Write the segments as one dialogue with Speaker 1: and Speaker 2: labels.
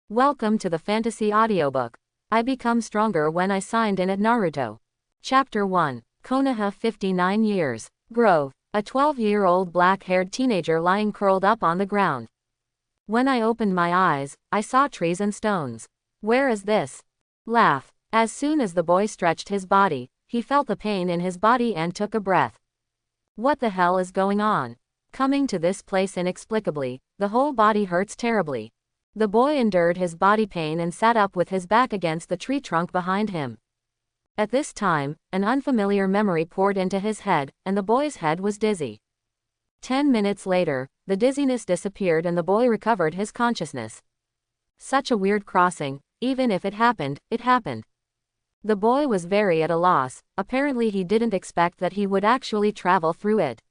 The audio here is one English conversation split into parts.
Speaker 1: Welcome to the fantasy audiobook. I become stronger when I signed in at Naruto. Chapter 1. Konoha 59 years. Grove. A 12-year-old black-haired teenager lying curled up on the ground. When I opened my eyes, I saw trees and stones. Where is this? Laugh. As soon as the boy stretched his body, he felt the pain in his body and took a breath. What the hell is going on? Coming to this place inexplicably, the whole body hurts terribly. The boy endured his body pain and sat up with his back against the tree trunk behind him. At this time, an unfamiliar memory poured into his head, and the boy's head was dizzy. 10 minutes later, the dizziness disappeared and the boy recovered his consciousness. Such a weird crossing. Even if it happened, it happened. The boy was very at a loss. Apparently he didn't expect that he would actually travel through it.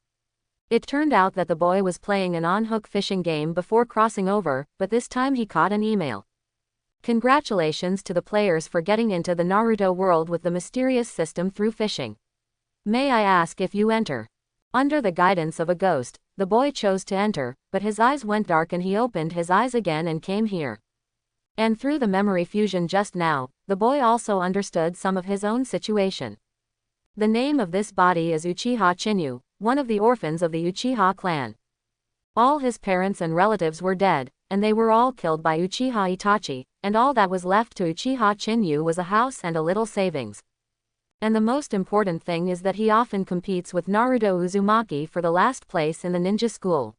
Speaker 1: It turned out that the boy was playing an on-hook fishing game before crossing over, but this time he caught an email. Congratulations to the players for getting into the Naruto world with the mysterious system through fishing. May I ask if you enter? Under the guidance of a ghost, the boy chose to enter, but his eyes went dark and he opened his eyes again and came here. And through the memory fusion just now, the boy also understood some of his own situation. The name of this body is Uchiha Chinu, one of the orphans of the Uchiha clan. All his parents and relatives were dead, and they were all killed by Uchiha Itachi, and all that was left to Uchiha Chinu was a house and a little savings. And the most important thing is that he often competes with Naruto Uzumaki for the last place in the ninja school.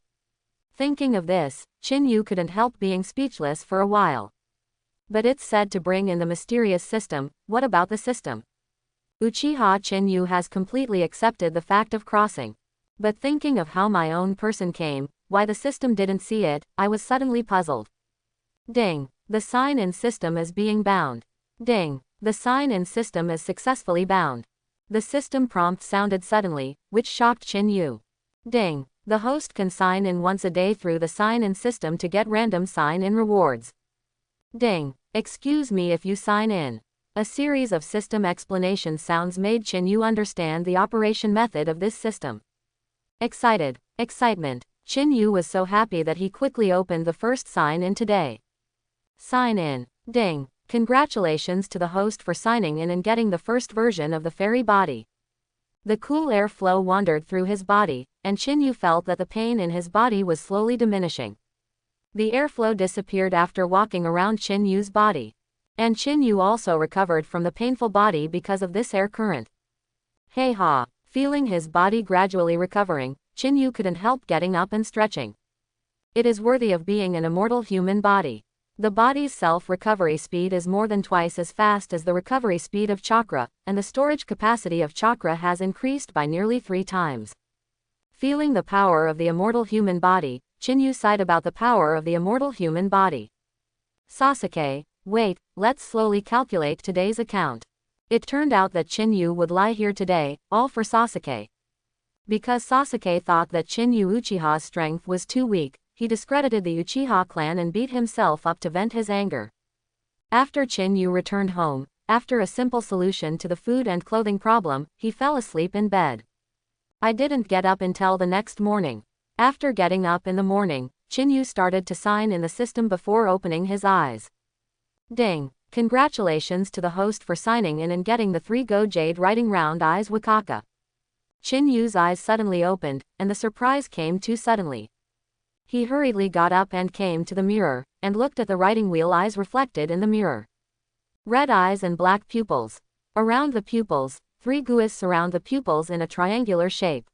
Speaker 1: Thinking of this, Chinu couldn't help being speechless for a while. But it's said to bring in the mysterious system. What about the system? Uchiha Chinu has completely accepted the fact of crossing. But thinking of how my own person came, why the system didn't see it, I was suddenly puzzled. Ding. The sign-in system is being bound. Ding. The sign-in system is successfully bound. The system prompt sounded suddenly, which shocked Chinu. Ding. The host can sign in once a day through the sign-in system to get random sign-in rewards. Ding. Excuse me if you sign in. A series of system explanation sounds made Chinu understand the operation method of this system. Excitement. Chinu was so happy that he quickly opened the first sign-in today. Sign in. Ding. Congratulations to the host for signing in and getting the first version of the fairy body. The cool air flow wandered through his body, and Chinu felt that the pain in his body was slowly diminishing. The airflow disappeared after walking around Chinu's body. And Chinu also recovered from the painful body because of this air current. Hey ha. Feeling his body gradually recovering, Chinu couldn't help getting up and stretching. It is worthy of being an immortal human body. The body's self-recovery speed is more than twice as fast as the recovery speed of chakra, and the storage capacity of chakra has increased by nearly 3 times. Feeling the power of the immortal human body, Chinu sighed about the power of the immortal human body. Sasuke. Wait, let's slowly calculate today's account. It turned out that Chinu would lie here today, all for Sasuke. Because Sasuke thought that Chinu Uchiha's strength was too weak, he discredited the Uchiha clan and beat himself up to vent his anger. After Chinu returned home, after a simple solution to the food and clothing problem, he fell asleep in bed. I didn't get up until the next morning. After getting up in the morning, Chinu started to sign in the system before opening his eyes. Ding. Congratulations to the host for signing in and getting the 3 Go Jade Writing Round Eyes Wakaka. Chinu's eyes suddenly opened, and the surprise came too suddenly. He hurriedly got up and came to the mirror, and looked at the writing wheel eyes reflected in the mirror. Red eyes and black pupils. Around the pupils, 3 guis surround the pupils in a triangular shape.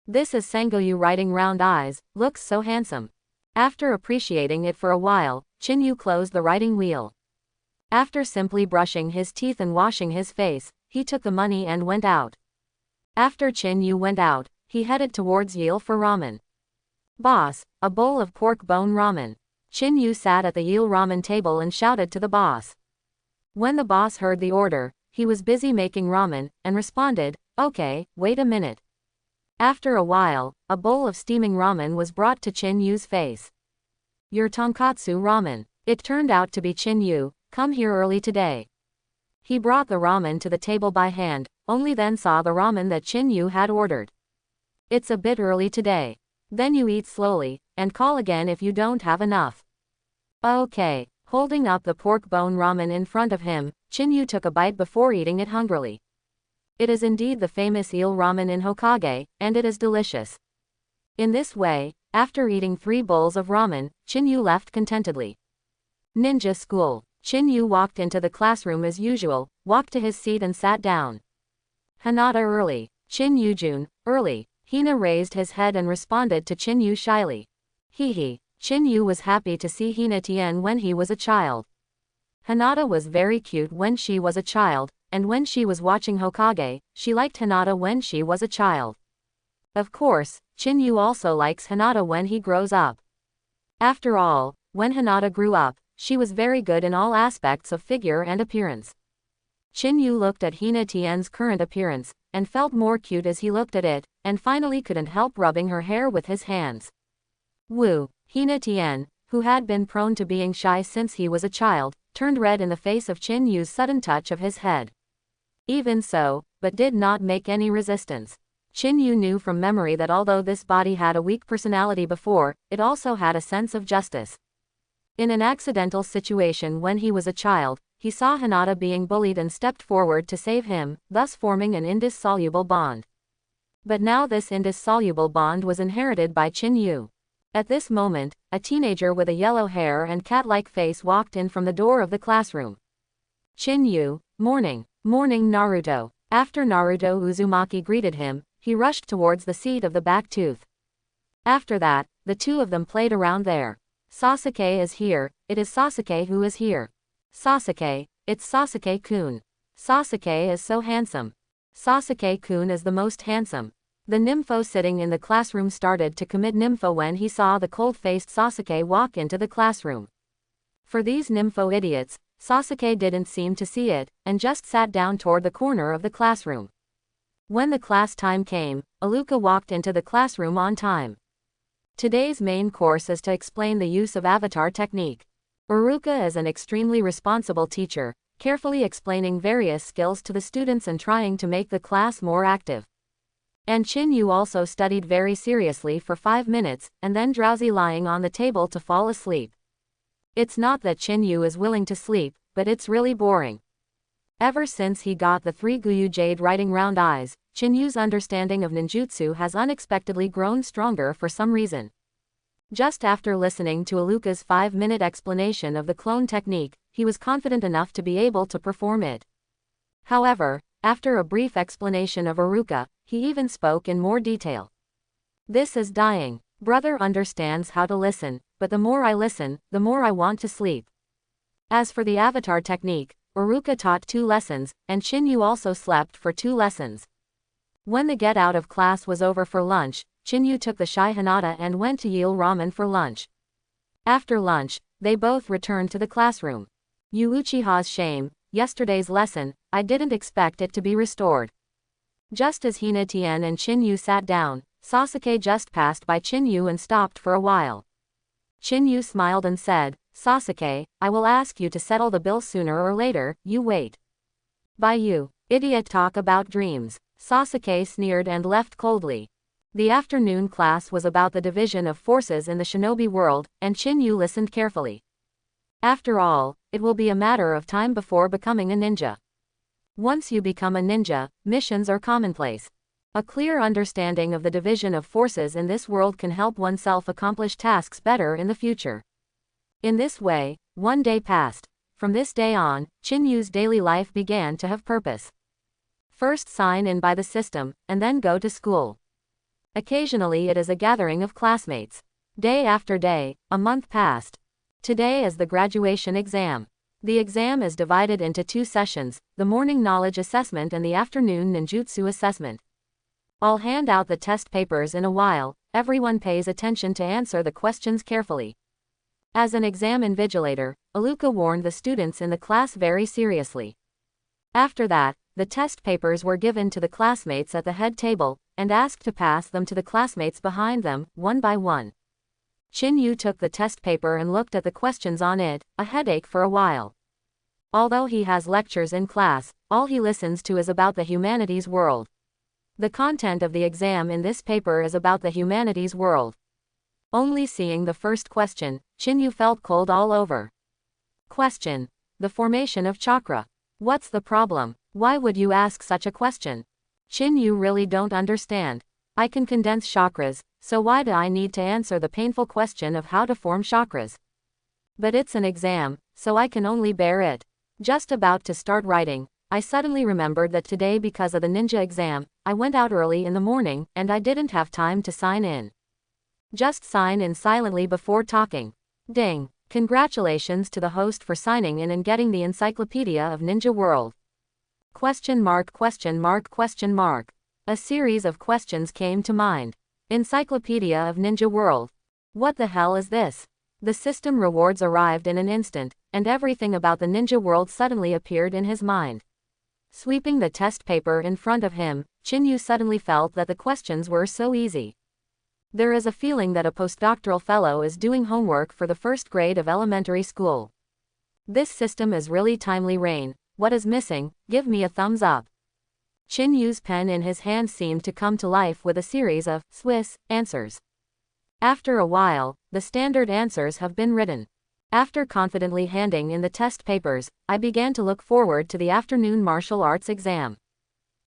Speaker 1: This is Sango Yu writing round eyes, looks so handsome. After appreciating it for a while, Chinu closed the writing wheel. After simply brushing his teeth and washing his face, he took the money and went out. After Chinu went out, he headed towards Yale for ramen. Boss, a bowl of pork bone ramen. Chinu sat at the Yale ramen table and shouted to the boss. When the boss heard the order, he was busy making ramen, and responded, "Okay, wait a minute." After a while, a bowl of steaming ramen was brought to Chinu's face. Your tonkatsu ramen. It turned out to be Chinu. Come here early today. He brought the ramen to the table by hand, only then saw the ramen that Chinu had ordered. It's a bit early today. Then you eat slowly, and call again if you don't have enough. Okay, Holding up the pork bone ramen in front of him, Chinu took a bite before eating it hungrily. It is indeed the famous eel ramen in Hokage, and it is delicious. In this way, after eating 3 bowls of ramen, Chinu left contentedly. Ninja school. Chinu walked into the classroom as usual, walked to his seat and sat down. Hinata early. Chinu-jun, early. Hina raised his head and responded to Chinu shyly. Hee. Chinu was happy to see Hina-tien when he was a child. Hinata was very cute when she was a child, and when she was watching Hokage, she liked Hinata when she was a child. Of course, Chinu also likes Hinata when he grows up. After all, when Hinata grew up, she was very good in all aspects of figure and appearance. Chinu looked at Hina-tien's current appearance, and felt more cute as he looked at it, and finally couldn't help rubbing her hair with his hands. Woo! Hina-tien, who had been prone to being shy since he was a child, turned red in the face of Chinu's sudden touch of his head. Even so, but did not make any resistance. Chinu knew from memory that although this body had a weak personality before, it also had a sense of justice. In an accidental situation when he was a child, he saw Hinata being bullied and stepped forward to save him, thus forming an indissoluble bond. But now this indissoluble bond was inherited by Chinu. At this moment, a teenager with a yellow hair and cat-like face walked in from the door of the classroom. Chinu, morning. Morning Naruto. After Naruto Uzumaki greeted him, he rushed towards the seat of the back tooth. After that, the two of them played around there. Sasuke is here, it is Sasuke who is here. Sasuke, it's Sasuke-kun. Sasuke is so handsome. Sasuke-kun is the most handsome. The nympho sitting in the classroom started to commit nympho when he saw the cold-faced Sasuke walk into the classroom. For these nympho idiots, Sasuke didn't seem to see it, and just sat down toward the corner of the classroom. When the class time came, Aluka walked into the classroom on time. Today's main course is to explain the use of avatar technique. Aruka is an extremely responsible teacher, carefully explaining various skills to the students and trying to make the class more active. And Chinu also studied very seriously for 5 minutes, and then drowsy lying on the table to fall asleep. It's not that Chinu is willing to sleep, but it's really boring. Ever since he got the 3 Guyu Jade writing round eyes, Chinu's understanding of ninjutsu has unexpectedly grown stronger for some reason. Just after listening to Aluka's 5-minute explanation of the clone technique, he was confident enough to be able to perform it. However, after a brief explanation of Aruka, he even spoke in more detail. This is dying. Brother understands how to listen, but the more I listen, the more I want to sleep. As for the avatar technique, Aruka taught 2 lessons, and Chinu also slept for 2 lessons. When the get out of class was over for lunch, Chinu took the shy Hinata and went to Eel Ramen for lunch. After lunch, they both returned to the classroom. Yu Uchiha's shame, yesterday's lesson, I didn't expect it to be restored. Just as Hina-tien and Chinu sat down, Sasuke just passed by Chinu and stopped for a while. Chinu smiled and said, Sasuke, I will ask you to settle the bill sooner or later, you wait. By you, idiot talk about dreams. Sasuke sneered and left coldly. The afternoon class was about the division of forces in the shinobi world, and Chinu listened carefully. After all, it will be a matter of time before becoming a ninja. Once you become a ninja, missions are commonplace. A clear understanding of the division of forces in this world can help oneself accomplish tasks better in the future. In this way, 1 day passed. From this day on, Chinu's daily life began to have purpose. First sign in by the system, and then go to school. Occasionally it is a gathering of classmates. Day after day, a month passed. Today is the graduation exam. The exam is divided into 2 sessions, the morning knowledge assessment and the afternoon ninjutsu assessment. I'll hand out the test papers in a while, everyone pays attention to answer the questions carefully. As an exam invigilator, Aluka warned the students in the class very seriously. After that, the test papers were given to the classmates at the head table, and asked to pass them to the classmates behind them, one by one. Chinu took the test paper and looked at the questions on it, a headache for a while. Although he has lectures in class, all he listens to is about the humanities world. The content of the exam in this paper is about the humanities world. Only seeing the first question, Chinu felt cold all over. Question. The formation of chakra. What's the problem? Why would you ask such a question? Chin, you really don't understand. I can condense chakras, so why do I need to answer the painful question of how to form chakras? But it's an exam, so I can only bear it. Just about to start writing, I suddenly remembered that today, because of the ninja exam, I went out early in the morning and I didn't have time to sign in. Just sign in silently before talking. Ding. Congratulations to the host for signing in and getting the Encyclopedia of Ninja World. Question mark, question mark, question mark. A series of questions came to mind. Encyclopedia of Ninja World. What the hell is this? The system rewards arrived in an instant, and everything about the ninja world suddenly appeared in his mind. Sweeping the test paper in front of him, Chinu suddenly felt that the questions were so easy. There is a feeling that a postdoctoral fellow is doing homework for the first grade of elementary school. This system is really timely. Rain. What is missing? Give me a thumbs up. Chinu's pen in his hand seemed to come to life with a series of Swiss answers. After a while, the standard answers have been written. After confidently handing in the test papers, I began to look forward to the afternoon martial arts exam.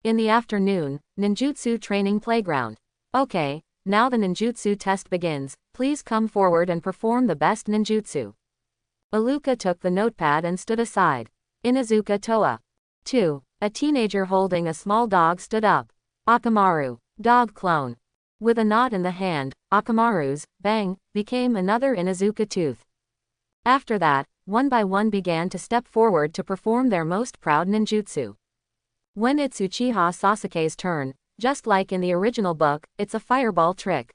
Speaker 1: In the afternoon, ninjutsu training playground. Okay, now the ninjutsu test begins. Please come forward and perform the best ninjutsu. Aluka took the notepad and stood aside. Inuzuka Toa. 2. A teenager holding a small dog stood up. Akamaru. Dog clone. With a knot in the hand, Akamaru's, bang, became another Inuzuka tooth. After that, one by one began to step forward to perform their most proud ninjutsu. When it's Uchiha Sasuke's turn, just like in the original book, it's a fireball trick.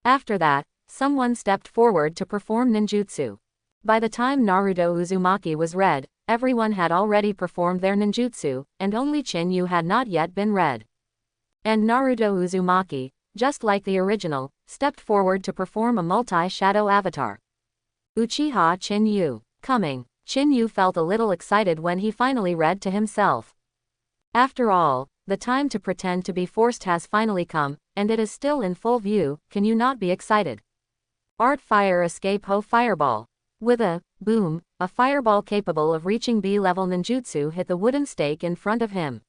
Speaker 1: After that, someone stepped forward to perform ninjutsu. By the time Naruto Uzumaki was read, everyone had already performed their ninjutsu, and only Chinu had not yet been read. And Naruto Uzumaki, just like the original, stepped forward to perform a multi-shadow avatar. Uchiha Chinu. Coming. Chinu felt a little excited when he finally read to himself. After all, the time to pretend to be forced has finally come, and it is still in full view. Can you not be excited? Art Fire Escape Ho Fireball. With a boom, a fireball capable of reaching B-level ninjutsu hit the wooden stake in front of him.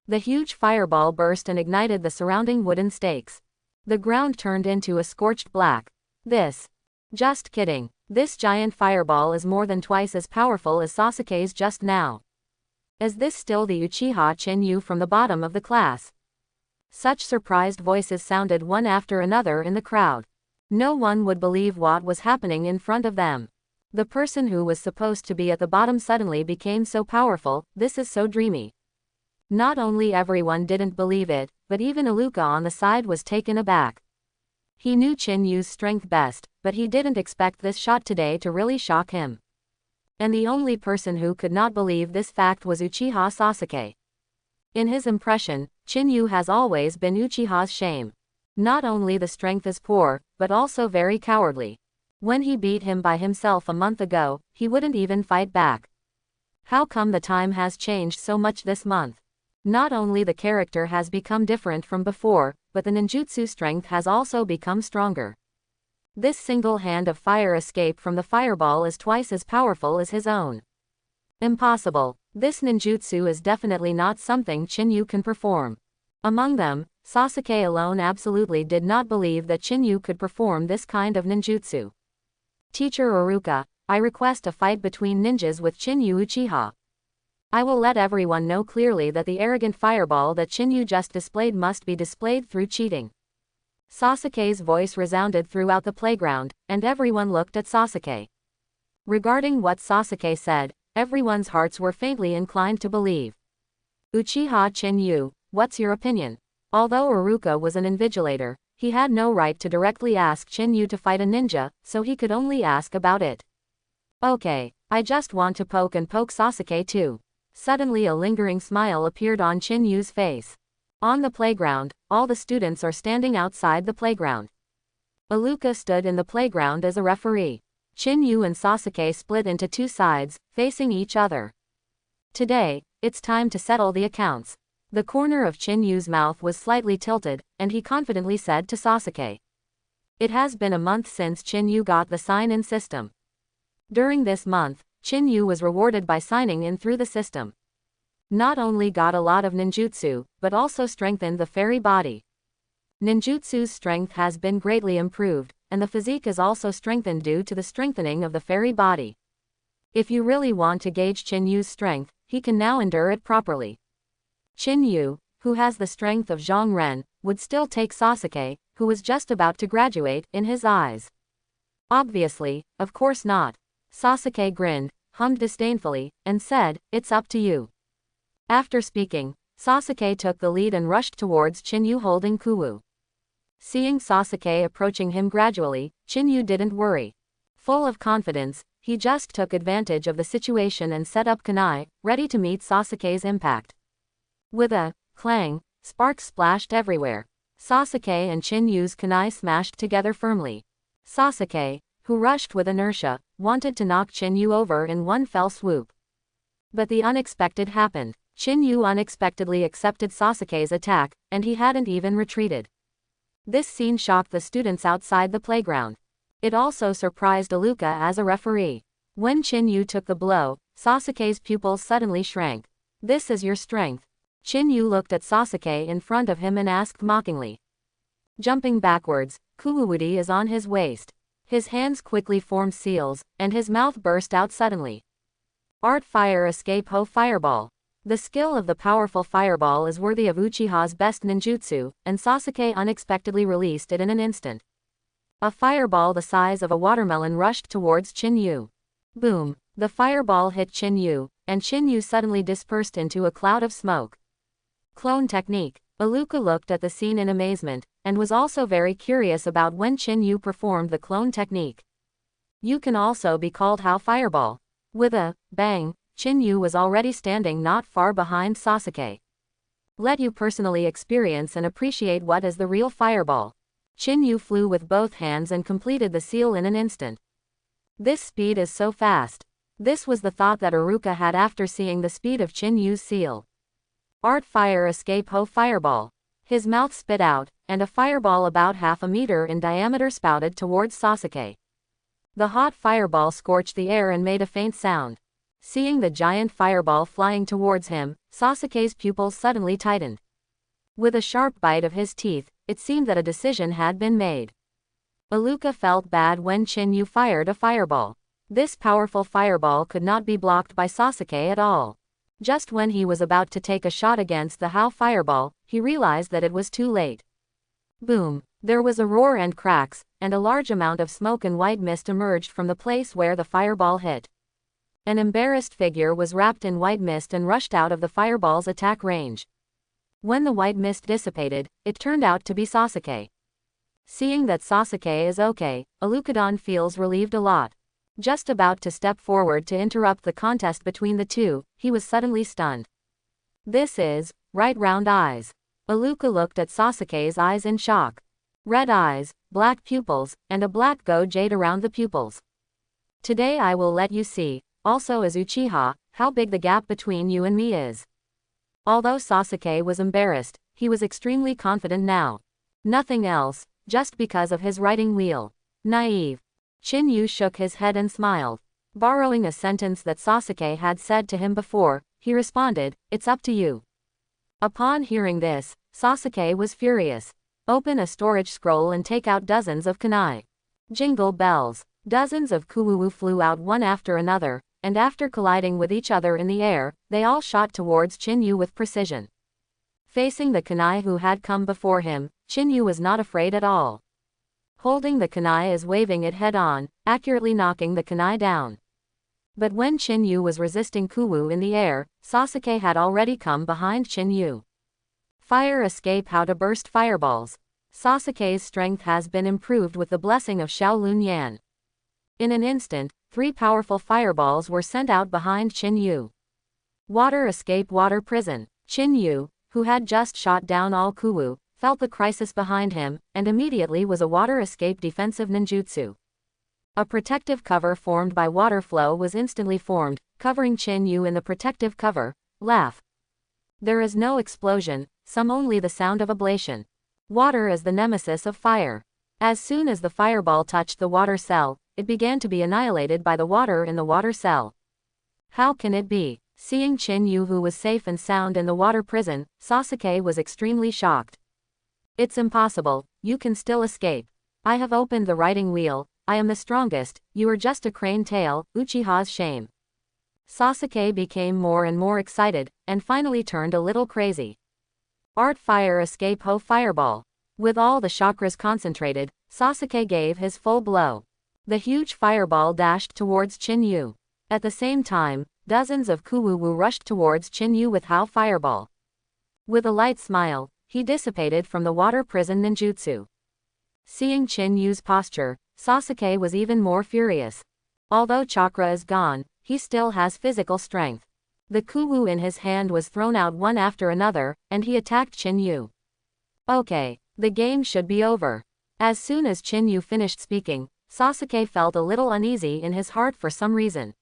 Speaker 1: The huge fireball burst and ignited the surrounding wooden stakes. The ground turned into a scorched black. Just kidding. This giant fireball is more than twice as powerful as Sasuke's just now. Is this still the Uchiha Chinu from the bottom of the class? Such surprised voices sounded one after another in the crowd. No one would believe what was happening in front of them. The person who was supposed to be at the bottom suddenly became so powerful. This is so dreamy. Not only everyone didn't believe it, but even Aluka on the side was taken aback. He knew Chinu's strength best, but he didn't expect this shot today to really shock him. And the only person who could not believe this fact was Uchiha Sasuke. In his impression, Chinu has always been Uchiha's shame. Not only the strength is poor, but also very cowardly. When he beat him by himself a month ago, he wouldn't even fight back. How come the time has changed so much this month? Not only the character has become different from before, but the ninjutsu strength has also become stronger. This single hand of fire escape from the fireball is twice as powerful as his own. Impossible. This ninjutsu is definitely not something Chinu can perform. Among them, Sasuke alone absolutely did not believe that Chinu could perform this kind of ninjutsu. Teacher Iruka, I request a fight between ninjas with Chinu Uchiha. I will let everyone know clearly that the arrogant fireball that Chinu just displayed must be displayed through cheating. Sasuke's voice resounded throughout the playground, and everyone looked at Sasuke. Regarding what Sasuke said, everyone's hearts were faintly inclined to believe. Uchiha Chinu, what's your opinion? Although Iruka was an invigilator, he had no right to directly ask Chinu to fight a ninja, so he could only ask about it. Okay, I just want to poke Sasuke too. Suddenly a lingering smile appeared on Chinu's face. On the playground, all the students are standing outside the playground. Aluka stood in the playground as a referee. Chinu and Sasuke split into two sides, facing each other. Today, it's time to settle the accounts. The corner of Chinu's mouth was slightly tilted, and he confidently said to Sasuke. It has been a month since Chinu got the sign-in system. During this month, Chinu was rewarded by signing in through the system. Not only got a lot of ninjutsu, but also strengthened the fairy body. Ninjutsu's strength has been greatly improved, and the physique is also strengthened due to the strengthening of the fairy body. If you really want to gauge Chinu's strength, he can now endure it properly. Chinu, who has the strength of Zhang Ren, would still take Sasuke, who was just about to graduate, in his eyes. Obviously, of course not. Sasuke grinned, hummed disdainfully, and said, "It's up to you." After speaking, Sasuke took the lead and rushed towards Chinu holding Kuwu. Seeing Sasuke approaching him gradually, Chinu didn't worry. Full of confidence, he just took advantage of the situation and set up kunai, ready to meet Sasuke's impact. With a clang, sparks splashed everywhere. Sasuke and Chinu's kunai smashed together firmly. Sasuke, who rushed with inertia, wanted to knock Chinu over in one fell swoop. But the unexpected happened. Chinu unexpectedly accepted Sasuke's attack, and he hadn't even retreated. This scene shocked the students outside the playground. It also surprised Aluka as a referee. When Chinu took the blow, Sasuke's pupils suddenly shrank. "This is your strength." Chinu looked at Sasuke in front of him and asked mockingly. Jumping backwards, Kuwuudi is on his waist. His hands quickly formed seals, and his mouth burst out suddenly. Art Fire Escape Ho Fireball. The skill of the powerful fireball is worthy of Uchiha's best ninjutsu, and Sasuke unexpectedly released it in an instant. A fireball the size of a watermelon rushed towards Chinu. Boom! The fireball hit Chinu, and Chinu suddenly dispersed into a cloud of smoke. Clone technique. Aluka looked at the scene in amazement, and was also very curious about when Chinu performed the clone technique. You can also be called How Fireball. With a bang, Chinu was already standing not far behind Sasuke. Let you personally experience and appreciate what is the real fireball. Chinu flew with both hands and completed the seal in an instant. This speed is so fast. This was the thought that Aruka had after seeing the speed of Chinu's seal. Art Fire Escape Ho Fireball. His mouth spit out, and a fireball about half a meter in diameter spouted towards Sasuke. The hot fireball scorched the air and made a faint sound. Seeing the giant fireball flying towards him, Sasuke's pupils suddenly tightened. With a sharp bite of his teeth, it seemed that a decision had been made. Aluka felt bad when Chinu fired a fireball. This powerful fireball could not be blocked by Sasuke at all. Just when he was about to take a shot against the How fireball, he realized that it was too late. Boom! There was a roar and cracks, and a large amount of smoke and white mist emerged from the place where the fireball hit. An embarrassed figure was wrapped in white mist and rushed out of the fireball's attack range. When the white mist dissipated, it turned out to be Sasuke. Seeing that Sasuke is okay, Alucadon feels relieved a lot. Just about to step forward to interrupt the contest between the two, he was suddenly stunned. This is right round eyes. Aluka looked at Sasuke's eyes in shock. Red eyes, black pupils, and a black jade around the pupils. Today I will let you see, also as Uchiha, how big the gap between you and me is. Although Sasuke was embarrassed, he was extremely confident now. Nothing else, just because of his writing wheel. Naive. Chinu shook his head and smiled. Borrowing a sentence that Sasuke had said to him before, he responded, "It's up to you." Upon hearing this, Sasuke was furious. Open a storage scroll and take out dozens of kunai. Jingle bells. Dozens of kuwu flew out one after another, and after colliding with each other in the air, they all shot towards Chinu with precision. Facing the kunai who had come before him, Chinu was not afraid at all. Holding the kunai is waving it head-on, accurately knocking the kunai down. But when Chinu was resisting kuwu in the air, Sasuke had already come behind Chinu. Fire Escape How to Burst Fireballs. Sasuke's strength has been improved with the blessing of Shaolin Yan. In an instant, 3 powerful fireballs were sent out behind Chinu. Water Escape Water Prison. Chinu, who had just shot down all kuwu, felt the crisis behind him, and immediately was a water escape defensive ninjutsu. A protective cover formed by water flow was instantly formed, covering Chinu in the protective cover. Laugh. There is no explosion, some only the sound of ablation. Water is the nemesis of fire. As soon as the fireball touched the water cell, it began to be annihilated by the water in the water cell. How can it be? Seeing Chinu, who was safe and sound in the water prison, Sasuke was extremely shocked. It's impossible, you can still escape. I have opened the writing wheel, I am the strongest, you are just a crane tail, Uchiha's shame. Sasuke became more and more excited, and finally turned a little crazy. Art Fire Escape Ho Fireball. With all the chakras concentrated, Sasuke gave his full blow. The huge fireball dashed towards Chinu. At the same time, dozens of Kuwuwu rushed towards Chinu with Hao Fireball. With a light smile, he dissipated from the water prison ninjutsu. Seeing Chinu's posture, Sasuke was even more furious. Although chakra is gone, he still has physical strength. The Kuwu in his hand was thrown out one after another, and he attacked Chinu. Okay, the game should be over. As soon as Chinu finished speaking, Sasuke felt a little uneasy in his heart for some reason.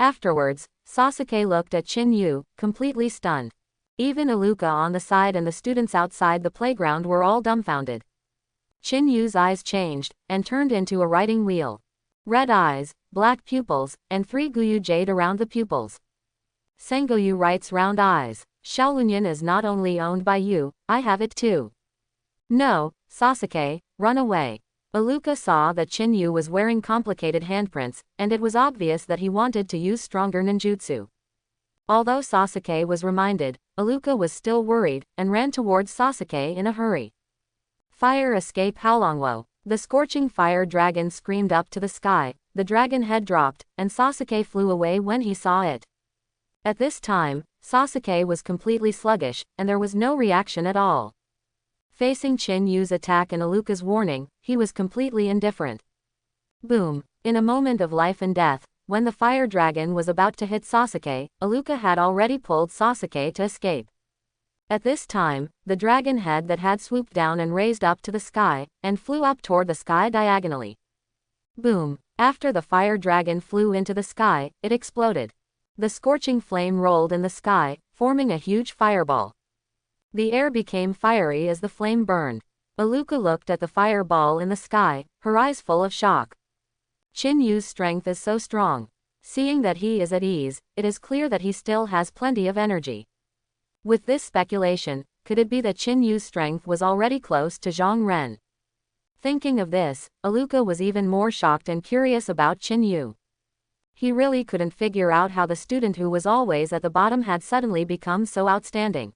Speaker 1: Afterwards, Sasuke looked at Chinu, completely stunned. Even Iruka on the side and the students outside the playground were all dumbfounded. Chinu's eyes changed, and turned into a writing wheel. Red eyes, black pupils, and 3 Guyu jade around the pupils. Sango Yu writes round eyes. Shaolunyan is not only owned by you, I have it too. No, Sasuke, run away. Iruka saw that Chinu was wearing complicated handprints, and it was obvious that he wanted to use stronger ninjutsu. Although Sasuke was reminded, Iruka was still worried, and ran towards Sasuke in a hurry. Fire Escape Howlongwo. The scorching fire dragon screamed up to the sky, the dragon head dropped, and Sasuke flew away when he saw it. At this time, Sasuke was completely sluggish, and there was no reaction at all. Facing Chinu's attack and Iruka's warning, he was completely indifferent. Boom! In a moment of life and death, when the fire dragon was about to hit Sasuke, Iruka had already pulled Sasuke to escape. At this time, the dragon head that had swooped down and raised up to the sky, and flew up toward the sky diagonally. Boom! After the fire dragon flew into the sky, it exploded. The scorching flame rolled in the sky, forming a huge fireball. The air became fiery as the flame burned. Iruka looked at the fireball in the sky, her eyes full of shock. Chinu's strength is so strong. Seeing that he is at ease, it is clear that he still has plenty of energy. With this speculation, could it be that Chinu's strength was already close to Zhang Ren? Thinking of this, Iruka was even more shocked and curious about Chinu. He really couldn't figure out how the student who was always at the bottom had suddenly become so outstanding.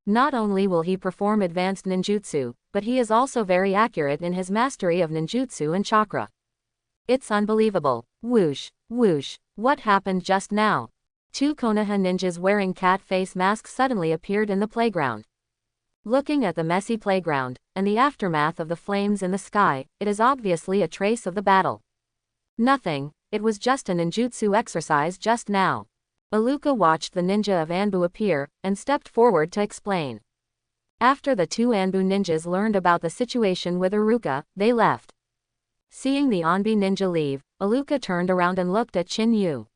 Speaker 1: Not only will he perform advanced ninjutsu, but he is also very accurate in his mastery of ninjutsu and chakra. It's unbelievable. Whoosh, whoosh, what happened just now? 2 Konoha ninjas wearing cat face masks suddenly appeared in the playground. Looking at the messy playground, and the aftermath of the flames in the sky, it is obviously a trace of the battle. Nothing, it was just a ninjutsu exercise just now. Iruka watched the ninja of Anbu appear, and stepped forward to explain. After the 2 Anbu ninjas learned about the situation with Iruka, they left. Seeing the Anbu ninja leave, Iruka turned around and looked at Chinu.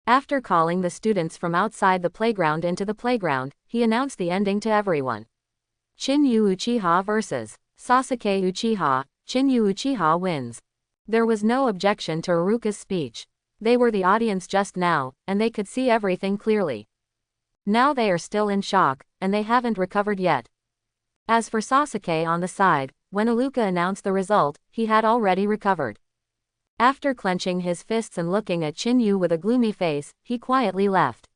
Speaker 1: After calling the students from outside the playground into the playground, he announced the ending to everyone. Chinu Uchiha vs. Sasuke Uchiha, Chinu Uchiha wins. There was no objection to Iruka's speech. They were the audience just now, and they could see everything clearly. Now they are still in shock, and they haven't recovered yet. As for Sasuke on the side, when Iruka announced the result, he had already recovered. After clenching his fists and looking at Chinu with a gloomy face, he quietly left.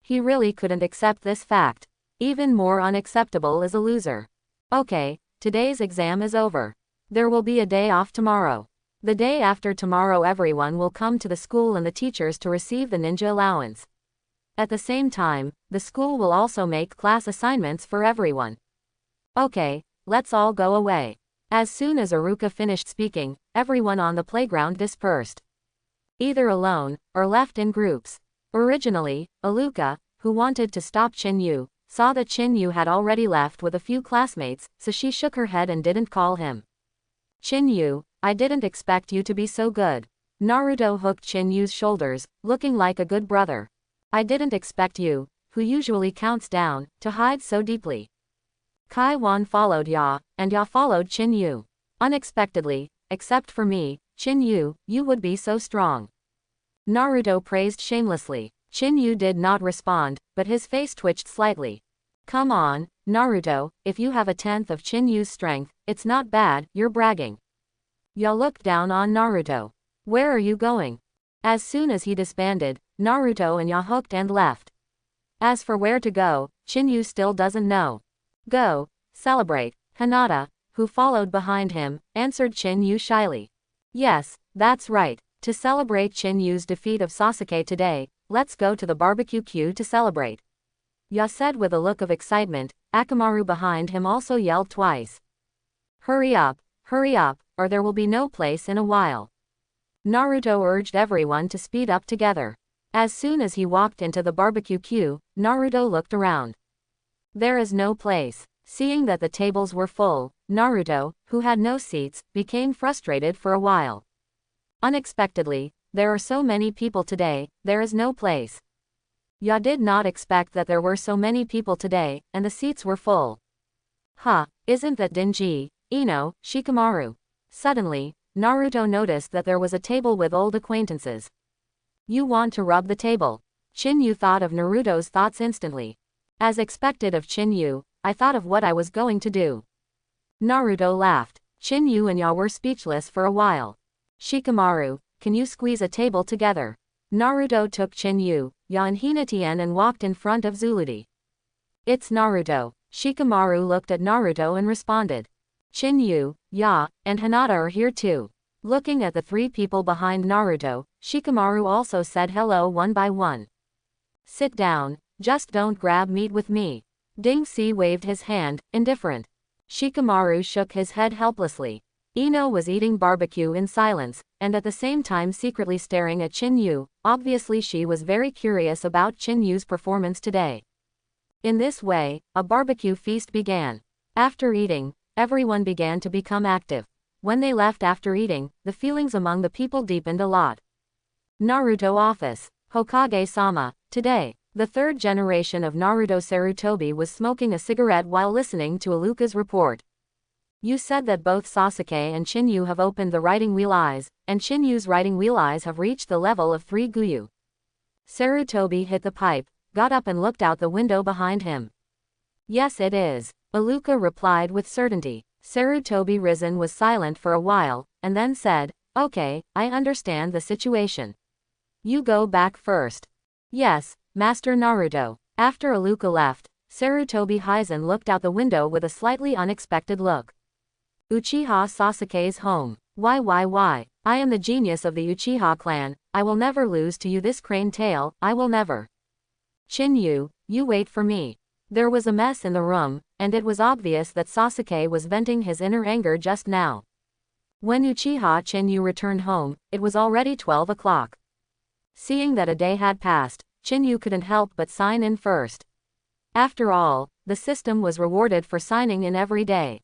Speaker 1: He really couldn't accept this fact. Even more unacceptable is a loser. Okay, today's exam is over. There will be a day off tomorrow. The day after tomorrow everyone will come to the school and the teachers to receive the ninja allowance. At the same time, the school will also make class assignments for everyone. Okay, let's all go away. As soon as Iruka finished speaking, everyone on the playground dispersed. Either alone, or left in groups. Originally, Iruka, who wanted to stop Chinu, saw that Chinu had already left with a few classmates, so she shook her head and didn't call him. Chinu, I didn't expect you to be so good. Naruto hooked Chinu's shoulders, looking like a good brother. I didn't expect you, who usually counts down, to hide so deeply. Kai Wan followed Ya, and Ya followed Chinu. Unexpectedly, except for me, Chinu, you would be so strong. Naruto praised shamelessly. Chinu did not respond, but his face twitched slightly. Come on, Naruto, if you have a tenth of Chinyu's strength, it's not bad, you're bragging. Ya looked down on Naruto. Where are you going? As soon as he disbanded, Naruto and Ya hooked and left. As for where to go, Chinu still doesn't know. Go, celebrate. Hinata, who followed behind him, answered Chinu shyly. Yes, that's right. To celebrate Chinyu's defeat of Sasuke today, let's go to the barbecue queue to celebrate. Ya said with a look of excitement. Akamaru behind him also yelled twice. Hurry up, or there will be no place in a while. Naruto urged everyone to speed up together. As soon as he walked into the barbecue queue, Naruto looked around. There is no place. Seeing that the tables were full, Naruto, who had no seats, became frustrated for a while. Unexpectedly, there are so many people today, there is no place. Ya did not expect that there were so many people today, and the seats were full. Huh, isn't that dingy, Ino, Shikamaru? Suddenly, Naruto noticed that there was a table with old acquaintances. You want to rub the table? Chinu thought of Naruto's thoughts instantly. As expected of Chinu, I thought of what I was going to do. Naruto laughed. Chinu and Ya were speechless for a while. Shikamaru, can you squeeze a table together? Naruto took Chinu, Ya and Hinata and walked in front of Zuludi. It's Naruto. Shikamaru looked at Naruto and responded. Chinu, Ya, and Hinata are here too. Looking at the three people behind Naruto, Shikamaru also said hello one by one. Sit down, just don't grab meat with me. Ding-Si waved his hand, indifferent. Shikamaru shook his head helplessly. Ino was eating barbecue in silence, and at the same time secretly staring at Chinu. Obviously she was very curious about Chinyu's performance today. In this way, a barbecue feast began. After eating, everyone began to become active. When they left after eating, the feelings among the people deepened a lot. Naruto office. Hokage-sama, today, the third generation of Naruto Sarutobi was smoking a cigarette while listening to Iruka's report. You said that both Sasuke and Chinu have opened the writing wheel eyes, and Chinyu's writing wheel eyes have reached the level of 3 Guyu. Sarutobi hit the pipe, got up and looked out the window behind him. Yes it is. Iruka replied with certainty. Sarutobi Risen was silent for a while, and then said, okay, I understand the situation. You go back first. Yes, Master Naruto. After Iruka left, Sarutobi Hizen looked out the window with a slightly unexpected look. Uchiha Sasuke's home. Why? I am the genius of the Uchiha clan, I will never lose to you this crane tail, I will never. Chinu, you wait for me. There was a mess in the room, and it was obvious that Sasuke was venting his inner anger just now. When Uchiha Chinu returned home, it was already 12 o'clock. Seeing that a day had passed, Chinu couldn't help but sign in first. After all, the system was rewarded for signing in every day.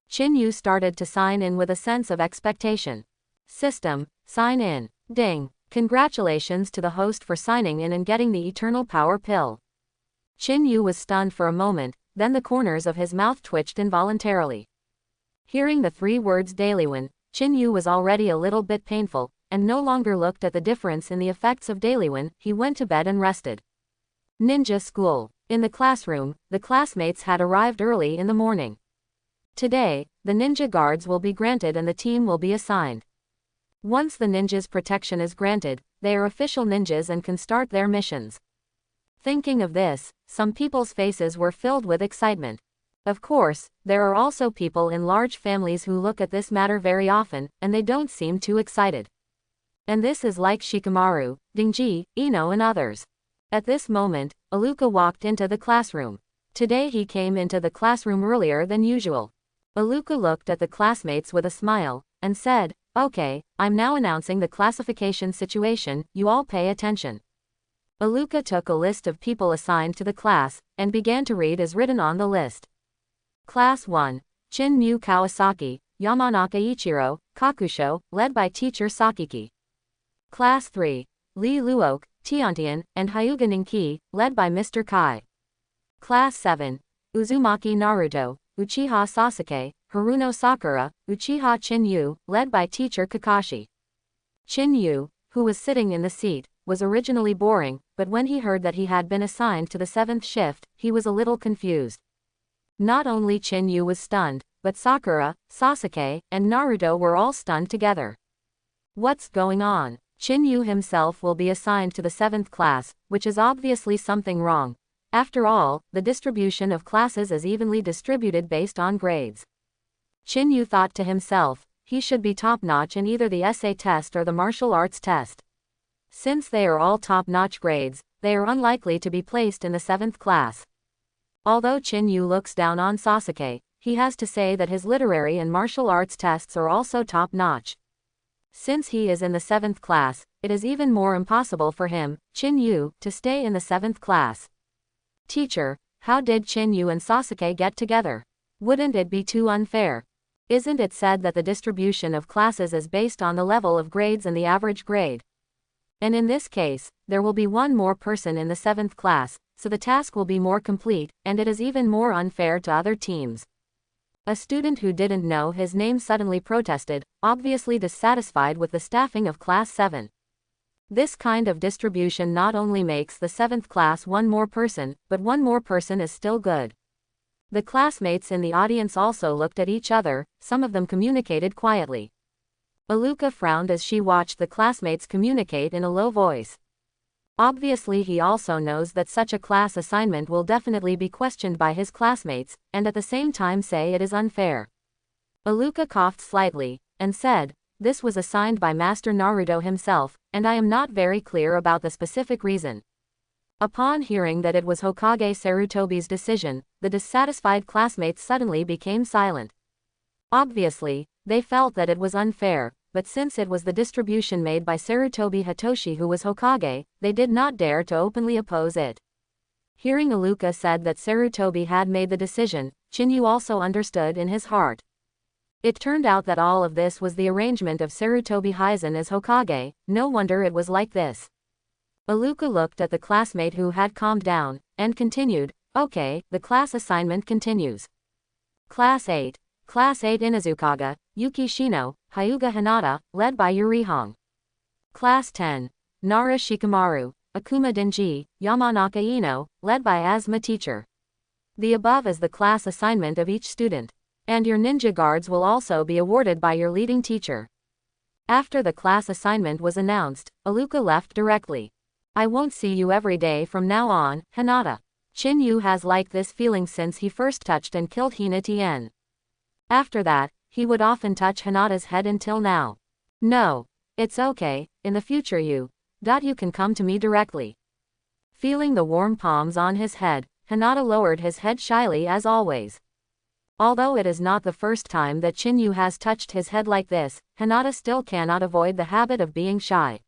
Speaker 1: Chinu started to sign in with a sense of expectation. System, sign in. Ding. Congratulations to the host for signing in and getting the eternal power pill. Chinu was stunned for a moment, then the corners of his mouth twitched involuntarily. Hearing the 3 words Dailywin, Chinu was already a little bit painful, and no longer looked at the difference in the effects of Dailywin. He went to bed and rested. Ninja school. In the classroom, the classmates had arrived early in the morning. Today, the ninja guards will be granted and the team will be assigned. Once the ninjas' protection is granted, they are official ninjas and can start their missions. Thinking of this, some people's faces were filled with excitement. Of course, there are also people in large families who look at this matter very often, and they don't seem too excited. And this is like Shikamaru, Dingji, Ino and others. At this moment, Iruka walked into the classroom. Today he came into the classroom earlier than usual. Iruka looked at the classmates with a smile, and said, okay, I'm now announcing the classification situation, you all pay attention. Iruka took a list of people assigned to the class, and began to read as written on the list. Class 1. Chin-Mu Kawasaki, Yamanaka Ichiro, Kakusho, led by teacher Sakiki. Class 3. Lee Luoke, Tiantian, and Hyuga Ninki, led by Mr. Kai. Class 7. Uzumaki Naruto, Uchiha Sasuke, Haruno Sakura, Uchiha Chinu, led by teacher Kakashi. Chinu, who was sitting in the seat, was originally boring, but when he heard that he had been assigned to the 7th shift, he was a little confused. Not only Chinu was stunned, but Sakura, Sasuke, and Naruto were all stunned together. What's going on? Chinu himself will be assigned to the 7th class, which is obviously something wrong. After all, the distribution of classes is evenly distributed based on grades. Chinu thought to himself, he should be top-notch in either the essay test or the martial arts test. Since they are all top-notch grades, they are unlikely to be placed in the 7th class. Although Chinu looks down on Sasuke, he has to say that his literary and martial arts tests are also top-notch. Since he is in the 7th class, it is even more impossible for him, Chinu, to stay in the 7th class. Teacher, how did Chinu and Sasuke get together? Wouldn't it be too unfair? Isn't it said that the distribution of classes is based on the level of grades and the average grade? And in this case, there will be one more person in the 7th class, so the task will be more complete, and it is even more unfair to other teams. A student who didn't know his name suddenly protested, obviously dissatisfied with the staffing of Class 7. This kind of distribution not only makes the 7th class one more person, but one more person is still good. The classmates in the audience also looked at each other, some of them communicated quietly. Aluka frowned as she watched the classmates communicate in a low voice. Obviously he also knows that such a class assignment will definitely be questioned by his classmates, and at the same time say it is unfair. Aluka coughed slightly, and said, "This was assigned by Master Naruto himself, and I am not very clear about the specific reason." Upon hearing that it was Hokage Sarutobi's decision, the dissatisfied classmates suddenly became silent. Obviously, they felt that it was unfair, but since it was the distribution made by Sarutobi Hitoshi who was Hokage, they did not dare to openly oppose it. Hearing Aluka said that Sarutobi had made the decision, Chinu also understood in his heart. It turned out that all of this was the arrangement of Sarutobi Hizen as Hokage, no wonder it was like this. Aluka looked at the classmate who had calmed down, and continued, "Okay, the class assignment continues. Class 8. Class 8 Inuzukaga, Yuki Shino, Hyuga Hinata, led by Yurihong. Class 10. Nara Shikamaru, Akuma Denji, Yamanaka Ino, led by Asma Teacher. The above is the class assignment of each student. And your ninja guards will also be awarded by your leading teacher." After the class assignment was announced, Aluka left directly. "I won't see you every day from now on, Hinata." Chinu has liked this feeling since he first touched and killed Hina Tien. After that, he would often touch Hinata's head until now. "No. It's okay, in the future you can come to me directly." Feeling the warm palms on his head, Hinata lowered his head shyly as always. Although it is not the first time that Chinu has touched his head like this, Hinata still cannot avoid the habit of being shy.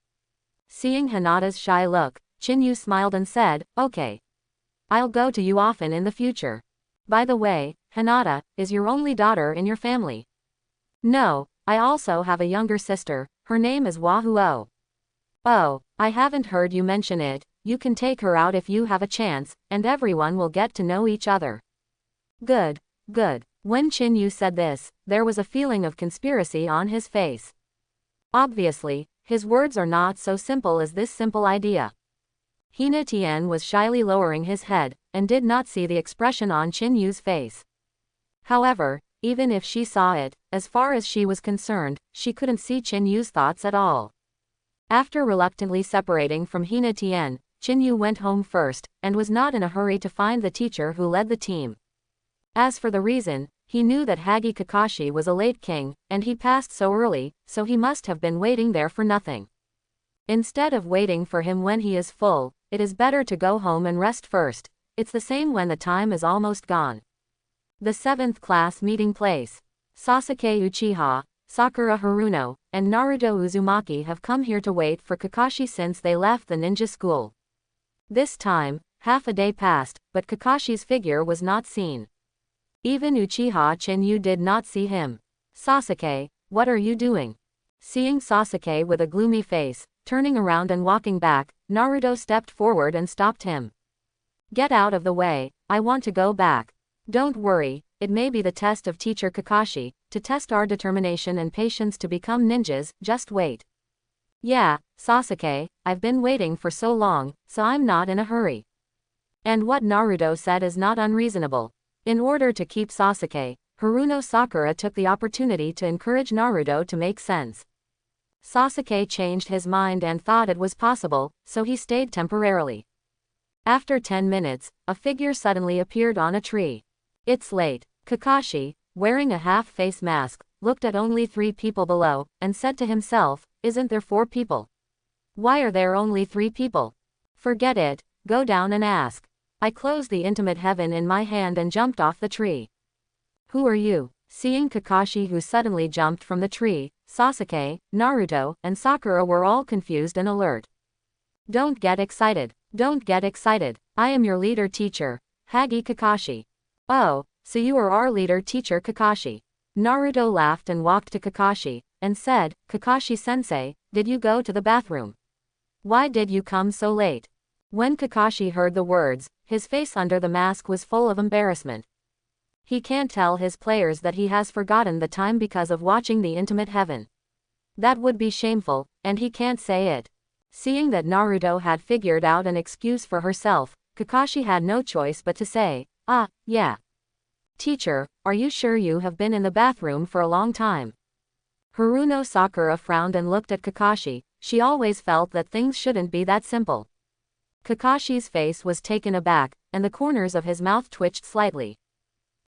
Speaker 1: Seeing Hinata's shy look, Chinu smiled and said, "Okay. I'll go to you often in the future. By the way, Hinata, is your only daughter in your family?" "No, I also have a younger sister, her name is Wahuo." "Oh, I haven't heard you mention it. You can take her out if you have a chance, and everyone will get to know each other." Good. Good. When Chinu said this, there was a feeling of conspiracy on his face. Obviously, his words are not so simple as this simple idea. Hina Tien was shyly lowering his head, and did not see the expression on Chinu's face. However, even if she saw it, as far as she was concerned, she couldn't see Chinu's thoughts at all. After reluctantly separating from Hina Tien, Chinu went home first, and was not in a hurry to find the teacher who led the team. As for the reason, he knew that Hagi Kakashi was a late king, and he passed so early, so he must have been waiting there for nothing. Instead of waiting for him when he is full, it is better to go home and rest first. It's the same when the time is almost gone. The 7th class meeting place. Sasuke Uchiha, Sakura Haruno, and Naruto Uzumaki have come here to wait for Kakashi since they left the ninja school. This time, half a day passed, but Kakashi's figure was not seen. Even Uchiha Chinu did not see him. "Sasuke, what are you doing?" Seeing Sasuke with a gloomy face, turning around and walking back, Naruto stepped forward and stopped him. "Get out of the way, I want to go back. Don't worry, it may be the test of Teacher Kakashi, to test our determination and patience to become ninjas, just wait." Yeah, Sasuke, I've been waiting for so long, so I'm not in a hurry. And what Naruto said is not unreasonable. In order to keep Sasuke, Haruno Sakura took the opportunity to encourage Naruto to make sense. Sasuke changed his mind and thought it was possible, so he stayed temporarily. After 10 minutes, a figure suddenly appeared on a tree. It's late. Kakashi, wearing a half-face mask, looked at only 3 people below, and said to himself, isn't there 4 people? Why are there only 3 people? Forget it, go down and ask. I closed the intimate heaven in my hand and jumped off the tree. Who are you? Seeing Kakashi who suddenly jumped from the tree, Sasuke, Naruto, and Sakura were all confused and alert. Don't get excited. Don't get excited. I am your leader teacher, Hagi Kakashi. Oh, so you are our leader teacher Kakashi. Naruto laughed and walked to Kakashi, and said, Kakashi-sensei, did you go to the bathroom? Why did you come so late? When Kakashi heard the words, his face under the mask was full of embarrassment. He can't tell his players that he has forgotten the time because of watching the intimate heaven. That would be shameful, and he can't say it. Seeing that Naruto had figured out an excuse for herself, Kakashi had no choice but to say, yeah. Teacher, are you sure you have been in the bathroom for a long time? Haruno Sakura frowned and looked at Kakashi. She always felt that things shouldn't be that simple. Kakashi's face was taken aback, and the corners of his mouth twitched slightly.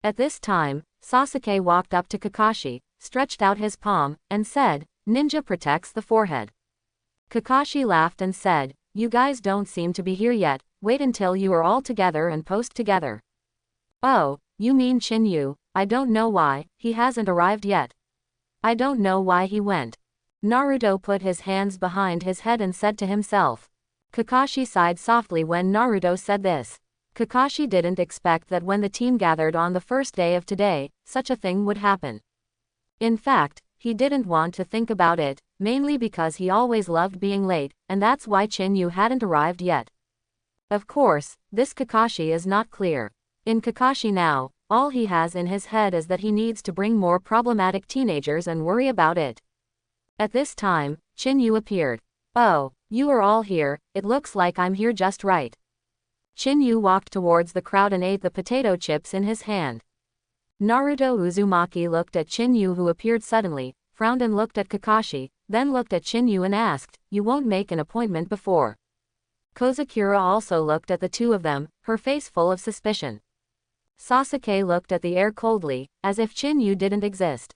Speaker 1: At this time, Sasuke walked up to Kakashi, stretched out his palm, and said, Ninja protects the forehead. Kakashi laughed and said, you guys don't seem to be here yet, wait until you are all together and post together. Oh, you mean Chinu? I don't know why, he hasn't arrived yet. I don't know why he went. Naruto put his hands behind his head and said to himself. Kakashi sighed softly when Naruto said this. Kakashi didn't expect that when the team gathered on the first day of today, such a thing would happen. In fact, he didn't want to think about it, mainly because he always loved being late, and that's why Chinu hadn't arrived yet. Of course, this Kakashi is not clear. In Kakashi now, all he has in his head is that he needs to bring more problematic teenagers and worry about it. At this time, Chinu appeared. Oh, you are all here, it looks like I'm here just right. Chinu walked towards the crowd and ate the potato chips in his hand. Naruto Uzumaki looked at Chinu who appeared suddenly, frowned and looked at Kakashi, then looked at Chinu and asked, you won't make an appointment before? Kozakura also looked at the two of them, her face full of suspicion. Sasuke looked at the air coldly, as if Chinu didn't exist.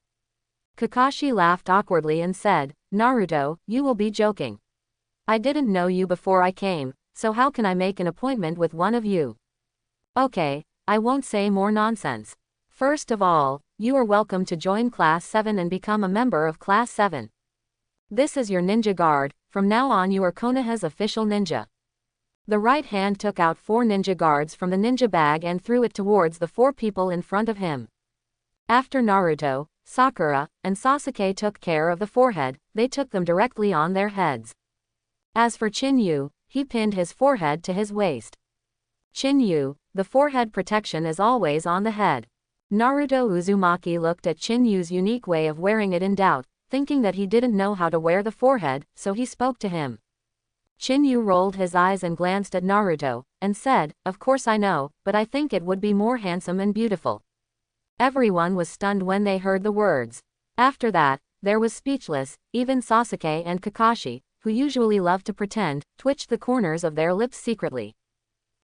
Speaker 1: Kakashi laughed awkwardly and said, Naruto, you will be joking. I didn't know you before I came, so how can I make an appointment with one of you? Okay, I won't say more nonsense. First of all, you are welcome to join Class 7 and become a member of Class 7. This is your ninja guard, from now on you are Konoha's official ninja. The right hand took out 4 ninja guards from the ninja bag and threw it towards the 4 people in front of him. After Naruto, Sakura, and Sasuke took care of the forehead, they took them directly on their heads. As for Chinu, he pinned his forehead to his waist. Chinu, the forehead protection is always on the head. Naruto Uzumaki looked at Chinu's unique way of wearing it in doubt, thinking that he didn't know how to wear the forehead, so he spoke to him. Chinu rolled his eyes and glanced at Naruto, and said, of course I know, but I think it would be more handsome and beautiful. Everyone was stunned when they heard the words. After that, there was speechless, even Sasuke and Kakashi, who usually love to pretend, twitched the corners of their lips secretly.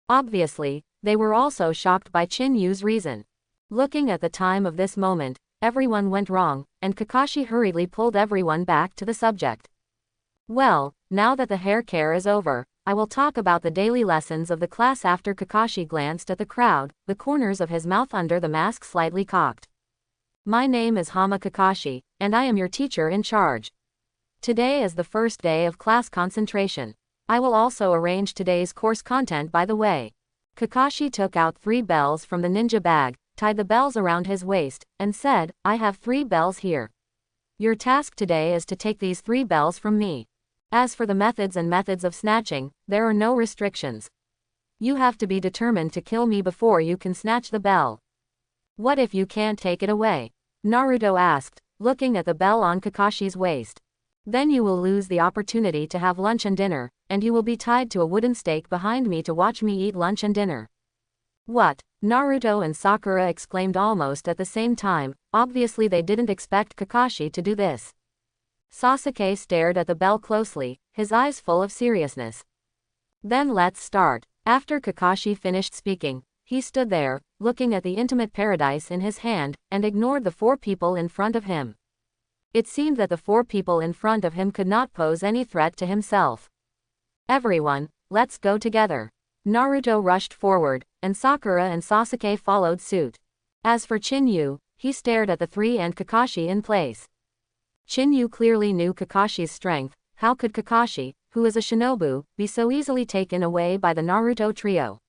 Speaker 1: Obviously, they were also shocked by Chinu's reason. Looking at the time of this moment, everyone went wrong, and Kakashi hurriedly pulled everyone back to the subject. Well, now that the hair care is over, I will talk about the daily lessons of the class. After Kakashi glanced at the crowd, the corners of his mouth under the mask slightly cocked. My name is Hama Kakashi, and I am your teacher in charge. Today is the first day of class concentration. I will also arrange today's course content by the way. Kakashi took out 3 bells from the ninja bag, tied the bells around his waist, and said, I have 3 bells here. Your task today is to take these 3 bells from me. As for the methods of snatching, there are no restrictions. You have to be determined to kill me before you can snatch the bell. What if you can't take it away? Naruto asked, looking at the bell on Kakashi's waist. Then you will lose the opportunity to have lunch and dinner, and you will be tied to a wooden stake behind me to watch me eat lunch and dinner." "What?" Naruto and Sakura exclaimed almost at the same time. Obviously they didn't expect Kakashi to do this. Sasuke stared at the bell closely, his eyes full of seriousness. "Then let's start." After Kakashi finished speaking, he stood there, looking at the intimate paradise in his hand, and ignored the 4 people in front of him. It seemed that the 4 people in front of him could not pose any threat to himself. "Everyone, let's go together." Naruto rushed forward, and Sakura and Sasuke followed suit. As for Chinu, he stared at the 3 and Kakashi in place. Chinu clearly knew Kakashi's strength. How could Kakashi, who is a shinobu, be so easily taken away by the Naruto trio?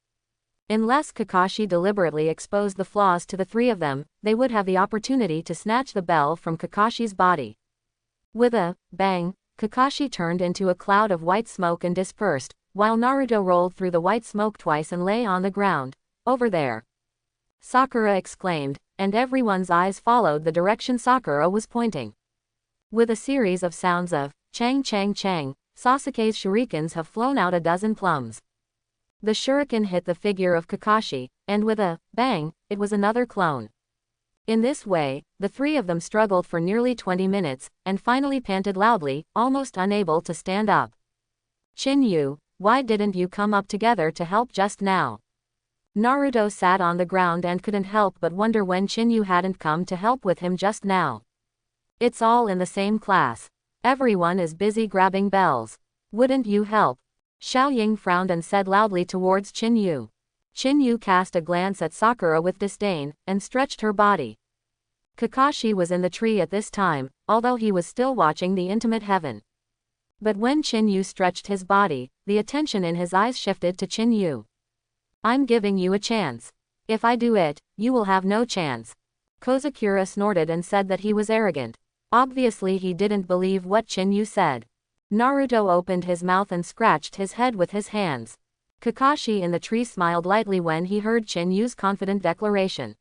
Speaker 1: Unless Kakashi deliberately exposed the flaws to the 3 of them, they would have the opportunity to snatch the bell from Kakashi's body. With a bang, Kakashi turned into a cloud of white smoke and dispersed, while Naruto rolled through the white smoke twice and lay on the ground. "Over there!" Sakura exclaimed, and everyone's eyes followed the direction Sakura was pointing. With a series of sounds of chang chang chang, Sasuke's shurikens have flown out a dozen plums. The shuriken hit the figure of Kakashi, and with a bang, it was another clone. In this way, the 3 of them struggled for nearly 20 minutes, and finally panted loudly, almost unable to stand up. "Chinu, why didn't you come up together to help just now?" Naruto sat on the ground and couldn't help but wonder when Chinu hadn't come to help with him just now. "It's all in the same class. Everyone is busy grabbing bells. Wouldn't you help?" Xiaoying frowned and said loudly towards Chinu. Chinu cast a glance at Sakura with disdain, and stretched her body. Kakashi was in the tree at this time, although he was still watching the intimate heaven. But when Chinu stretched his body, the attention in his eyes shifted to Chinu. "I'm giving you a chance. If I do it, you will have no chance." Kozakura snorted and said that he was arrogant. Obviously he didn't believe what Chinu said. Naruto opened his mouth and scratched his head with his hands. Kakashi in the tree smiled lightly when he heard Chinu's confident declaration.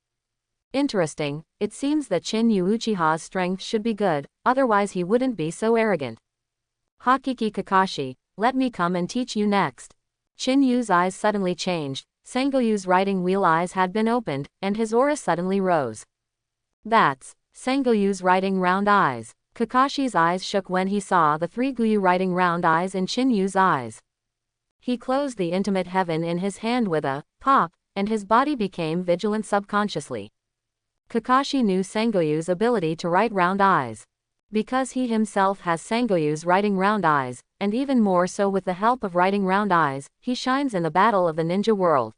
Speaker 1: Interesting, it seems that Chinu Uchiha's strength should be good, otherwise he wouldn't be so arrogant. "Hakiki Kakashi, let me come and teach you next." Chinu's eyes suddenly changed, Sango Yu's riding wheel eyes had been opened, and his aura suddenly rose. "That's Sango Yu's riding round eyes." Kakashi's eyes shook when he saw the 3 Guyu riding round eyes in Chinu's eyes. He closed the intimate heaven in his hand with a pop, and his body became vigilant subconsciously. Kakashi knew Sango Yu's ability to write round eyes. Because he himself has Sango Yu's writing round eyes, and even more so with the help of writing round eyes, he shines in the battle of the ninja world.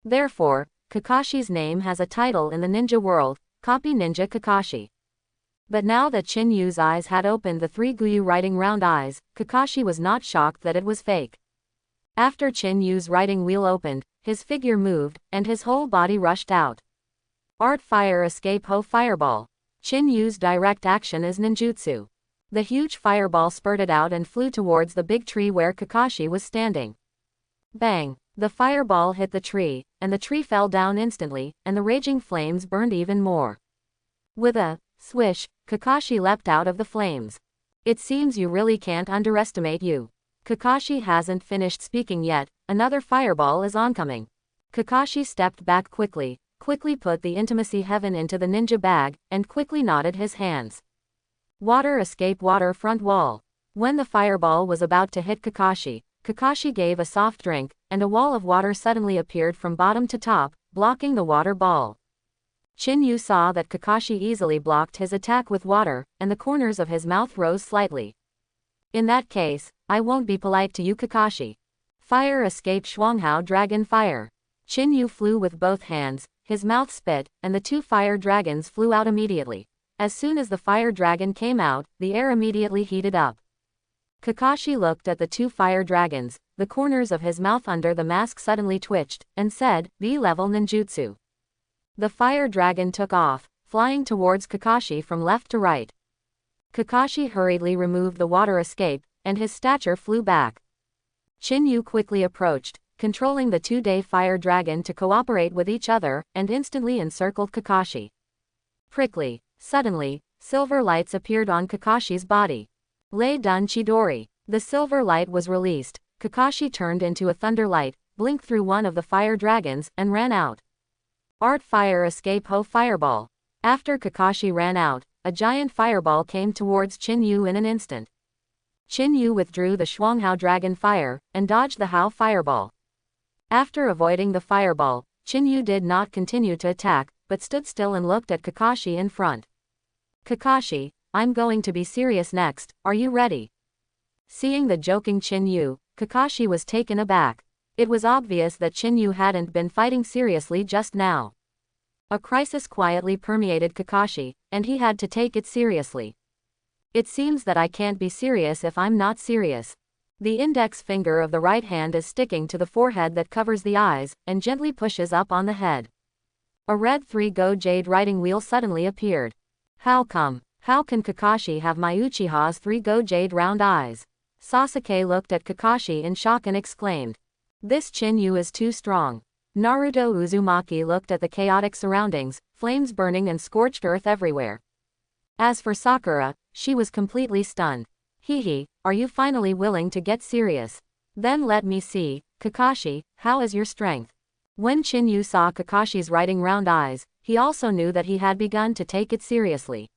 Speaker 1: Therefore, Kakashi's name has a title in the ninja world, Copy Ninja Kakashi. But now that Chinu's eyes had opened the 3 Guyu writing round eyes, Kakashi was not shocked that it was fake. After Chinu's writing wheel opened, his figure moved, and his whole body rushed out. Art Fire Escape Ho Fireball. Chinu's direct action is ninjutsu. The huge fireball spurted out and flew towards the big tree where Kakashi was standing. Bang! The fireball hit the tree, and the tree fell down instantly, and the raging flames burned even more. With a swish, Kakashi leapt out of the flames. "It seems you really can't underestimate you." Kakashi hasn't finished speaking yet, another fireball is oncoming. Kakashi stepped back quickly put the intimacy heaven into the ninja bag, and quickly knotted his hands. Water escape water front wall. When the fireball was about to hit Kakashi, Kakashi gave a soft drink, and a wall of water suddenly appeared from bottom to top, blocking the water ball. Chinu saw that Kakashi easily blocked his attack with water, and the corners of his mouth rose slightly. "In that case, I won't be polite to you, Kakashi." Fire escape Shuanghao Dragon Fire. Chinu flew with both hands, his mouth spit, and the 2 fire dragons flew out immediately. As soon as the fire dragon came out, the air immediately heated up. Kakashi looked at the 2 fire dragons, the corners of his mouth under the mask suddenly twitched, and said, "B-level ninjutsu." The fire dragon took off, flying towards Kakashi from left to right. Kakashi hurriedly removed the water escape, and his stature flew back. Chinu quickly approached, controlling the 2-day fire dragon to cooperate with each other, and instantly encircled Kakashi. Prickly. Suddenly, silver lights appeared on Kakashi's body. Lei dun Chidori. The silver light was released. Kakashi turned into a thunder light, blinked through one of the fire dragons, and ran out. Art fire escape ho fireball. After Kakashi ran out, a giant fireball came towards Chinu in an instant. Chinu withdrew the Shuanghao dragon fire, and dodged the Hao fireball. After avoiding the fireball, Chinu did not continue to attack, but stood still and looked at Kakashi in front. Kakashi, I'm going to be serious next, are you ready? Seeing the joking Chinu, Kakashi was taken aback. It was obvious that Chinu hadn't been fighting seriously just now. A crisis quietly permeated Kakashi, and he had to take it seriously. It seems that I can't be serious if I'm not serious. The index finger of the right hand is sticking to the forehead that covers the eyes, and gently pushes up on the head. A red 3-go jade writing wheel suddenly appeared. How come? How can Kakashi have my Uchiha's 3-go jade round eyes? Sasuke looked at Kakashi in shock and exclaimed. This Chinu is too strong. Naruto Uzumaki looked at the chaotic surroundings, flames burning and scorched earth everywhere. As for Sakura, she was completely stunned. Hehe, are you finally willing to get serious? Then let me see, Kakashi, how is your strength? When Chinu saw Kakashi's writing round eyes, he also knew that he had begun to take it seriously.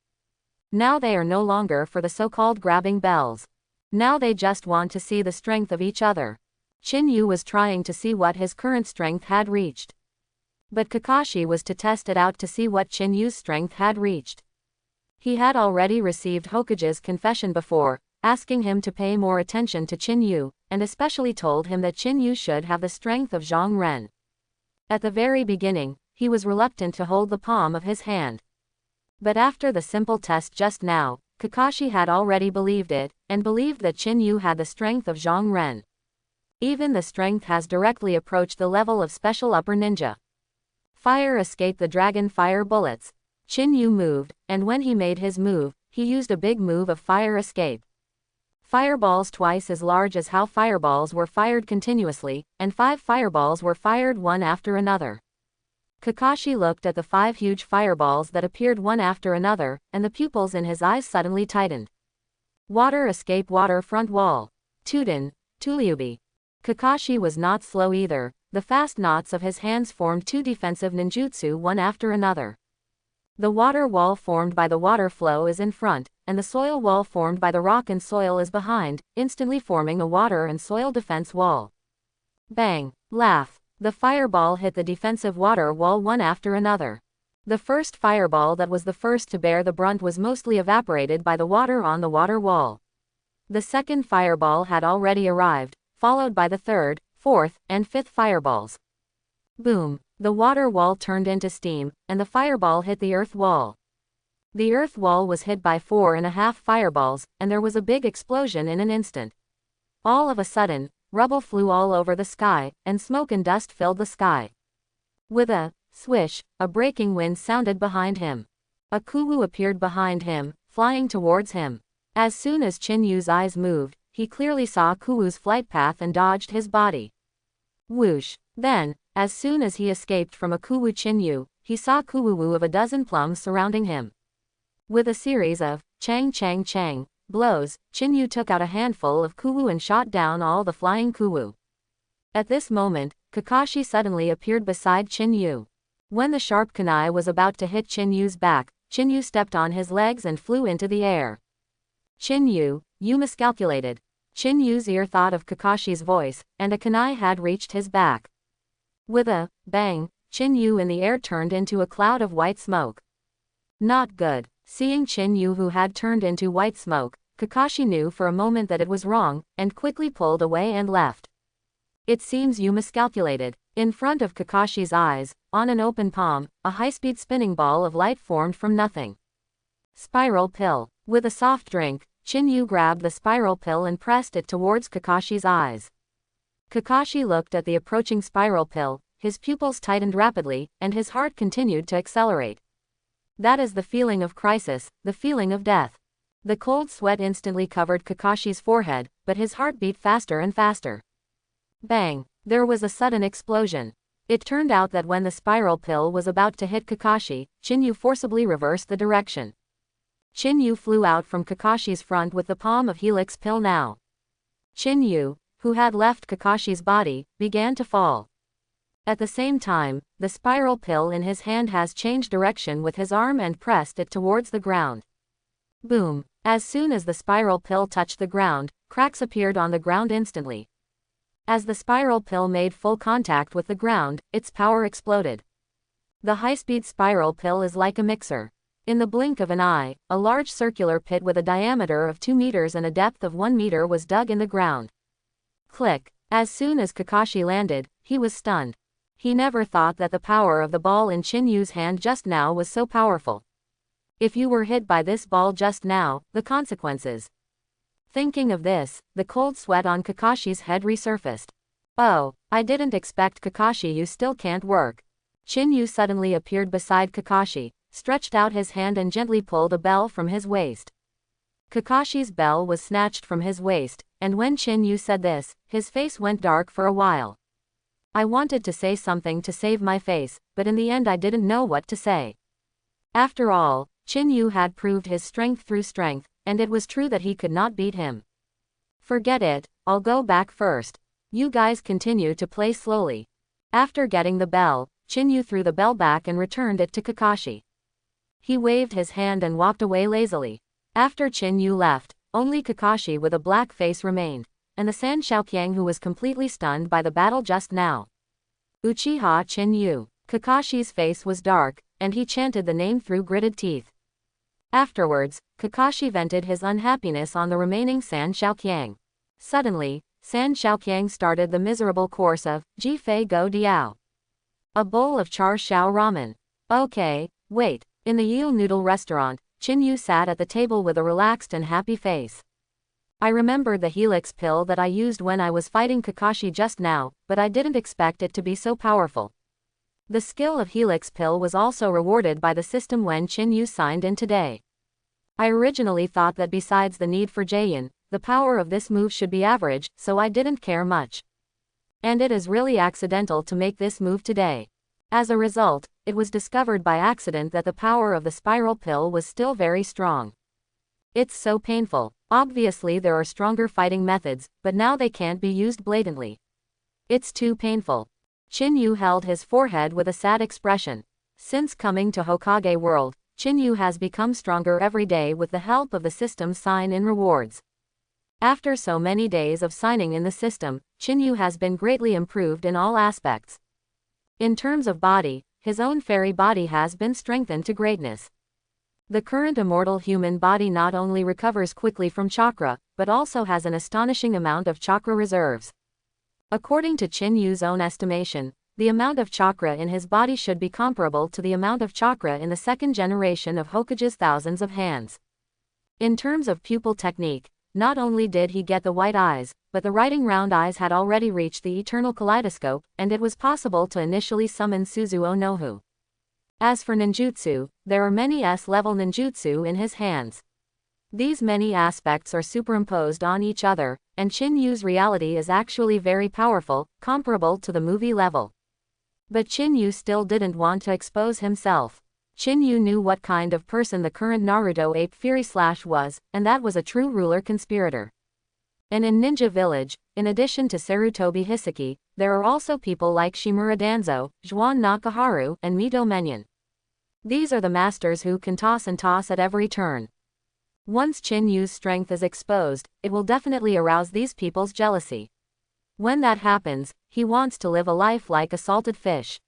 Speaker 1: Now they are no longer for the so-called grabbing bells. Now they just want to see the strength of each other. Chinu was trying to see what his current strength had reached. But Kakashi was to test it out to see what Chinu's strength had reached. He had already received Hokage's confession before, asking him to pay more attention to Chinu, and especially told him that Chinu should have the strength of Zhang Ren. At the very beginning, he was reluctant to hold the palm of his hand. But after the simple test just now, Kakashi had already believed it, and believed that Chinu had the strength of Zhang Ren. Even the strength has directly approached the level of special upper ninja. Fire escaped the dragon fire bullets. Chinu moved, and when he made his move, he used a big move of fire escape. Fireballs twice as large as how fireballs were fired continuously, and 5 fireballs were fired one after another. Kakashi looked at the 5 huge fireballs that appeared one after another, and the pupils in his eyes suddenly tightened. Water escape water front wall. Tuden, Tuliubi. Kakashi was not slow either. The fast knots of his hands formed 2 defensive ninjutsu one after another. The water wall formed by the water flow is in front, and the soil wall formed by the rock and soil is behind, instantly forming a water and soil defense wall. Bang! Laugh! The fireball hit the defensive water wall one after another. The first fireball that was the first to bear the brunt was mostly evaporated by the water on the water wall. The second fireball had already arrived, followed by the third, fourth, and fifth fireballs. Boom! The water wall turned into steam, and the fireball hit the earth wall. The earth wall was hit by 4.5 fireballs, and there was a big explosion in an instant. All of a sudden, rubble flew all over the sky, and smoke and dust filled the sky. With a swish, a breaking wind sounded behind him. A kuwu appeared behind him, flying towards him. As soon as Chinu's eyes moved, he clearly saw Kuwu's flight path and dodged his body. Whoosh! Then, as soon as he escaped from a kuwu Chinu, he saw kuwu of a dozen plums surrounding him. With a series of chang chang chang blows, Chinu took out a handful of kuwu and shot down all the flying kuwu. At this moment, Kakashi suddenly appeared beside Chinu. When the sharp kunai was about to hit Chinu's back, Chinu stepped on his legs and flew into the air. Chinu, you miscalculated. Chinu's ear thought of Kakashi's voice, and a kunai had reached his back. With a bang, Chinu in the air turned into a cloud of white smoke. Not good. Seeing Chinu who had turned into white smoke, Kakashi knew for a moment that it was wrong, and quickly pulled away and left. It seems you miscalculated. In front of Kakashi's eyes, on an open palm, a high-speed spinning ball of light formed from nothing. Spiral pill. With a soft drink, Chinu grabbed the spiral pill and pressed it towards Kakashi's eyes. Kakashi looked at the approaching spiral pill, his pupils tightened rapidly, and his heart continued to accelerate. That is the feeling of crisis, the feeling of death. The cold sweat instantly covered Kakashi's forehead, but his heart beat faster and faster. Bang! There was a sudden explosion. It turned out that when the spiral pill was about to hit Kakashi, Chinu forcibly reversed the direction. Chinu flew out from Kakashi's front with the palm of Helix pill now. Chinu, who had left Kakashi's body, began to fall. At the same time, the spiral pill in his hand has changed direction with his arm and pressed it towards the ground. Boom! As soon as the spiral pill touched the ground, cracks appeared on the ground instantly. As the spiral pill made full contact with the ground, its power exploded. The high-speed spiral pill is like a mixer. In the blink of an eye, a large circular pit with a diameter of 2 meters and a depth of 1 meter was dug in the ground. Click! As soon as Kakashi landed, he was stunned. He never thought that the power of the ball in Chinyu's hand just now was so powerful. If you were hit by this ball just now, the consequences. Thinking of this, the cold sweat on Kakashi's head resurfaced. Oh, I didn't expect Kakashi, you still can't work. Chinu suddenly appeared beside Kakashi, stretched out his hand and gently pulled a bell from his waist. Kakashi's bell was snatched from his waist, and when Chinu said this, his face went dark for a while. I wanted to say something to save my face, but in the end I didn't know what to say. After all, Chinu had proved his strength through strength, and it was true that he could not beat him. Forget it, I'll go back first. You guys continue to play slowly. After getting the bell, Chinu threw the bell back and returned it to Kakashi. He waved his hand and walked away lazily. After Chinu left, only Kakashi with a black face remained, and the San Xiaoqiang who was completely stunned by the battle just now. Uchiha Chinu. Kakashi's face was dark, and he chanted the name through gritted teeth. Afterwards, Kakashi vented his unhappiness on the remaining San Xiaoqiang. Suddenly, San Xiaoqiang started the miserable course of Jifei Go Diao. A bowl of char shao ramen. Okay, wait. In the eel noodle restaurant, Chinu sat at the table with a relaxed and happy face. I remembered the Helix pill that I used when I was fighting Kakashi just now, but I didn't expect it to be so powerful. The skill of Helix pill was also rewarded by the system when Chinu signed in today. I originally thought that besides the need for Jayin, the power of this move should be average, so I didn't care much. And it is really accidental to make this move today. As a result, it was discovered by accident that the power of the spiral pill was still very strong. It's so painful. Obviously there are stronger fighting methods, but now they can't be used blatantly. It's too painful. Chinu held his forehead with a sad expression. Since coming to Hokage world, Chinu has become stronger every day with the help of the system's sign-in rewards. After so many days of signing in the system, Chinu has been greatly improved in all aspects. In terms of body, his own fairy body has been strengthened to greatness. The current immortal human body not only recovers quickly from chakra, but also has an astonishing amount of chakra reserves. According to Chinyu's own estimation, the amount of chakra in his body should be comparable to the amount of chakra in the second generation of Hokage's thousands of hands. In terms of pupil technique, not only did he get the white eyes, but the writing round eyes had already reached the eternal kaleidoscope, and it was possible to initially summon Susanoo Nohu. As for ninjutsu, there are many S-level ninjutsu in his hands. These many aspects are superimposed on each other, and Chinyu's reality is actually very powerful, comparable to the movie level. But Chinu still didn't want to expose himself. Chinu knew what kind of person the current Naruto Ape Fury Slash was, and that was a true ruler conspirator. And in Ninja Village, in addition to Sarutobi Hisaki, there are also people like Shimura Danzo, Juan Nakaharu, and Mito Menyon. These are the masters who can toss and toss at every turn. Once Chinyu's strength is exposed, it will definitely arouse these people's jealousy. When that happens, he wants to live a life like a salted fish.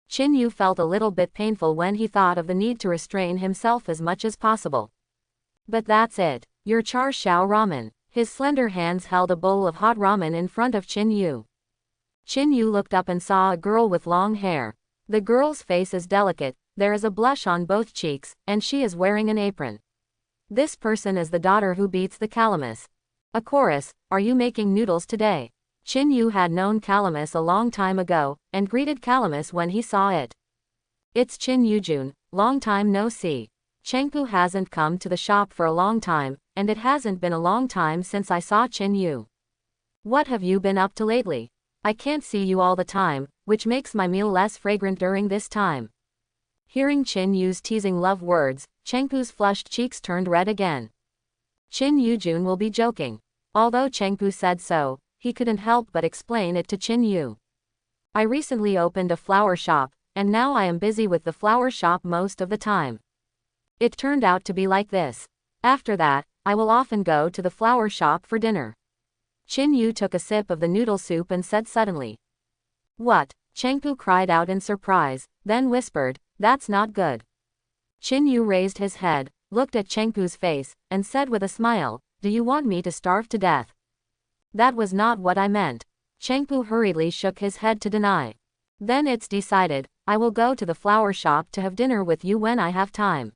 Speaker 1: Chinu felt a little bit painful when he thought of the need to restrain himself as much as possible. But that's it. Your char shao ramen. His slender hands held a bowl of hot ramen in front of Chinu. Chinu looked up and saw a girl with long hair. The girl's face is delicate, there is a blush on both cheeks, and she is wearing an apron. This person is the daughter who beats the Calamus. A chorus, are you making noodles today? Chinu had known Calamus a long time ago, and greeted Calamus when he saw it. It's Chin-Yujun, long time no see. Chengpu hasn't come to the shop for a long time, and it hasn't been a long time since I saw Chin-Yu. What have you been up to lately? I can't see you all the time, which makes my meal less fragrant during this time. Hearing Chinyu's teasing love words, Chengpu's flushed cheeks turned red again. Chin Yujun will be joking. Although Chengpu said so, he couldn't help but explain it to Chinyu. I recently opened a flower shop, and now I am busy with the flower shop most of the time. It turned out to be like this. After that, I will often go to the flower shop for dinner. Chinyu took a sip of the noodle soup and said suddenly. What? Chengpu cried out in surprise, then whispered, that's not good. Chinyu raised his head, looked at Chengpu's face, and said with a smile, do you want me to starve to death? That was not what I meant. Chengpu hurriedly shook his head to deny. Then it's decided, I will go to the flower shop to have dinner with you when I have time.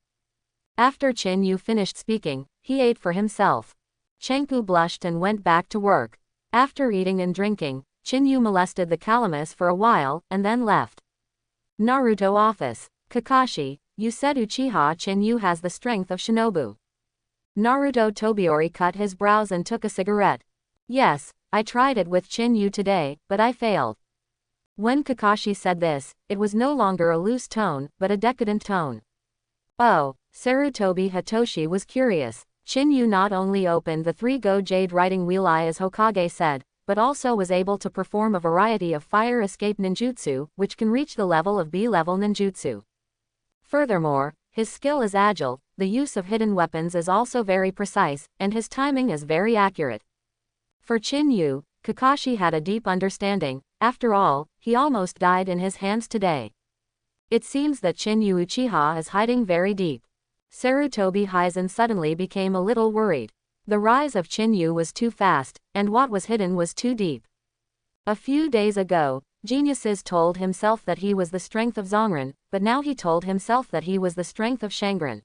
Speaker 1: After Chinyu finished speaking, he ate for himself. Chengpu blushed and went back to work. After eating and drinking, Chinyu molested the calamus for a while, and then left. Naruto office. Kakashi, you said Uchiha Chinyu has the strength of shinobu. Naruto Tobiyori cut his brows and took a cigarette. Yes, I tried it with Chinyu today, but I failed. When Kakashi said this, it was no longer a loose tone, but a decadent tone. Oh, Sarutobi Hitoshi was curious. Chinyu not only opened the 3-go jade riding wheel eye as Hokage said, but also was able to perform a variety of fire escape ninjutsu, which can reach the level of B-level ninjutsu. Furthermore, his skill is agile, the use of hidden weapons is also very precise, and his timing is very accurate. For Chinyu, Kakashi had a deep understanding. After all, he almost died in his hands today. It seems that Chinyu Uchiha is hiding very deep. Sarutobi Hizen suddenly became a little worried. The rise of Chinyu was too fast, and what was hidden was too deep. A few days ago, Geniuses told himself that he was the strength of Zongren, but now he told himself that he was the strength of Shangren.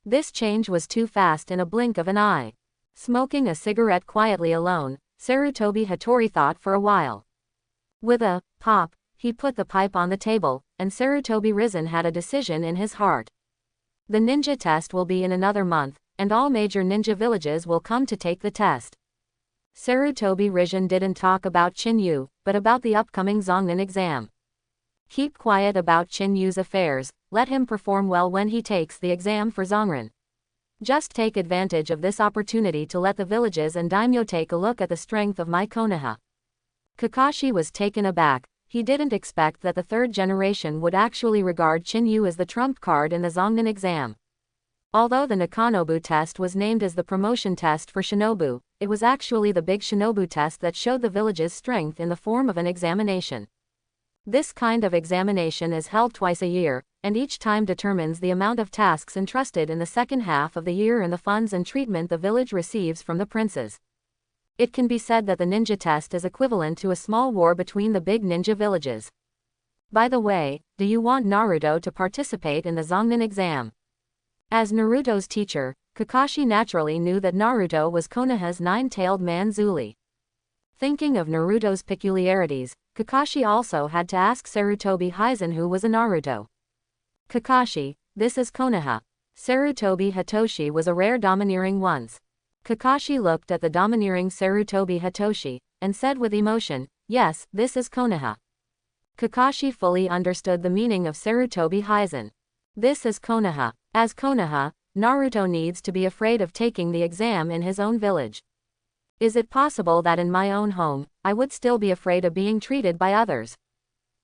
Speaker 1: This change was too fast in a blink of an eye. Smoking a cigarette quietly alone, Sarutobi Hattori thought for a while. With a pop, he put the pipe on the table, and Sarutobi Risen had a decision in his heart. The ninja test will be in another month, and all major ninja villages will come to take the test. Sarutobi Risen didn't talk about Chinyu, but about the upcoming Zongnan exam. Keep quiet about Chinyu's affairs, let him perform well when he takes the exam for Zongren. Just take advantage of this opportunity to let the villages and daimyo take a look at the strength of my Konoha. Kakashi was taken aback. He didn't expect that the third generation would actually regard Chinyu as the trump card in the Zongnan exam. Although the Nakanobu test was named as the promotion test for Shinobu, it was actually the big Shinobu test that showed the village's strength in the form of an examination. This kind of examination is held twice a year, and each time determines the amount of tasks entrusted in the second half of the year and the funds and treatment the village receives from the princes. It can be said that the ninja test is equivalent to a small war between the big ninja villages. By the way, do you want Naruto to participate in the Zongnan exam? As Naruto's teacher, Kakashi naturally knew that Naruto was Konoha's nine-tailed man Zuli. Thinking of Naruto's peculiarities, Kakashi also had to ask Sarutobi Hizen who was a Naruto. Kakashi, this is Konoha. Sarutobi Hitoshi was a rare domineering once. Kakashi looked at the domineering Sarutobi Hitoshi, and said with emotion, yes, this is Konoha. Kakashi fully understood the meaning of Sarutobi Hizen. This is Konoha. As Konoha, Naruto needs to be afraid of taking the exam in his own village. Is it possible that in my own home, I would still be afraid of being treated by others?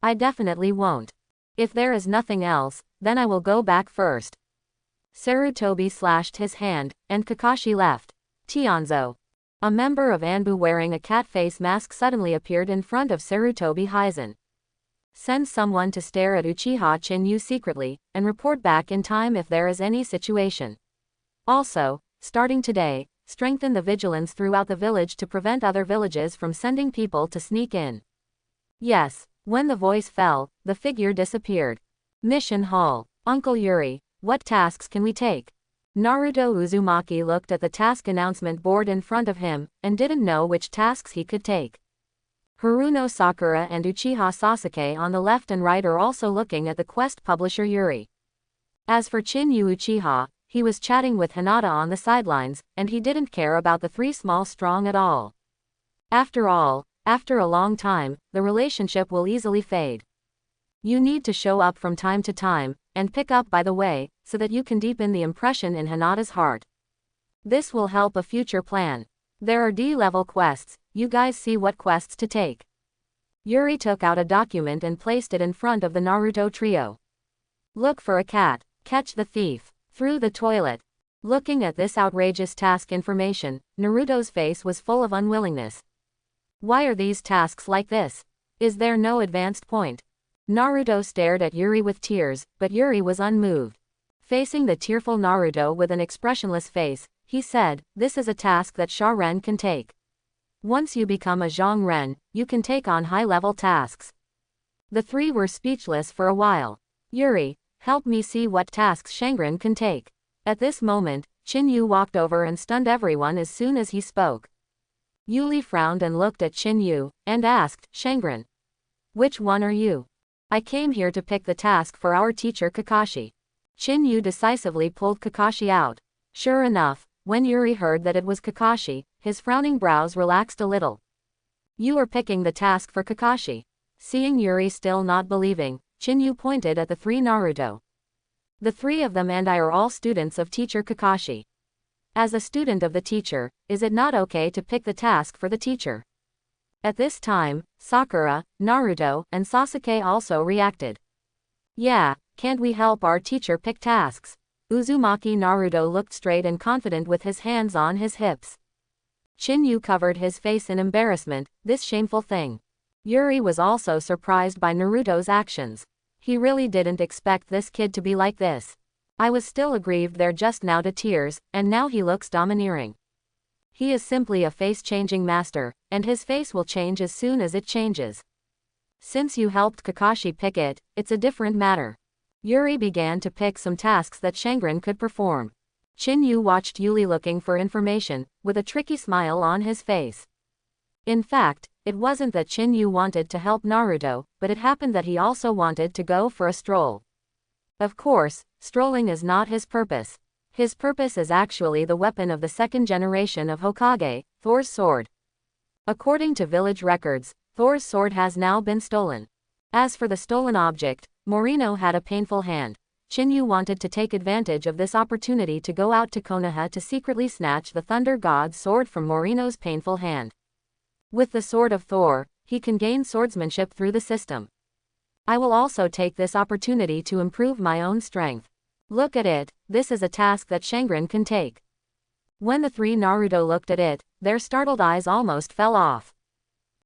Speaker 1: I definitely won't. If there is nothing else, then I will go back first. Sarutobi slashed his hand, and Kakashi left. Tianzo. A member of Anbu wearing a cat face mask suddenly appeared in front of Sarutobi Hizen. Send someone to stare at Uchiha Chinyu secretly, and report back in time if there is any situation. Also, starting today, strengthen the vigilance throughout the village to prevent other villages from sending people to sneak in. Yes. When the voice fell, the figure disappeared. Mission Hall. Uncle Yuri, what tasks can we take? Naruto Uzumaki looked at the task announcement board in front of him, and didn't know which tasks he could take. Haruno Sakura and Uchiha Sasuke on the left and right are also looking at the quest publisher Yuri. As for Chinyu Uchiha, he was chatting with Hinata on the sidelines, and he didn't care about the three small strong at all. After all, after a long time, the relationship will easily fade. You need to show up from time to time, and pick up by the way, so that you can deepen the impression in Hinata's heart. This will help a future plan. There are D-level quests, you guys see what quests to take. Yuri took out a document and placed it in front of the Naruto trio. Look for a cat, catch the thief, through the toilet. Looking at this outrageous task information, Naruto's face was full of unwillingness. Why are these tasks like this? Is there no advanced point? Naruto stared at Yuri with tears, but Yuri was unmoved. Facing the tearful Naruto with an expressionless face, he said, "This is a task that Shaoren can take. Once you become a Zhongren, you can take on high-level tasks." The three were speechless for a while. "Yuri, help me see what tasks Shangren can take." At this moment, Chinu walked over and stunned everyone as soon as he spoke. Yuli frowned and looked at Chinu, and asked, "Shangren, which one are you?" "I came here to pick the task for our teacher Kakashi." Chinu decisively pulled Kakashi out. Sure enough, when Yuri heard that it was Kakashi, his frowning brows relaxed a little. "You are picking the task for Kakashi?" Seeing Yuri still not believing, Chinu pointed at the three Naruto. "The three of them and I are all students of teacher Kakashi. As a student of the teacher, is it not okay to pick the task for the teacher?" At this time, Sakura, Naruto, and Sasuke also reacted. "Yeah, can't we help our teacher pick tasks?" Uzumaki Naruto looked straight and confident with his hands on his hips. Chinu covered his face in embarrassment, this shameful thing. Yuri was also surprised by Naruto's actions. He really didn't expect this kid to be like this. "I was still aggrieved there just now to tears, and now he looks domineering. He is simply a face-changing master, and his face will change as soon as it changes. Since you helped Kakashi pick it, it's a different matter." Yuri began to pick some tasks that Shangren could perform. Chinu watched Yuli looking for information, with a tricky smile on his face. In fact, it wasn't that Chinu wanted to help Naruto, but it happened that he also wanted to go for a stroll. Of course, strolling is not his purpose. His purpose is actually the weapon of the second generation of Hokage, Thor's sword. According to village records, Thor's sword has now been stolen. As for the stolen object, Morino had a painful hand. Chinu wanted to take advantage of this opportunity to go out to Konoha to secretly snatch the Thunder God's sword from Morino's painful hand. With the sword of Thor, he can gain swordsmanship through the system. I will also take this opportunity to improve my own strength. Look at it, this is a task that Shangren can take. When the three Naruto looked at it, their startled eyes almost fell off.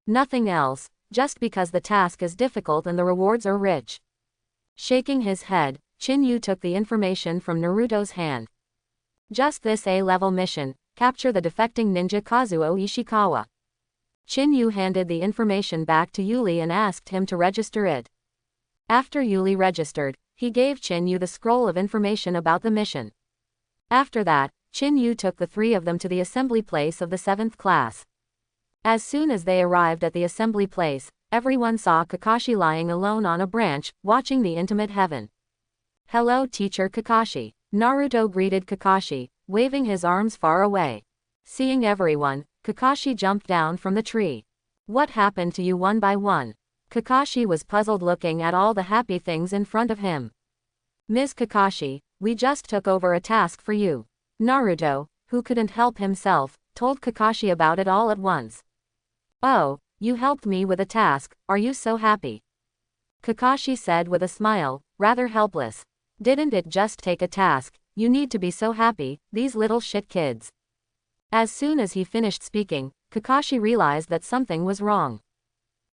Speaker 1: Nothing else, just because the task is difficult and the rewards are rich. Shaking his head, Chinu took the information from Naruto's hand. Just this A-level mission, capture the defecting ninja Kazuo Ishikawa. Chinu handed the information back to Yuli and asked him to register it. After Yuli registered, he gave Chinu the scroll of information about the mission. After that, Chinu took the three of them to the assembly place of the 7th class. As soon as they arrived at the assembly place, everyone saw Kakashi lying alone on a branch, watching the intimate heaven. "Hello teacher Kakashi." Naruto greeted Kakashi, waving his arms far away. Seeing everyone, Kakashi jumped down from the tree. "What happened to you one by one?" Kakashi was puzzled looking at all the happy things in front of him. "Miss Kakashi, we just took over a task for you." Naruto, who couldn't help himself, told Kakashi about it all at once. "Oh, you helped me with a task, are you so happy?" Kakashi said with a smile, rather helpless. "Didn't it just take a task, you need to be so happy, these little shit kids." As soon as he finished speaking, Kakashi realized that something was wrong.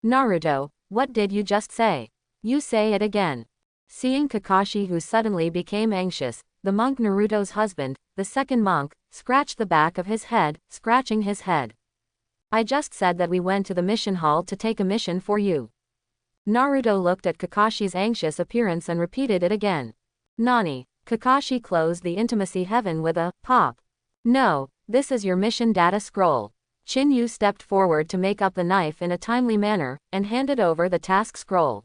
Speaker 1: "Naruto, what did you just say? You say it again." Seeing Kakashi who suddenly became anxious, the monk Naruto's husband, the second monk, scratched the back of his head, scratching his head. "I just said that we went to the mission hall to take a mission for you." Naruto looked at Kakashi's anxious appearance and repeated it again. "Nani?" Kakashi closed the intimacy heaven with a pop. "No, this is your mission data scroll." Chinu stepped forward to make up the knife in a timely manner, and handed over the task scroll.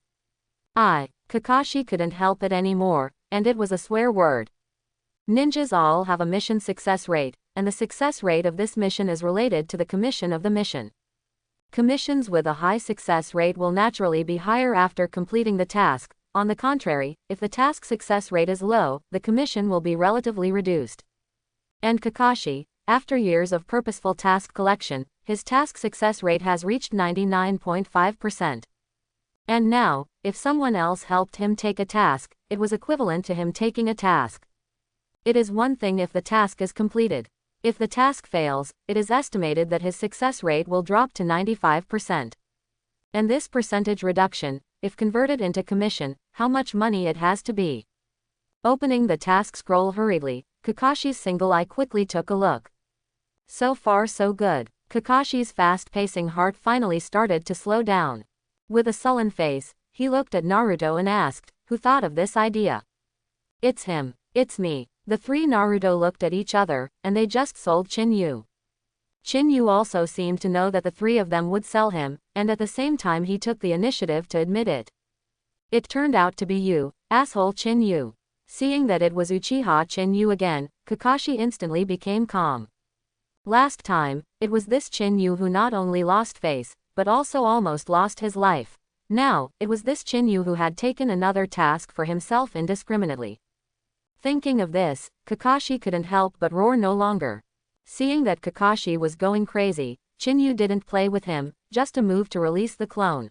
Speaker 1: Kakashi couldn't help it anymore, and it was a swear word. Ninjas all have a mission success rate, and the success rate of this mission is related to the commission of the mission. Commissions with a high success rate will naturally be higher after completing the task, On the contrary, if the task success rate is low, the commission will be relatively reduced. And Kakashi, after years of purposeful task collection, his task success rate has reached 99.5%. And now, if someone else helped him take a task, it was equivalent to him taking a task. It is one thing if the task is completed. If the task fails, it is estimated that his success rate will drop to 95%. And this percentage reduction, if converted into commission, how much money it has to be. Opening the task scroll hurriedly, Kakashi's single eye quickly took a look. So far so good. Kakashi's fast-pacing heart finally started to slow down. With a sullen face, he looked at Naruto and asked, "Who thought of this idea?" "It's him. It's me." The three Naruto looked at each other, and they just sold Chinu. Chinu also seemed to know that the three of them would sell him, and at the same time he took the initiative to admit it. "It turned out to be you, asshole Chinu." Seeing that it was Uchiha Chinu again, Kakashi instantly became calm. Last time, it was this Chinu who not only lost face, but also almost lost his life. Now, it was this Chinu who had taken another task for himself indiscriminately. Thinking of this, Kakashi couldn't help but roar no longer. Seeing that Kakashi was going crazy, Chinu didn't play with him, just a move to release the clone.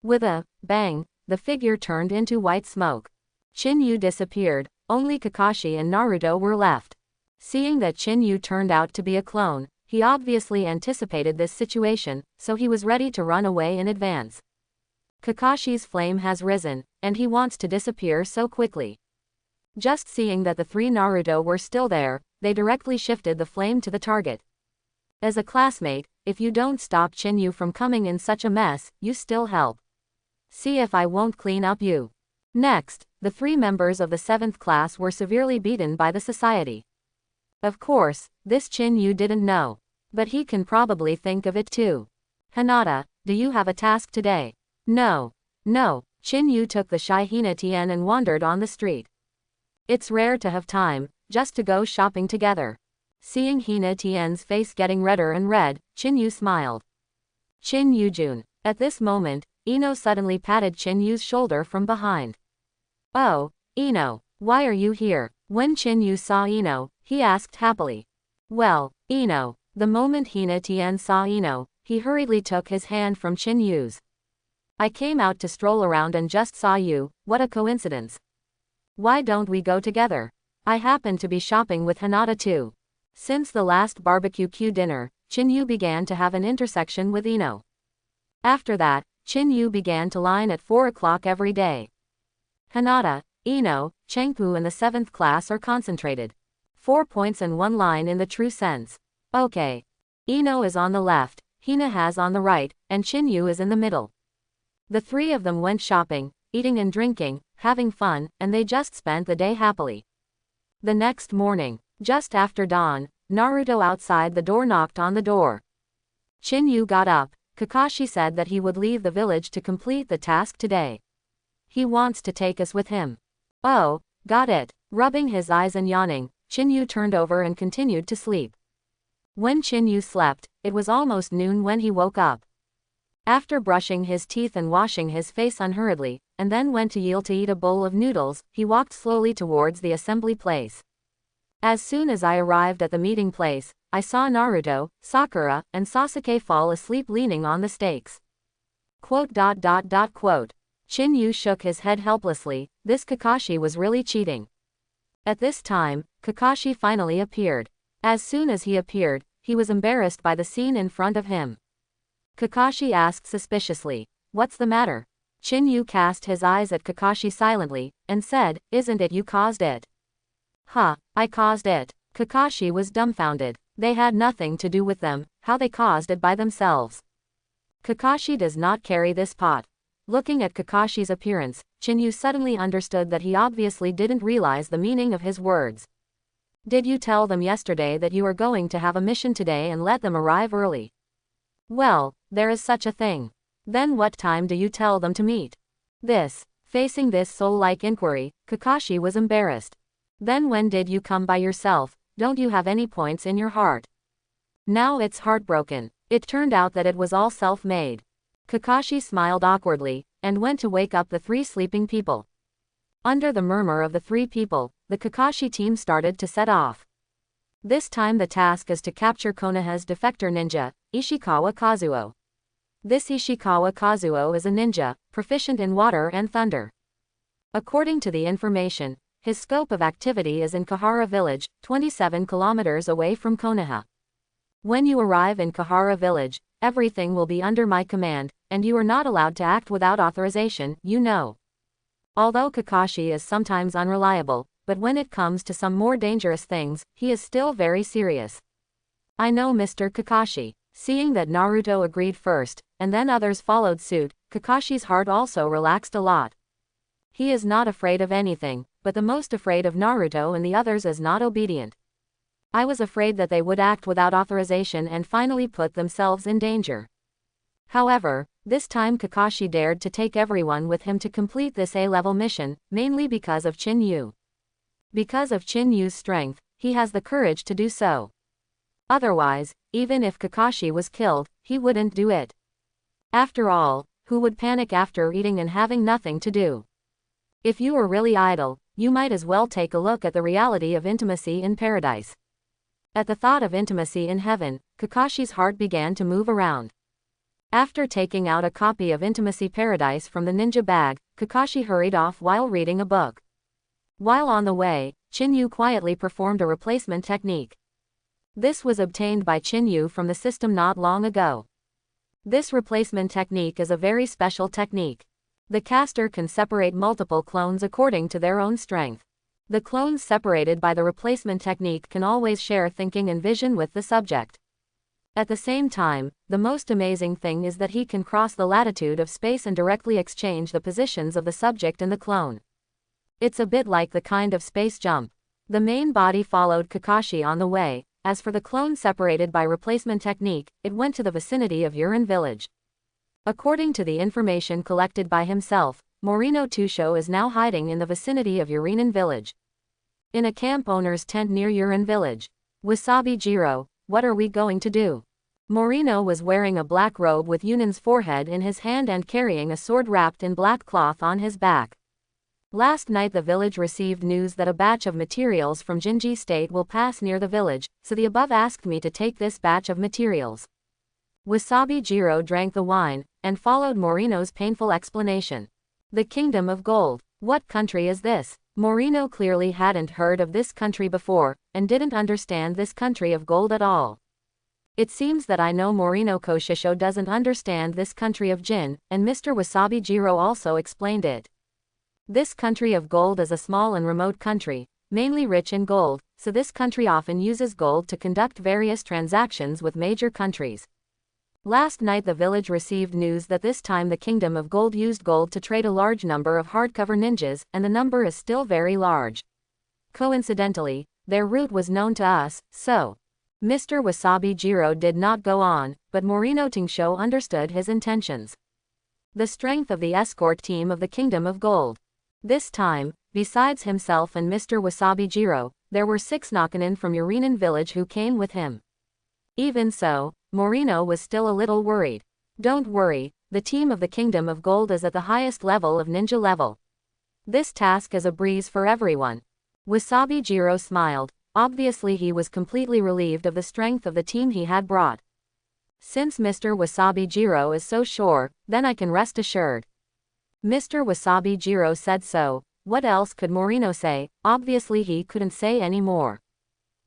Speaker 1: With a bang, the figure turned into white smoke. Chinu disappeared, only Kakashi and Naruto were left. Seeing that Chinu turned out to be a clone, he obviously anticipated this situation, so he was ready to run away in advance. Kakashi's flame has risen, and he wants to disappear so quickly. Just seeing that the three Naruto were still there, they directly shifted the flame to the target. As a classmate, if you don't stop Chinu from coming in such a mess, you still help. See if I won't clean up you. Next, the three members of the 7th class were severely beaten by the society. Of course, this Chinu didn't know. But he can probably think of it too. "Hinata, do you have a task today?" No. Chinu took the shy Hina-tien and wandered on the street. It's rare to have time, just to go shopping together. Seeing Hina-tien's face getting redder and red, Chinu smiled. "Chinu-jun." At this moment, Ino suddenly patted Chinu's shoulder from behind. "Oh, Ino, why are you here?" When Chinu saw Ino, he asked happily. "Well, Ino." The moment Hina-tien saw Ino, he hurriedly took his hand from Chinu's. "I came out to stroll around and just saw you, what a coincidence. Why don't we go together? I happen to be shopping with Hinata too." Since the last barbecue dinner, Chinu began to have an intersection with Ino. After that, Chinu began to line at 4 o'clock every day. Hinata, Ino, Chengpu and the 7th class are concentrated. 4 points and 1 line in the true sense. Okay. Ino is on the left, Hina has on the right, and Chinu is in the middle. The three of them went shopping, eating and drinking, having fun, and they just spent the day happily. The next morning, just after dawn, Naruto outside the door knocked on the door. Chinu got up. Kakashi said that he would leave the village to complete the task today. He wants to take us with him. Oh, got it. Rubbing his eyes and yawning, Chinu turned over and continued to sleep. When Chinu slept, it was almost noon when he woke up. After brushing his teeth and washing his face unhurriedly, and then went to yield to eat a bowl of noodles, he walked slowly towards the assembly place. As soon as I arrived at the meeting place, I saw Naruto, Sakura, and Sasuke fall asleep leaning on the stakes. Chinu shook his head helplessly. This Kakashi was really cheating. At this time, Kakashi finally appeared. As soon as he appeared, he was embarrassed by the scene in front of him. Kakashi asked suspiciously, "What's the matter?" Chinu cast his eyes at Kakashi silently, and said, "Isn't it you caused it?" "Huh, I caused it." Kakashi was dumbfounded. They had nothing to do with them, how they caused it by themselves. Kakashi does not carry this pot. Looking at Kakashi's appearance, Chinu suddenly understood that he obviously didn't realize the meaning of his words. "Did you tell them yesterday that you are going to have a mission today and let them arrive early?" "Well, there is such a thing." "Then what time do you tell them to meet?" Facing this soul-like inquiry, Kakashi was embarrassed. "Then when did you come by yourself? Don't you have any points in your heart?" Now it's heartbroken. It turned out that it was all self-made. Kakashi smiled awkwardly. and went to wake up the 3 sleeping people. Under the murmur of the 3 people, the Kakashi team started to set off. This time the task is to capture Konoha's defector ninja, Ishikawa Kazuo. This Ishikawa Kazuo is a ninja, proficient in water and thunder. According to the information, his scope of activity is in Kahara village, 27 kilometers away from Konoha. When you arrive in Kahara village, everything will be under my command, and you are not allowed to act without authorization, you know. Although Kakashi is sometimes unreliable, but when it comes to some more dangerous things, he is still very serious. I know Mr. Kakashi. Seeing that Naruto agreed first, and then others followed suit, Kakashi's heart also relaxed a lot. He is not afraid of anything, but the most afraid of Naruto and the others as not obedient. I was afraid that they would act without authorization and finally put themselves in danger. However, this time Kakashi dared to take everyone with him to complete this A-level mission, mainly because of Chinu. Because of Chinu's strength, he has the courage to do so. Otherwise, even if Kakashi was killed, he wouldn't do it. After all, who would panic after eating and having nothing to do? If you are really idle, you might as well take a look at the reality of intimacy in paradise. At the thought of intimacy in heaven, Kakashi's heart began to move around. After taking out a copy of Intimacy Paradise from the ninja bag, Kakashi hurried off while reading a book. While on the way, Chinu quietly performed a replacement technique. This was obtained by Chinu from the system not long ago. This replacement technique is a very special technique. The caster can separate multiple clones according to their own strength. The clones separated by the replacement technique can always share thinking and vision with the subject. At the same time, the most amazing thing is that he can cross the latitude of space and directly exchange the positions of the subject and the clone. It's a bit like the kind of space jump. The main body followed Kakashi on the way. As for the clone separated by replacement technique, it went to the vicinity of Urin village. According to the information collected by himself, Morino Tusho is now hiding in the vicinity of Urinin village. In a camp owner's tent near Urin village. Wasabi Jiro, what are we going to do? Morino was wearing a black robe with Yunin's forehead in his hand and carrying a sword wrapped in black cloth on his back. Last night the village received news that a batch of materials from Jinji State will pass near the village, so the above asked me to take this batch of materials. Wasabi Jiro drank the wine, and followed Morino's painful explanation. The Kingdom of Gold. What country is this? Morino clearly hadn't heard of this country before, and didn't understand this country of gold at all. It seems that I know Morino Koshisho doesn't understand this country of Jin, and Mr. Wasabi Jiro also explained it. This country of gold is a small and remote country, mainly rich in gold, so this country often uses gold to conduct various transactions with major countries. Last night the village received news that this time the Kingdom of Gold used gold to trade a large number of hardcover ninjas, and the number is still very large. Coincidentally, their route was known to us, so Mr. Wasabi Jiro did not go on, but Morino Tingsho understood his intentions. The strength of the escort team of the Kingdom of Gold. This time, besides himself and Mr. Wasabi Jiro, there were 6 Nakanin from Urinin village who came with him. Even so, Morino was still a little worried. Don't worry, the team of the Kingdom of Gold is at the highest level of ninja level. This task is a breeze for everyone. Wasabi Jiro smiled. Obviously he was completely relieved of the strength of the team he had brought. Since Mr. Wasabi Jiro is so sure, then I can rest assured. Mr. Wasabi Jiro said so. What else could Morino say? Obviously he couldn't say any more.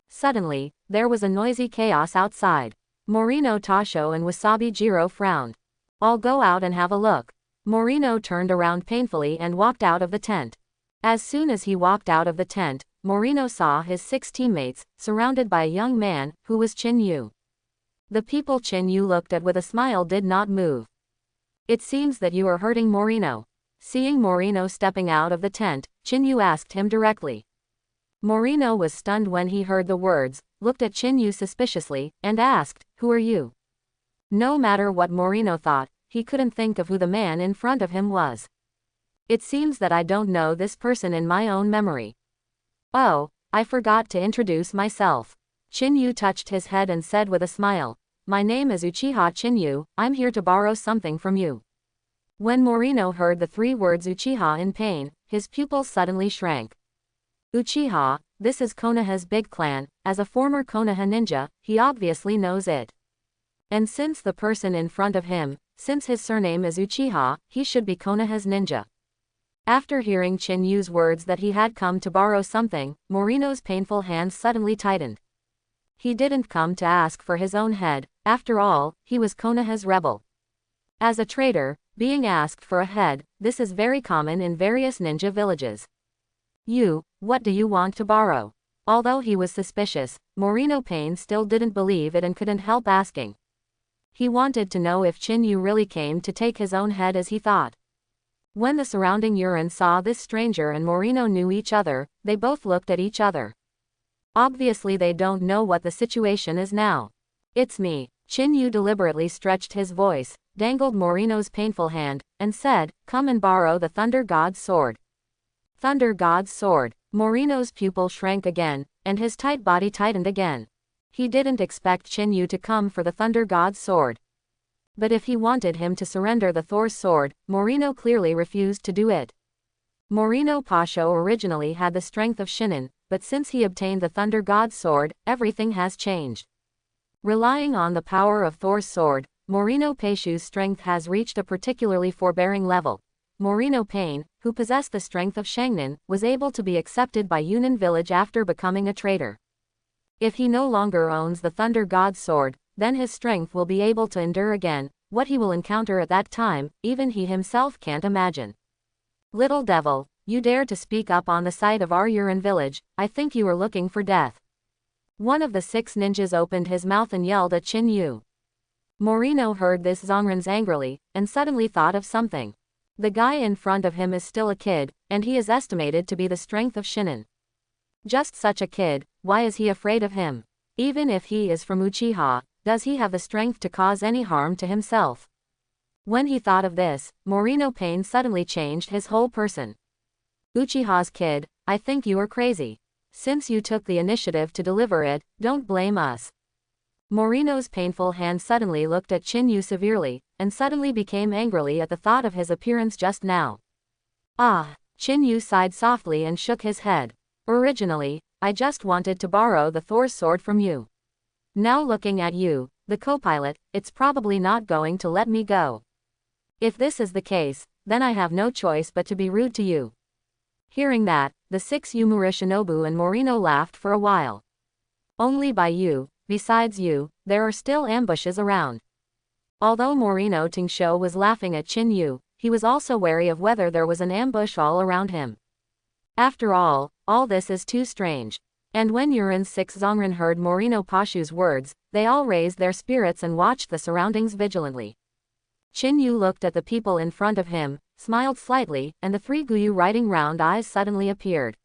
Speaker 1: Suddenly, there was a noisy chaos outside. Morino Tasho and Wasabi Jiro frowned. I'll go out and have a look. Morino turned around painfully and walked out of the tent. As soon as he walked out of the tent, Morino saw his 6 teammates, surrounded by a young man, who was Chinu. The people Chinu looked at with a smile did not move. It seems that you are hurting Morino. Seeing Morino stepping out of the tent, Chinu asked him directly. Morino was stunned when he heard the words, looked at Chinu suspiciously, and asked, "Who are you?" No matter what Morino thought, he couldn't think of who the man in front of him was. It seems that I don't know this person in my own memory. Oh, I forgot to introduce myself. Chinu touched his head and said with a smile, "My name is Uchiha Chinu, I'm here to borrow something from you." When Morino heard the 3 words Uchiha in pain, his pupils suddenly shrank. Uchiha, this is Konoha's big clan. As a former Konoha ninja, he obviously knows it. And since the person in front of him, since his surname is Uchiha, he should be Konoha's ninja. After hearing Chinyu's words that he had come to borrow something, Morino's painful hands suddenly tightened. He didn't come to ask for his own head, after all, he was Konoha's rebel. As a traitor, being asked for a head, this is very common in various ninja villages. What do you want to borrow? Although he was suspicious, Morino Pain still didn't believe it and couldn't help asking. He wanted to know if Chinyu really came to take his own head as he thought. When the surrounding Yurin saw this stranger and Morino knew each other, they both looked at each other. Obviously they don't know what the situation is now. It's me. Chinyu deliberately stretched his voice, dangled Morino's painful hand, and said, come and borrow the Thunder God's sword. Thunder God's sword. Morino's pupil shrank again, and his tight body tightened again. He didn't expect Chinyu to come for the Thunder God's sword. But if he wanted him to surrender the Thor's sword, Morino clearly refused to do it. Morino Pasho originally had the strength of Shinin, but since he obtained the Thunder God's sword, everything has changed. Relying on the power of Thor's sword, Morino Pashu's strength has reached a particularly forbearing level. Morino Pain, who possessed the strength of Shangnin, was able to be accepted by Yunin village after becoming a traitor. If he no longer owns the Thunder God's sword, then his strength will be able to endure again. What he will encounter at that time, even he himself can't imagine. Little devil, you dare to speak up on the side of our Yurin village, I think you are looking for death. One of the 6 ninjas opened his mouth and yelled at Chinyu. Morino heard this Zongren's angrily, and suddenly thought of something. The guy in front of him is still a kid, and he is estimated to be the strength of Shinin. Just such a kid, why is he afraid of him? Even if he is from Uchiha, does he have the strength to cause any harm to himself? When he thought of this, Morino Pain suddenly changed his whole person. Uchiha's kid, I think you are crazy. Since you took the initiative to deliver it, don't blame us. Morino's painful hand suddenly looked at Chinyu severely, and suddenly became angrily at the thought of his appearance just now. Ah! Chinyu sighed softly and shook his head. Originally, I just wanted to borrow the Thor's sword from you. Now looking at you, the co-pilot, it's probably not going to let me go. If this is the case, then I have no choice but to be rude to you. Hearing that, the 6 Yumura Shinobu and Morino laughed for a while. Only by you, besides you, there are still ambushes around. Although Morino Tingsho was laughing at Chinyu, he was also wary of whether there was an ambush all around him. After all this is too strange. And when Yurin's 6 Zongren heard Morino Pashu's words, they all raised their spirits and watched the surroundings vigilantly. Chinyu looked at the people in front of him, smiled slightly, and the 3 Guyu riding round eyes suddenly appeared.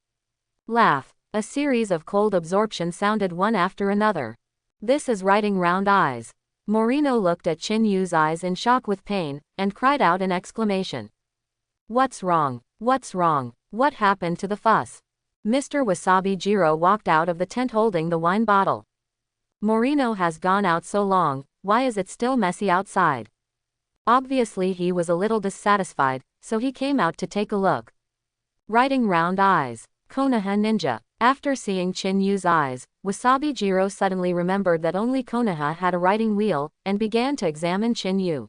Speaker 1: Laugh. A series of cold absorption sounded one after another. This is riding round eyes. Morino looked at Chinyu's eyes in shock with pain, and cried out in exclamation. What's wrong? What's wrong? What happened to the fuss? Mr. Wasabi Jiro walked out of the tent holding the wine bottle. Morino has gone out so long, why is it still messy outside? Obviously he was a little dissatisfied, so he came out to take a look. Riding round eyes. Konoha ninja. After seeing Chinyu's eyes, Wasabi Jiro suddenly remembered that only Konoha had a riding wheel, and began to examine Chinyu.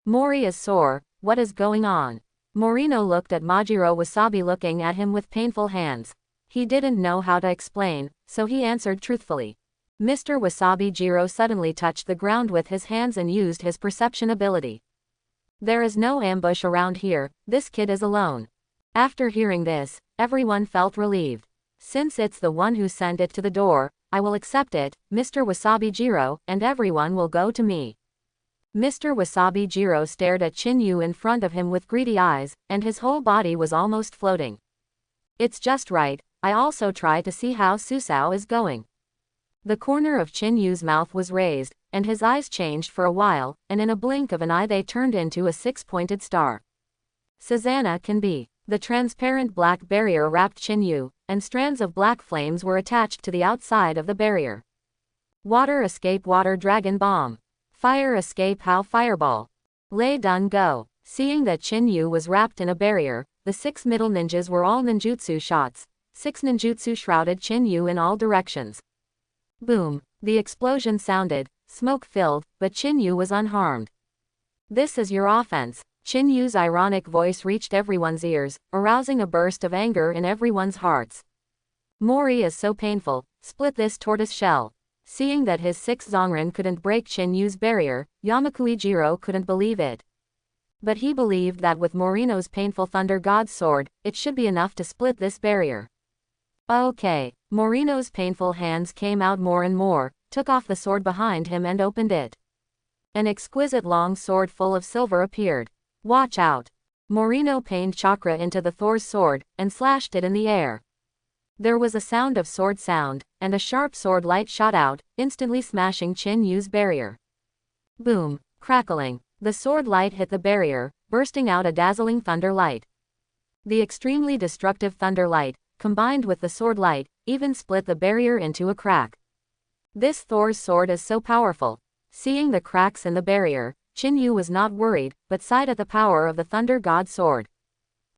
Speaker 1: Mori is sore, what is going on? Morino looked at Majiro Wasabi looking at him with painful hands. He didn't know how to explain, so he answered truthfully. Mr. Wasabi Jiro suddenly touched the ground with his hands and used his perception ability. There is no ambush around here, this kid is alone. After hearing this, everyone felt relieved. Since it's the one who sent it to the door, I will accept it, Mr. Wasabi Jiro, and everyone will go to me. Mr. Wasabi Jiro stared at Chinyu in front of him with greedy eyes, and his whole body was almost floating. It's just right, I also try to see how Susanoo is going. The corner of Chinyu's mouth was raised, and his eyes changed for a while, and in a blink of an eye they turned into a 6-pointed star. Susanoo can be. The transparent black barrier wrapped Chinyu, and strands of black flames were attached to the outside of the barrier. Water escape water dragon bomb. Fire escape how fireball. Lei dun go. Seeing that Chinu was wrapped in a barrier, the 6 middle ninjas were all ninjutsu shots. 6 ninjutsu shrouded Chinu in all directions. Boom! The explosion sounded, smoke filled, but Chinu was unharmed. This is your offense. Chinu's ironic voice reached everyone's ears, arousing a burst of anger in everyone's hearts. Mori is so painful, split this tortoise shell. Seeing that his 6 Zongren couldn't break Chinu's barrier, Yamakuijiro couldn't believe it. But he believed that with Morino's painful Thunder God's sword, it should be enough to split this barrier. Okay. Morino's painful hands came out more and more, took off the sword behind him and opened it. An exquisite long sword full of silver appeared. Watch out! Morino pained chakra into the Thor's sword, and slashed it in the air. There was a sound of sword sound, and a sharp sword light shot out, instantly smashing Chinu's barrier. Boom! Crackling. The sword light hit the barrier, bursting out a dazzling thunder light. The extremely destructive thunder light, combined with the sword light, even split the barrier into a crack. This Thor's sword is so powerful. Seeing the cracks in the barrier, Chinu was not worried, but sighed at the power of the Thunder God sword.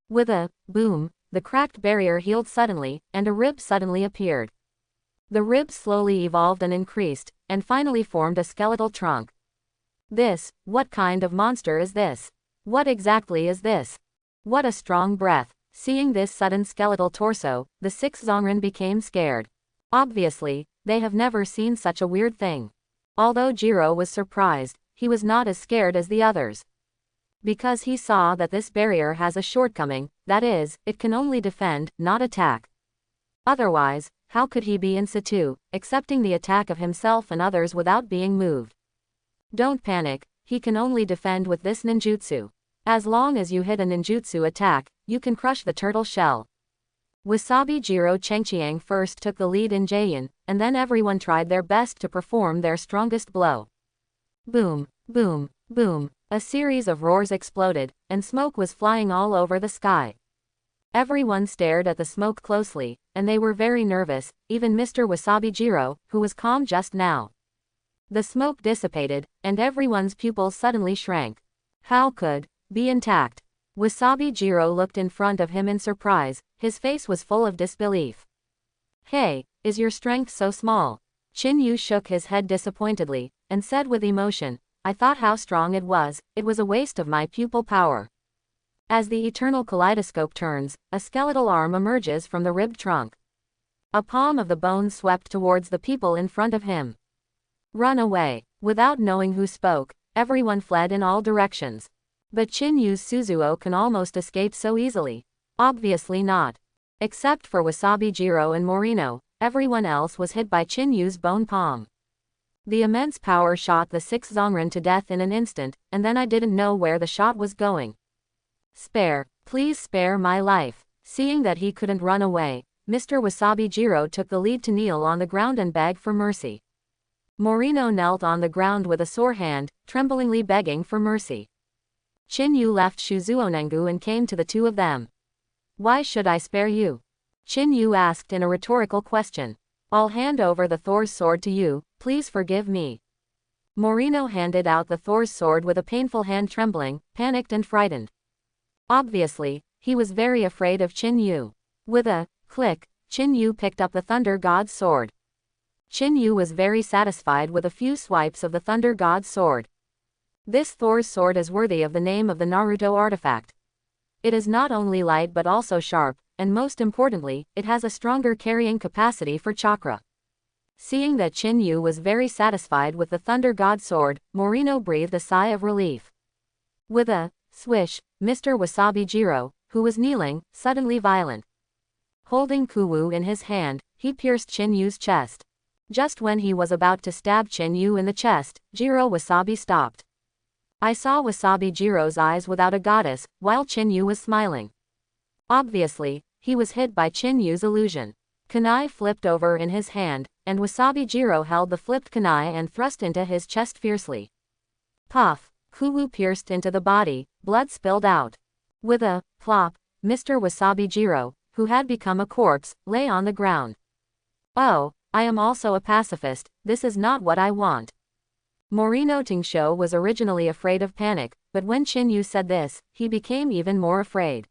Speaker 1: With a boom, the cracked barrier healed suddenly, and a rib suddenly appeared. The rib slowly evolved and increased, and finally formed a skeletal trunk. What kind of monster is this? What exactly is this? What a strong breath. Seeing this sudden skeletal torso, the 6 Zongren became scared. Obviously, they have never seen such a weird thing. Although Jiro was surprised, he was not as scared as the others. Because he saw that this barrier has a shortcoming, that is, it can only defend, not attack. Otherwise, how could he be in situ, accepting the attack of himself and others without being moved? Don't panic, he can only defend with this ninjutsu. As long as you hit a ninjutsu attack, you can crush the turtle shell. Wasabi Jiro Chengqiang first took the lead in Jayan, and then everyone tried their best to perform their strongest blow. Boom, boom, boom. A series of roars exploded, and smoke was flying all over the sky. Everyone stared at the smoke closely, and they were very nervous, even Mr. Wasabi Jiro, who was calm just now. The smoke dissipated, and everyone's pupils suddenly shrank. How could be intact? Wasabi Jiro looked in front of him in surprise, his face was full of disbelief. Hey, is your strength so small? Chinu shook his head disappointedly, and said with emotion, I thought how strong it was a waste of my pupil power. As the eternal kaleidoscope turns, a skeletal arm emerges from the ribbed trunk. A palm of the bone swept towards the people in front of him. Run away. Without knowing who spoke, everyone fled in all directions. But Chinu's Susanoo can almost escape so easily. Obviously not. Except for Wasabi Jiro and Morino, everyone else was hit by Chinu's bone palm. The immense power shot the 6 Zongren to death in an instant, and then I didn't know where the shot was going. Please spare my life. Seeing that he couldn't run away, Mr. Wasabi Jiro took the lead to kneel on the ground and beg for mercy. Morino knelt on the ground with a sore hand, tremblingly begging for mercy. Chinu left Shuzuonengu and came to the two of them. Why should I spare you? Chinu asked in a rhetorical question. I'll hand over the Thor's sword to you, please forgive me. Morino handed out the Thor's sword with a painful hand trembling, panicked and frightened. Obviously, he was very afraid of Chinu. With a click, Chinu picked up the Thunder God's sword. Chinu was very satisfied with a few swipes of the Thunder God's sword. This Thor's sword is worthy of the name of the Naruto artifact. It is not only light but also sharp, and most importantly, it has a stronger carrying capacity for chakra. Seeing that Chinu was very satisfied with the Thunder God sword, Morino breathed a sigh of relief. With a swish, Mr. Wasabi Jiro, who was kneeling, suddenly violent. Holding Kuwu in his hand, he pierced Chinu's chest. Just when he was about to stab Chinu in the chest, Jiro Wasabi stopped. I saw Wasabi Jiro's eyes without a goddess, while Chinu was smiling. Obviously, he was hit by Chinu's illusion. Kunai flipped over in his hand, and Wasabi Jiro held the flipped kunai and thrust into his chest fiercely. Puff! Kuwu pierced into the body, blood spilled out. With a plop, Mr. Wasabi Jiro, who had become a corpse, lay on the ground. Oh, I am also a pacifist, this is not what I want. Morino Tingsho was originally afraid of panic, but when Chinu said this, he became even more afraid.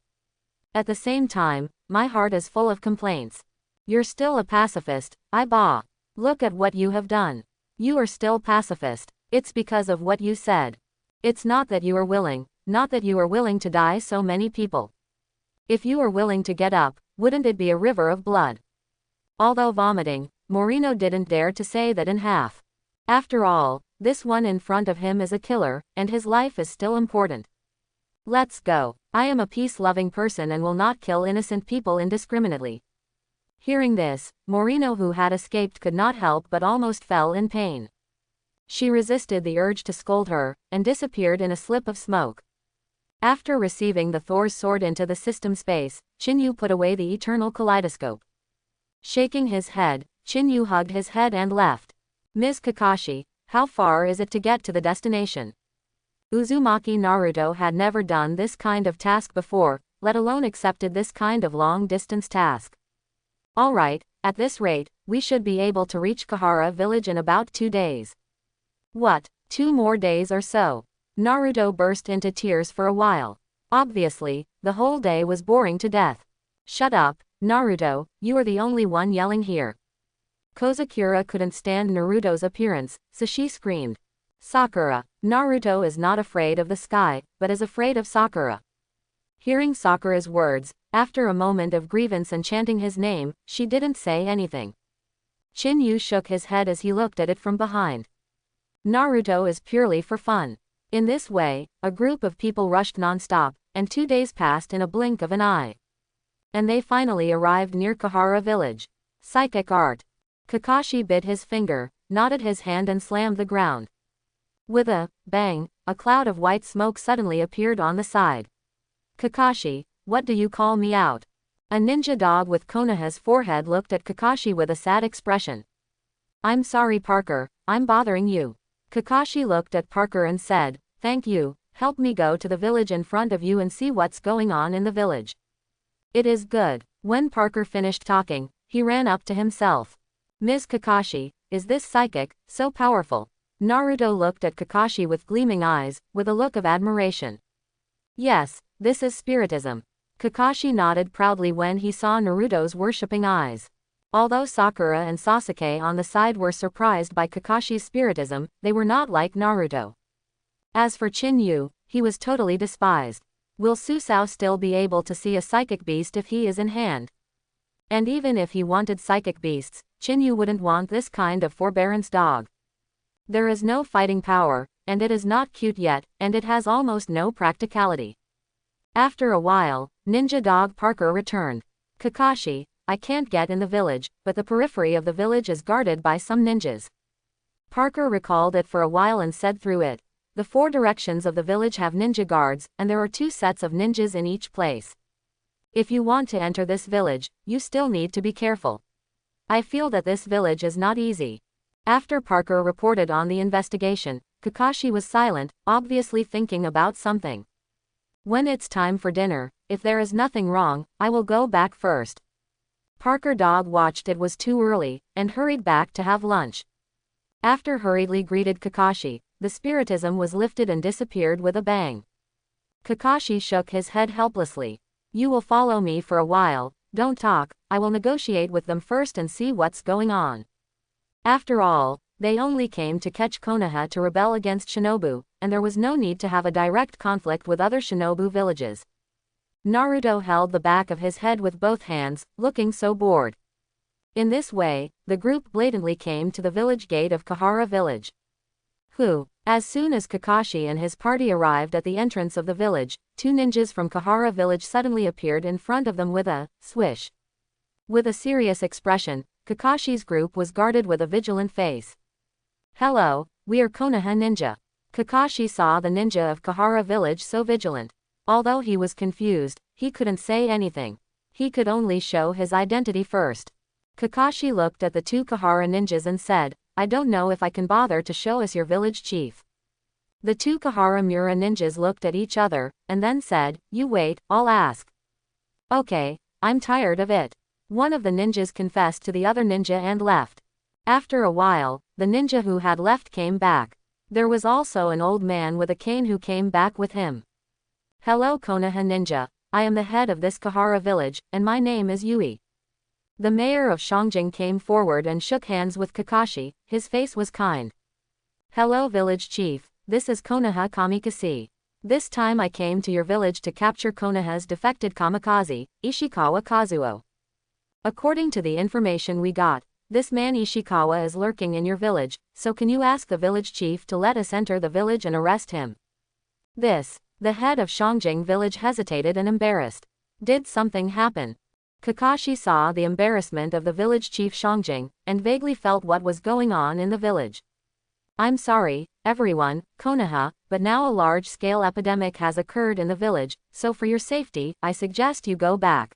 Speaker 1: At the same time, my heart is full of complaints. You're still a pacifist, Bah. Look at what you have done. You are still pacifist. It's because of what you said. It's not that you are willing, not that you are willing to die so many people. If you are willing to get up, wouldn't it be a river of blood? Although vomiting, Morino didn't dare to say that in half. After all, this one in front of him is a killer, and his life is still important. Let's go. I am a peace-loving person and will not kill innocent people indiscriminately. Hearing this, Morino, who had escaped, could not help but almost fell in pain. She resisted the urge to scold her, and disappeared in a slip of smoke. After receiving the Thor's sword into the system space, Chinu put away the eternal kaleidoscope. Shaking his head, Chinu hugged his head and left. Ms. Kakashi, how far is it to get to the destination? Uzumaki Naruto had never done this kind of task before, let alone accepted this kind of long-distance task. Alright, at this rate, we should be able to reach Kahara village in about 2 days. What, 2 more days or so? Naruto burst into tears for a while. Obviously, the whole day was boring to death. Shut up, Naruto, you are the only one yelling here. Kozakura couldn't stand Naruto's appearance, so she screamed. Sakura, Naruto is not afraid of the sky, but is afraid of Sakura. Hearing Sakura's words, after a moment of grievance and chanting his name, she didn't say anything. Chinu shook his head as he looked at it from behind. Naruto is purely for fun. In this way, a group of people rushed non-stop, and 2 days passed in a blink of an eye. And they finally arrived near Kahara village. Psychic art. Kakashi bit his finger, knotted his hand and slammed the ground. With a bang, a cloud of white smoke suddenly appeared on the side. Kakashi, what do you call me out? A ninja dog with Konoha's forehead looked at Kakashi with a sad expression. I'm sorry, Parker, I'm bothering you. Kakashi looked at Parker and said, thank you, help me go to the village in front of you and see what's going on in the village. It is good. When Parker finished talking, he ran up to himself. Ms. Kakashi, is this psychic, so powerful? Naruto looked at Kakashi with gleaming eyes, with a look of admiration. Yes, this is spiritism. Kakashi nodded proudly when he saw Naruto's worshipping eyes. Although Sakura and Sasuke on the side were surprised by Kakashi's spiritism, they were not like Naruto. As for Chinu, he was totally despised. Will Susanoo still be able to see a psychic beast if he is in hand? And even if he wanted psychic beasts, Chinu wouldn't want this kind of forbearance dog. There is no fighting power, and it is not cute yet, and it has almost no practicality. After a while, ninja dog Parker returned. Kakashi, I can't get in the village, but the periphery of the village is guarded by some ninjas. Parker recalled it for a while and said through it. The 4 directions of the village have ninja guards, and there are 2 sets of ninjas in each place. If you want to enter this village, you still need to be careful. I feel that this village is not easy. After Parker reported on the investigation, Kakashi was silent, obviously thinking about something. When it's time for dinner, if there is nothing wrong, I will go back first. Parker dog watched it was too early, and hurried back to have lunch. After hurriedly greeted Kakashi, the spiritism was lifted and disappeared with a bang. Kakashi shook his head helplessly. You will follow me for a while, don't talk, I will negotiate with them first and see what's going on. After all, they only came to catch Konoha to rebel against Shinobu, and there was no need to have a direct conflict with other Shinobu villages. Naruto held the back of his head with both hands, looking so bored. In this way, the group blatantly came to the village gate of Kahara village. As soon as Kakashi and his party arrived at the entrance of the village, 2 ninjas from Kahara village suddenly appeared in front of them with a swish. With a serious expression, Kakashi's group was guarded with a vigilant face. Hello, we are Konoha ninja. Kakashi saw the ninja of Kahara village so vigilant. Although he was confused, he couldn't say anything. He could only show his identity first. Kakashi looked at the 2 Kahara ninjas and said, I don't know if I can bother to show us your village chief. The 2 Kahara Mura ninjas looked at each other, and then said, you wait, I'll ask. Okay, I'm tired of it. One of the ninjas confessed to the other ninja and left. After a while, the ninja who had left came back. There was also an old man with a cane who came back with him. Hello Konoha ninja, I am the head of this Kahara village, and my name is Yui. The mayor of Shangjing came forward and shook hands with Kakashi, his face was kind. Hello village chief, this is Konoha Kamikaze. This time I came to your village to capture Konoha's defected kamikaze, Ishikawa Kazuo. According to the information we got, this man Ishikawa is lurking in your village, so can you ask the village chief to let us enter the village and arrest him? The head of Shangjing village hesitated and embarrassed. Did something happen? Kakashi saw the embarrassment of the village chief Shangjing, and vaguely felt what was going on in the village. I'm sorry, everyone, Konoha, but now a large-scale epidemic has occurred in the village, so for your safety, I suggest you go back.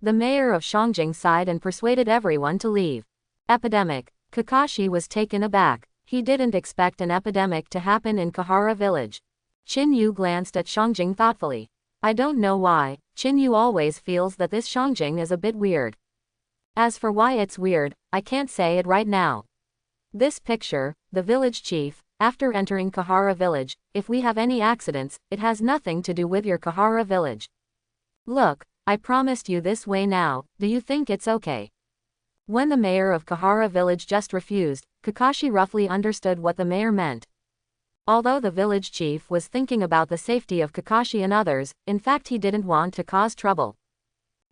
Speaker 1: The mayor of Shangjing sighed and persuaded everyone to leave. Epidemic. Kakashi was taken aback. He didn't expect an epidemic to happen in Kahara village. Chinu glanced at Shangjing thoughtfully. I don't know why, Chinu always feels that this Shangjing is a bit weird. As for why it's weird, I can't say it right now. This picture, the village chief, after entering Kahara village, if we have any accidents, it has nothing to do with your Kahara village. Look, I promised you this way now, do you think it's okay? When the mayor of Kahara village just refused, Kakashi roughly understood what the mayor meant. Although the village chief was thinking about the safety of Kakashi and others, in fact he didn't want to cause trouble.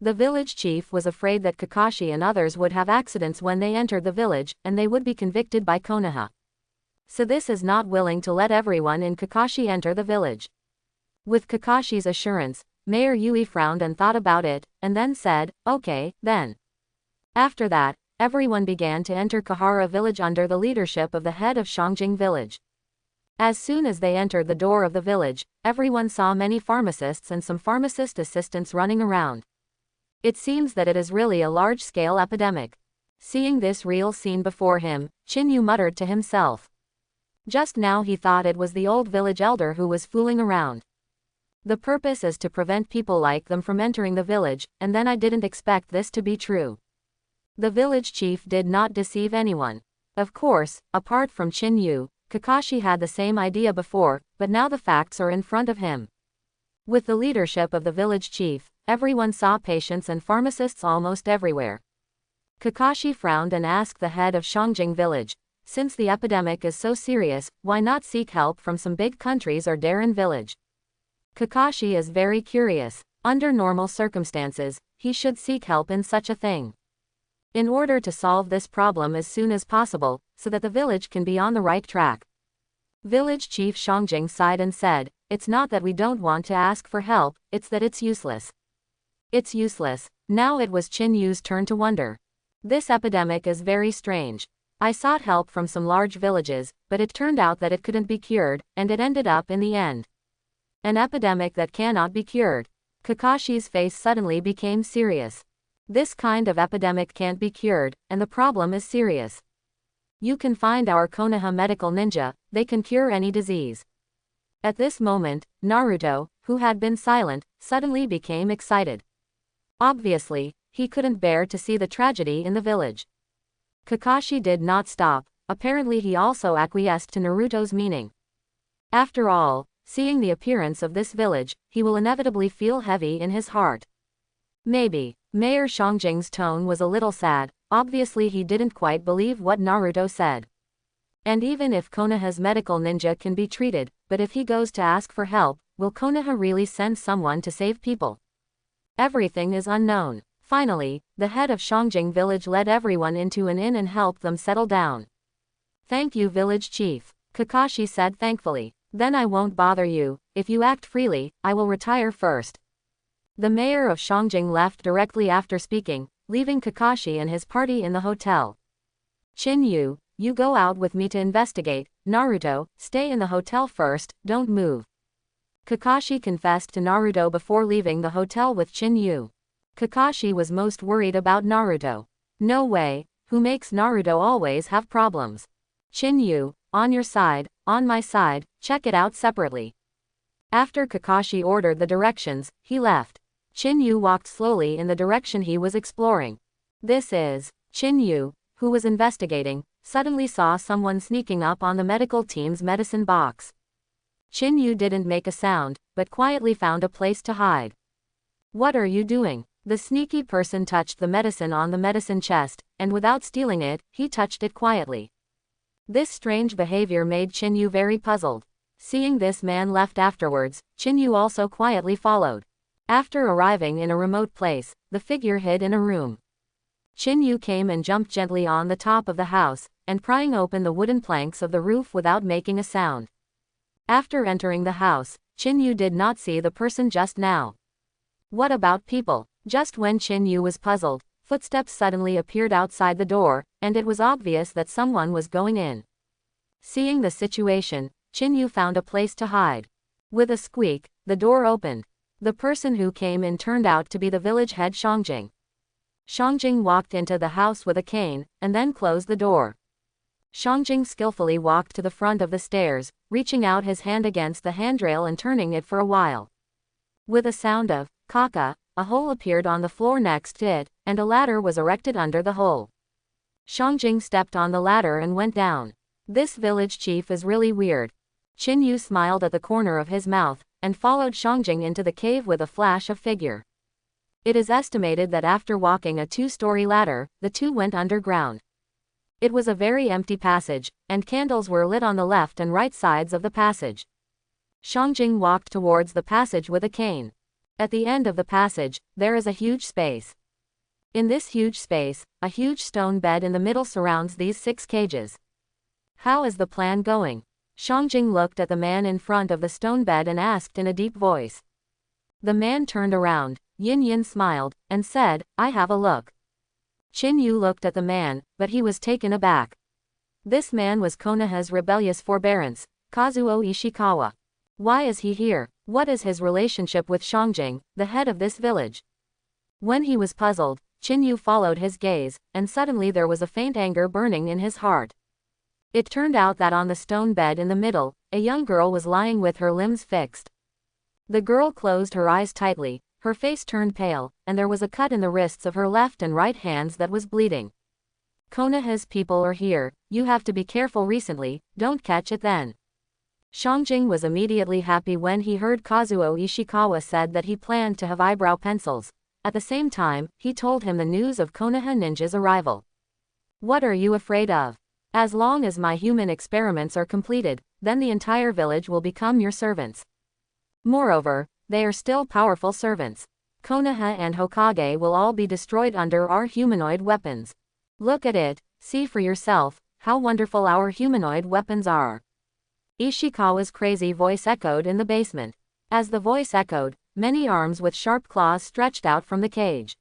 Speaker 1: The village chief was afraid that Kakashi and others would have accidents when they entered the village, and they would be convicted by Konoha. So this is not willing to let everyone in Kakashi enter the village. With Kakashi's assurance, Mayor Yui frowned and thought about it, and then said, okay, then. After that, everyone began to enter Kahara village under the leadership of the head of Shangjing village. As soon as they entered the door of the village, everyone saw many pharmacists and some pharmacist assistants running around. It seems that it is really a large-scale epidemic. Seeing this real scene before him, Chinu muttered to himself. Just now he thought it was the old village elder who was fooling around. The purpose is to prevent people like them from entering the village, and then I didn't expect this to be true. The village chief did not deceive anyone. Of course, apart from Chinu, Kakashi had the same idea before, but now the facts are in front of him. With the leadership of the village chief, everyone saw patients and pharmacists almost everywhere. Kakashi frowned and asked the head of Shangjing village, since the epidemic is so serious, why not seek help from some big countries or Darren village? Kakashi is very curious. Under normal circumstances, he should seek help in such a thing. In order to solve this problem as soon as possible, so that the village can be on the right track. Village Chief Shangjing sighed and said, it's not that we don't want to ask for help, it's that it's useless. It's useless. Now it was Chinyu's turn to wonder. This epidemic is very strange. I sought help from some large villages, but it turned out that it couldn't be cured, and it ended up in the end. An epidemic that cannot be cured. Kakashi's face suddenly became serious. This kind of epidemic can't be cured, and the problem is serious. You can find our Konoha medical ninja, they can cure any disease. At this moment, Naruto, who had been silent, suddenly became excited. Obviously, he couldn't bear to see the tragedy in the village. Kakashi did not stop, apparently he also acquiesced to Naruto's meaning. After all, seeing the appearance of this village, he will inevitably feel heavy in his heart. Maybe. Mayor Shangjing's tone was a little sad, obviously he didn't quite believe what Naruto said. And even if Konoha's medical ninja can be treated, but if he goes to ask for help, will Konoha really send someone to save people? Everything is unknown. Finally, the head of Shangjing village led everyone into an inn and helped them settle down. Thank you village chief, Kakashi said thankfully. Then I won't bother you, if you act freely, I will retire first. The mayor of Shangjing left directly after speaking, leaving Kakashi and his party in the hotel. Chinu, you go out with me to investigate. Naruto, stay in the hotel first, don't move. Kakashi confessed to Naruto before leaving the hotel with Chinu. Kakashi was most worried about Naruto. No way, who makes Naruto always have problems? Chinu, on your side, on my side, check it out separately. After Kakashi ordered the directions, he left. Chinu walked slowly in the direction he was exploring. This is Chinu, who was investigating, suddenly saw someone sneaking up on the medical team's medicine box. Chinu didn't make a sound, but quietly found a place to hide. "What are you doing?" The sneaky person touched the medicine on the medicine chest, and without stealing it, he touched it quietly. This strange behavior made Chinu very puzzled. Seeing this man left afterwards, Chinu also quietly followed. After arriving in a remote place, the figure hid in a room. Chinu came and jumped gently on the top of the house, and prying open the wooden planks of the roof without making a sound. After entering the house, Chinu did not see the person just now. What about people? Just when Chinu was puzzled, footsteps suddenly appeared outside the door, and it was obvious that someone was going in. Seeing the situation, Chinu found a place to hide. With a squeak, the door opened. The person who came in turned out to be the village head Xiangjing. Xiangjing walked into the house with a cane, and then closed the door. Xiangjing skillfully walked to the front of the stairs, reaching out his hand against the handrail and turning it for a while. With a sound of "kaka," a hole appeared on the floor next to it, and a ladder was erected under the hole. Xiangjing stepped on the ladder and went down. This village chief is really weird. Chinu smiled at the corner of his mouth, and followed Xiangjing into the cave with a flash of figure. It is estimated that after walking a 2-story ladder, the two went underground. It was a very empty passage, and candles were lit on the left and right sides of the passage. Xiangjing walked towards the passage with a cane. At the end of the passage, there is a huge space. In this huge space, a huge stone bed in the middle surrounds these 6 cages. How is the plan going? Xiangjing looked at the man in front of the stone bed and asked in a deep voice. The man turned around, Yin smiled, and said, "I have a look." Chinu looked at the man, but he was taken aback. This man was Konoha's rebellious forbearance, Kazuo Ishikawa. Why is he here? What is his relationship with Xiangjing, the head of this village? When he was puzzled, Chinu followed his gaze, and suddenly there was a faint anger burning in his heart. It turned out that on the stone bed in the middle, a young girl was lying with her limbs fixed. The girl closed her eyes tightly, her face turned pale, and there was a cut in the wrists of her left and right hands that was bleeding. "Konoha's people are here, you have to be careful recently, don't catch it then." Xiangjing was immediately happy when he heard Kazuo Ishikawa said that he planned to have eyebrow pencils. At the same time, he told him the news of Konoha ninja's arrival. "What are you afraid of? As long as my human experiments are completed, then the entire village will become your servants. Moreover, they are still powerful servants. Konoha and Hokage will all be destroyed under our humanoid weapons. Look at it, see for yourself, how wonderful our humanoid weapons are." Ishikawa's crazy voice echoed in the basement. As the voice echoed, many arms with sharp claws stretched out from the cage.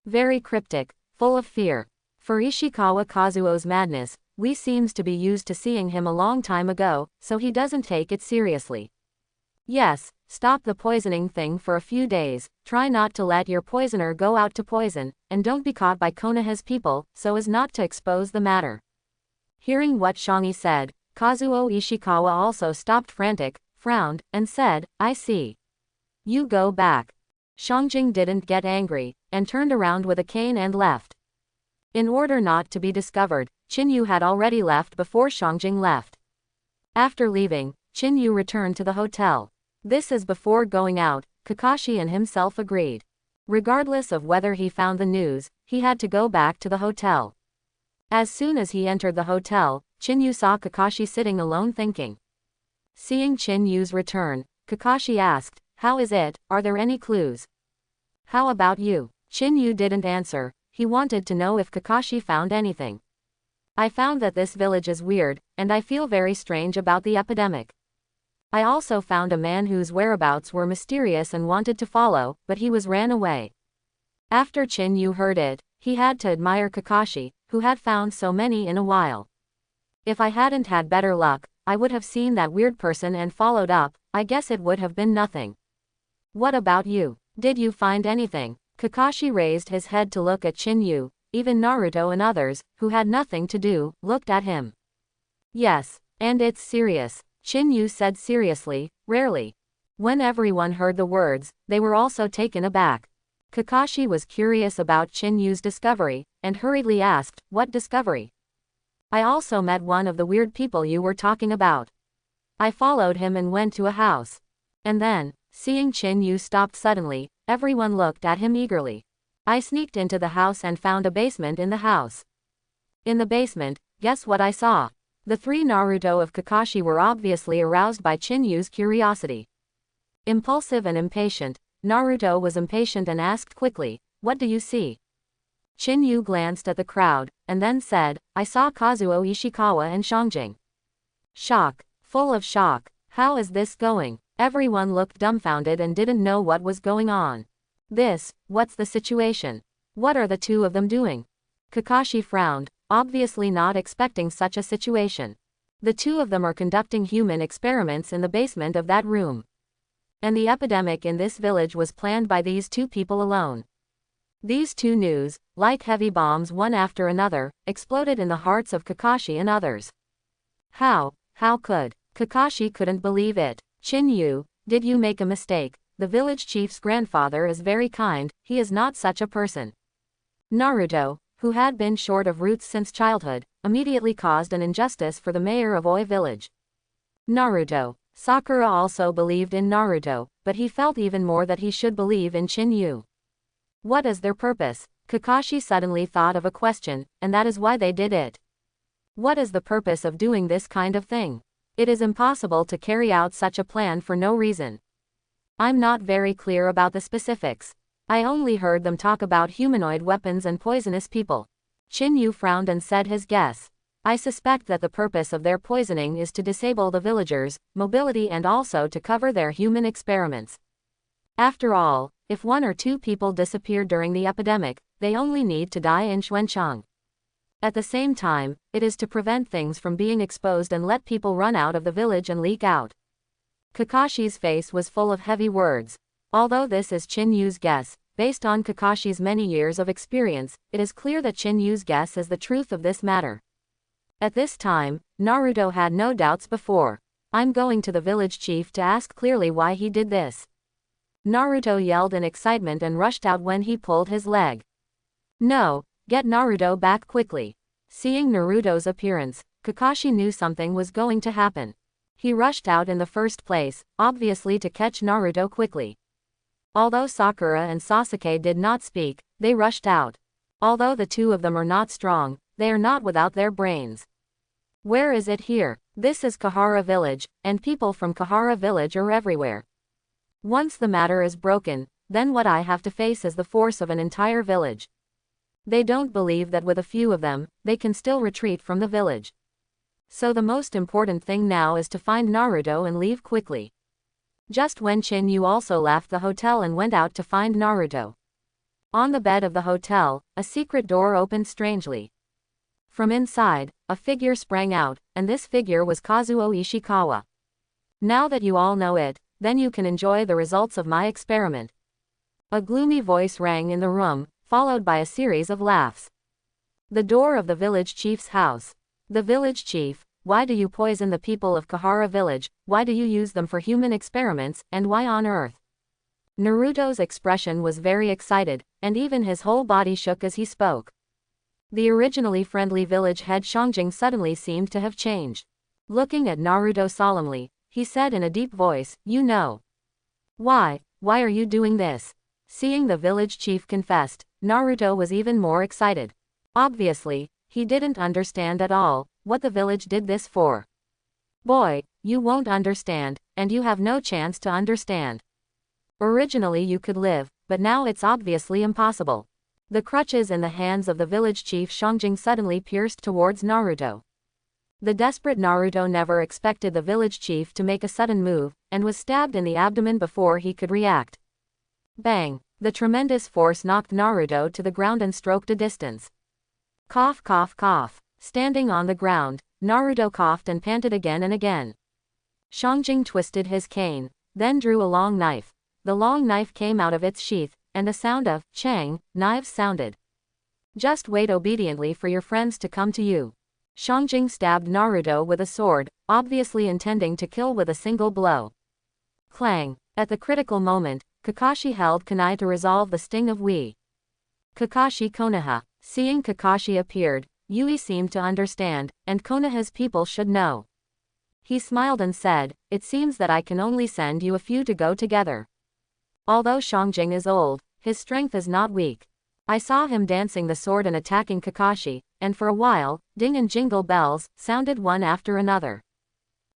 Speaker 1: Very cryptic, full of fear. For Ishikawa Kazuo's madness, we seems to be used to seeing him a long time ago, so he doesn't take it seriously. Yes, stop the poisoning thing for a few days, try not to let your poisoner go out to poison, and don't be caught by Konoha's people, so as not to expose the matter. Hearing what Xiangi said, Kazuo Ishikawa also stopped frantic, frowned, and said, "I see. You go back." Xiangjing didn't get angry, and turned around with a cane and left. In order not to be discovered, Chinu had already left before Xiangjing left. After leaving, Chinu returned to the hotel. This is before going out, Kakashi and himself agreed. Regardless of whether he found the news, he had to go back to the hotel. As soon as he entered the hotel, Chinu saw Kakashi sitting alone thinking. Seeing Chinu's return, Kakashi asked, "How is it, are there any clues?" "How about you?" Chinu didn't answer, he wanted to know if Kakashi found anything. "I found that this village is weird, and I feel very strange about the epidemic. I also found a man whose whereabouts were mysterious and wanted to follow, but he ran away." After Chinu heard it, he had to admire Kakashi, who had found so many in a while. "If I hadn't had better luck, I would have seen that weird person and followed up, I guess it would have been nothing. What about you? Did you find anything?" Kakashi raised his head to look at Chinu. Even Naruto and others, who had nothing to do, looked at him. "Yes, and it's serious," Chinu said seriously, rarely. When everyone heard the words, they were also taken aback. Kakashi was curious about Chinu's discovery, and hurriedly asked, "What discovery?" I also met one of the weird people you were talking about. I followed him and went to a house. And then, seeing Chinu stopped suddenly, everyone looked at him eagerly. I sneaked into the house and found a basement in the house. In the basement, guess what I saw? The three Naruto of Kakashi were obviously aroused by Chinu's curiosity. Impulsive and impatient, Naruto was impatient and asked quickly, "What do you see?" Chinu glanced at the crowd, and then said, "I saw Kazuo Ishikawa and Shangjing." Shock. Full of shock. How is this going? Everyone looked dumbfounded and didn't know what was going on. What's the situation? What are the two of them doing? Kakashi frowned, obviously not expecting such a situation. The two of them are conducting human experiments in the basement of that room. And the epidemic in this village was planned by these two people alone. These two news, like heavy bombs one after another, exploded in the hearts of Kakashi and others. How could? Kakashi couldn't believe it. Chinu, did you make a mistake? The village chief's grandfather is very kind, he is not such a person. Naruto, who had been short of roots since childhood, immediately caused an injustice for the mayor of Oi village. Naruto. Sakura also believed in Naruto, but he felt even more that he should believe in Chinu. What is their purpose? Kakashi suddenly thought of a question, and that is why they did it. What is the purpose of doing this kind of thing? It is impossible to carry out such a plan for no reason. I'm not very clear about the specifics. I only heard them talk about humanoid weapons and poisonous people. Chinu frowned and said his guess. I suspect that the purpose of their poisoning is to disable the villagers' mobility and also to cover their human experiments. After all, if one or two people disappear during the epidemic, they only need to die in Xuanchang. At the same time, it is to prevent things from being exposed and let people run out of the village and leak out. Kakashi's face was full of heavy words. Although this is Chinu's guess, based on Kakashi's many years of experience, it is clear that Chinu's guess is the truth of this matter. At this time, Naruto had no doubts before. I'm going to the village chief to ask clearly why he did this. Naruto yelled in excitement and rushed out when he pulled his leg. No, get Naruto back quickly. Seeing Naruto's appearance, Kakashi knew something was going to happen. He rushed out in the first place, obviously to catch Naruto quickly. Although Sakura and Sasuke did not speak, they rushed out. Although the two of them are not strong, they are not without their brains. Where is it here? This is Kahara village, and people from Kahara village are everywhere. Once the matter is broken, then what I have to face is the force of an entire village. They don't believe that with a few of them, they can still retreat from the village. So the most important thing now is to find Naruto and leave quickly. Just when Chinu also left the hotel and went out to find Naruto. On the bed of the hotel, a secret door opened strangely. From inside, a figure sprang out, and this figure was Kazuo Ishikawa. Now that you all know it, then you can enjoy the results of my experiment. A gloomy voice rang in the room, followed by a series of laughs. The door of the village chief's house. The village chief, why do you poison the people of Kahara village, why do you use them for human experiments, and why on earth? Naruto's expression was very excited, and even his whole body shook as he spoke. The originally friendly village head Shangjing suddenly seemed to have changed. Looking at Naruto solemnly, he said in a deep voice, "You know. Why are you doing this?" Seeing the village chief confessed, Naruto was even more excited. Obviously, he didn't understand at all what the village did this for. Boy, you won't understand, and you have no chance to understand. Originally you could live, but now it's obviously impossible. The crutches in the hands of the village chief Shangjing suddenly pierced towards Naruto. The desperate Naruto never expected the village chief to make a sudden move, and was stabbed in the abdomen before he could react. Bang! The tremendous force knocked Naruto to the ground and stroked a distance. Cough cough cough. Standing on the ground, Naruto coughed and panted again and again. Shangjing twisted his cane, then drew a long knife. The long knife came out of its sheath, and the sound of "chang" knives sounded. Just wait obediently for your friends to come to you. Shangjing stabbed Naruto with a sword, obviously intending to kill with a single blow. Clang! At the critical moment, Kakashi held kunai to resolve the sting of Wii. Kakashi Konoha. Seeing Kakashi appeared, Yui seemed to understand, and Konoha's people should know. He smiled and said, "It seems that I can only send you a few to go together. Although Shangjing is old, his strength is not weak. I saw him dancing the sword and attacking Kakashi, and for a while, ding and jingle bells sounded one after another."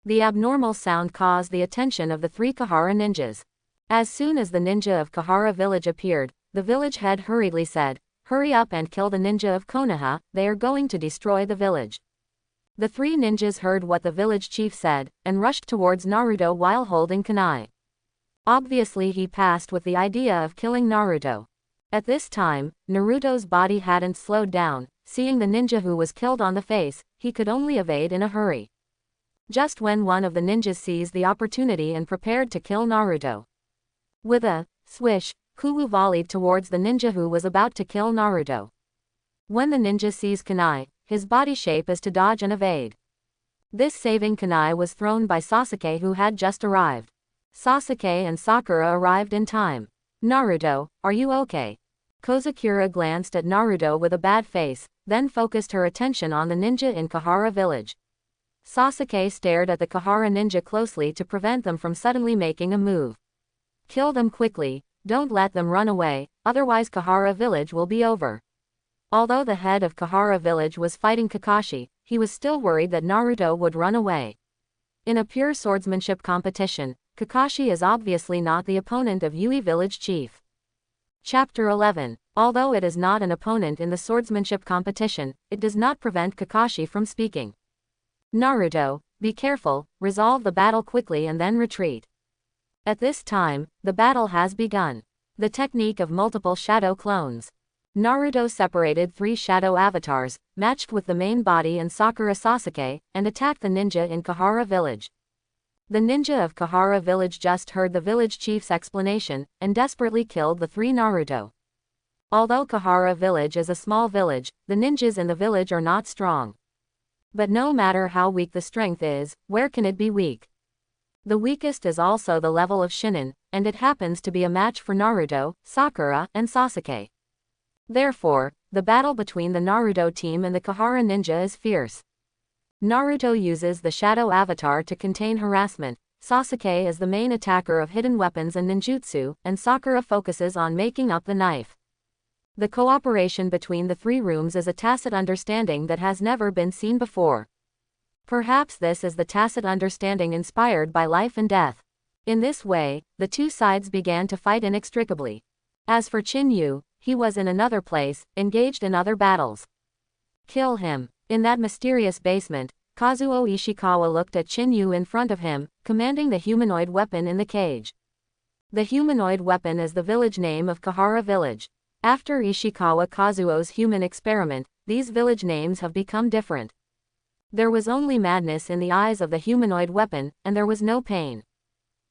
Speaker 1: The abnormal sound caused the attention of the three Kahara ninjas. As soon as the ninja of Kahara village appeared, the village head hurriedly said, "Hurry up and kill the ninja of Konoha, they are going to destroy the village." The three ninjas heard what the village chief said, and rushed towards Naruto while holding kunai. Obviously he passed with the idea of killing Naruto. At this time, Naruto's body hadn't slowed down. Seeing the ninja who was killed on the face, he could only evade in a hurry. Just when one of the ninjas seized the opportunity and prepared to kill Naruto. With a swish, Kuru volleyed towards the ninja who was about to kill Naruto. When the ninja sees kunai, his body shape is to dodge and evade. This saving kunai was thrown by Sasuke, who had just arrived. Sasuke and Sakura arrived in time. "Naruto, are you okay?" Kozakura glanced at Naruto with a bad face, then focused her attention on the ninja in Kahara village. Sasuke stared at the Kahara ninja closely to prevent them from suddenly making a move. "Kill them quickly, don't let them run away, otherwise Kahara village will be over." Although the head of Kahara village was fighting Kakashi, he was still worried that Naruto would run away. In a pure swordsmanship competition, Kakashi is obviously not the opponent of Yui village chief. Chapter 11. Although it is not an opponent in the swordsmanship competition, it does not prevent Kakashi from speaking. "Naruto, be careful, resolve the battle quickly and then retreat." At this time, the battle has begun. The technique of multiple shadow clones. Naruto separated 3 shadow avatars, matched with the main body and Sakura Sasuke, and attacked the ninja in Kahara village. The ninja of Kahara village just heard the village chief's explanation, and desperately killed the 3 Naruto. Although Kahara village is a small village, the ninjas in the village are not strong. But no matter how weak the strength is, where can it be weak? The weakest is also the level of Shinin, and it happens to be a match for Naruto, Sakura, and Sasuke. Therefore, the battle between the Naruto team and the Kahara ninja is fierce. Naruto uses the shadow avatar to contain harassment, Sasuke is the main attacker of hidden weapons and ninjutsu, and Sakura focuses on making up the knife. The cooperation between the 3 rooms is a tacit understanding that has never been seen before. Perhaps this is the tacit understanding inspired by life and death. In this way, the 2 sides began to fight inextricably. As for Chinu, he was in another place, engaged in other battles. "Kill him." In that mysterious basement, Kazuo Ishikawa looked at Chinu in front of him, commanding the humanoid weapon in the cage. The humanoid weapon is the village name of Kahara village. After Ishikawa Kazuo's human experiment, these village names have become different. There was only madness in the eyes of the humanoid weapon, and there was no pain.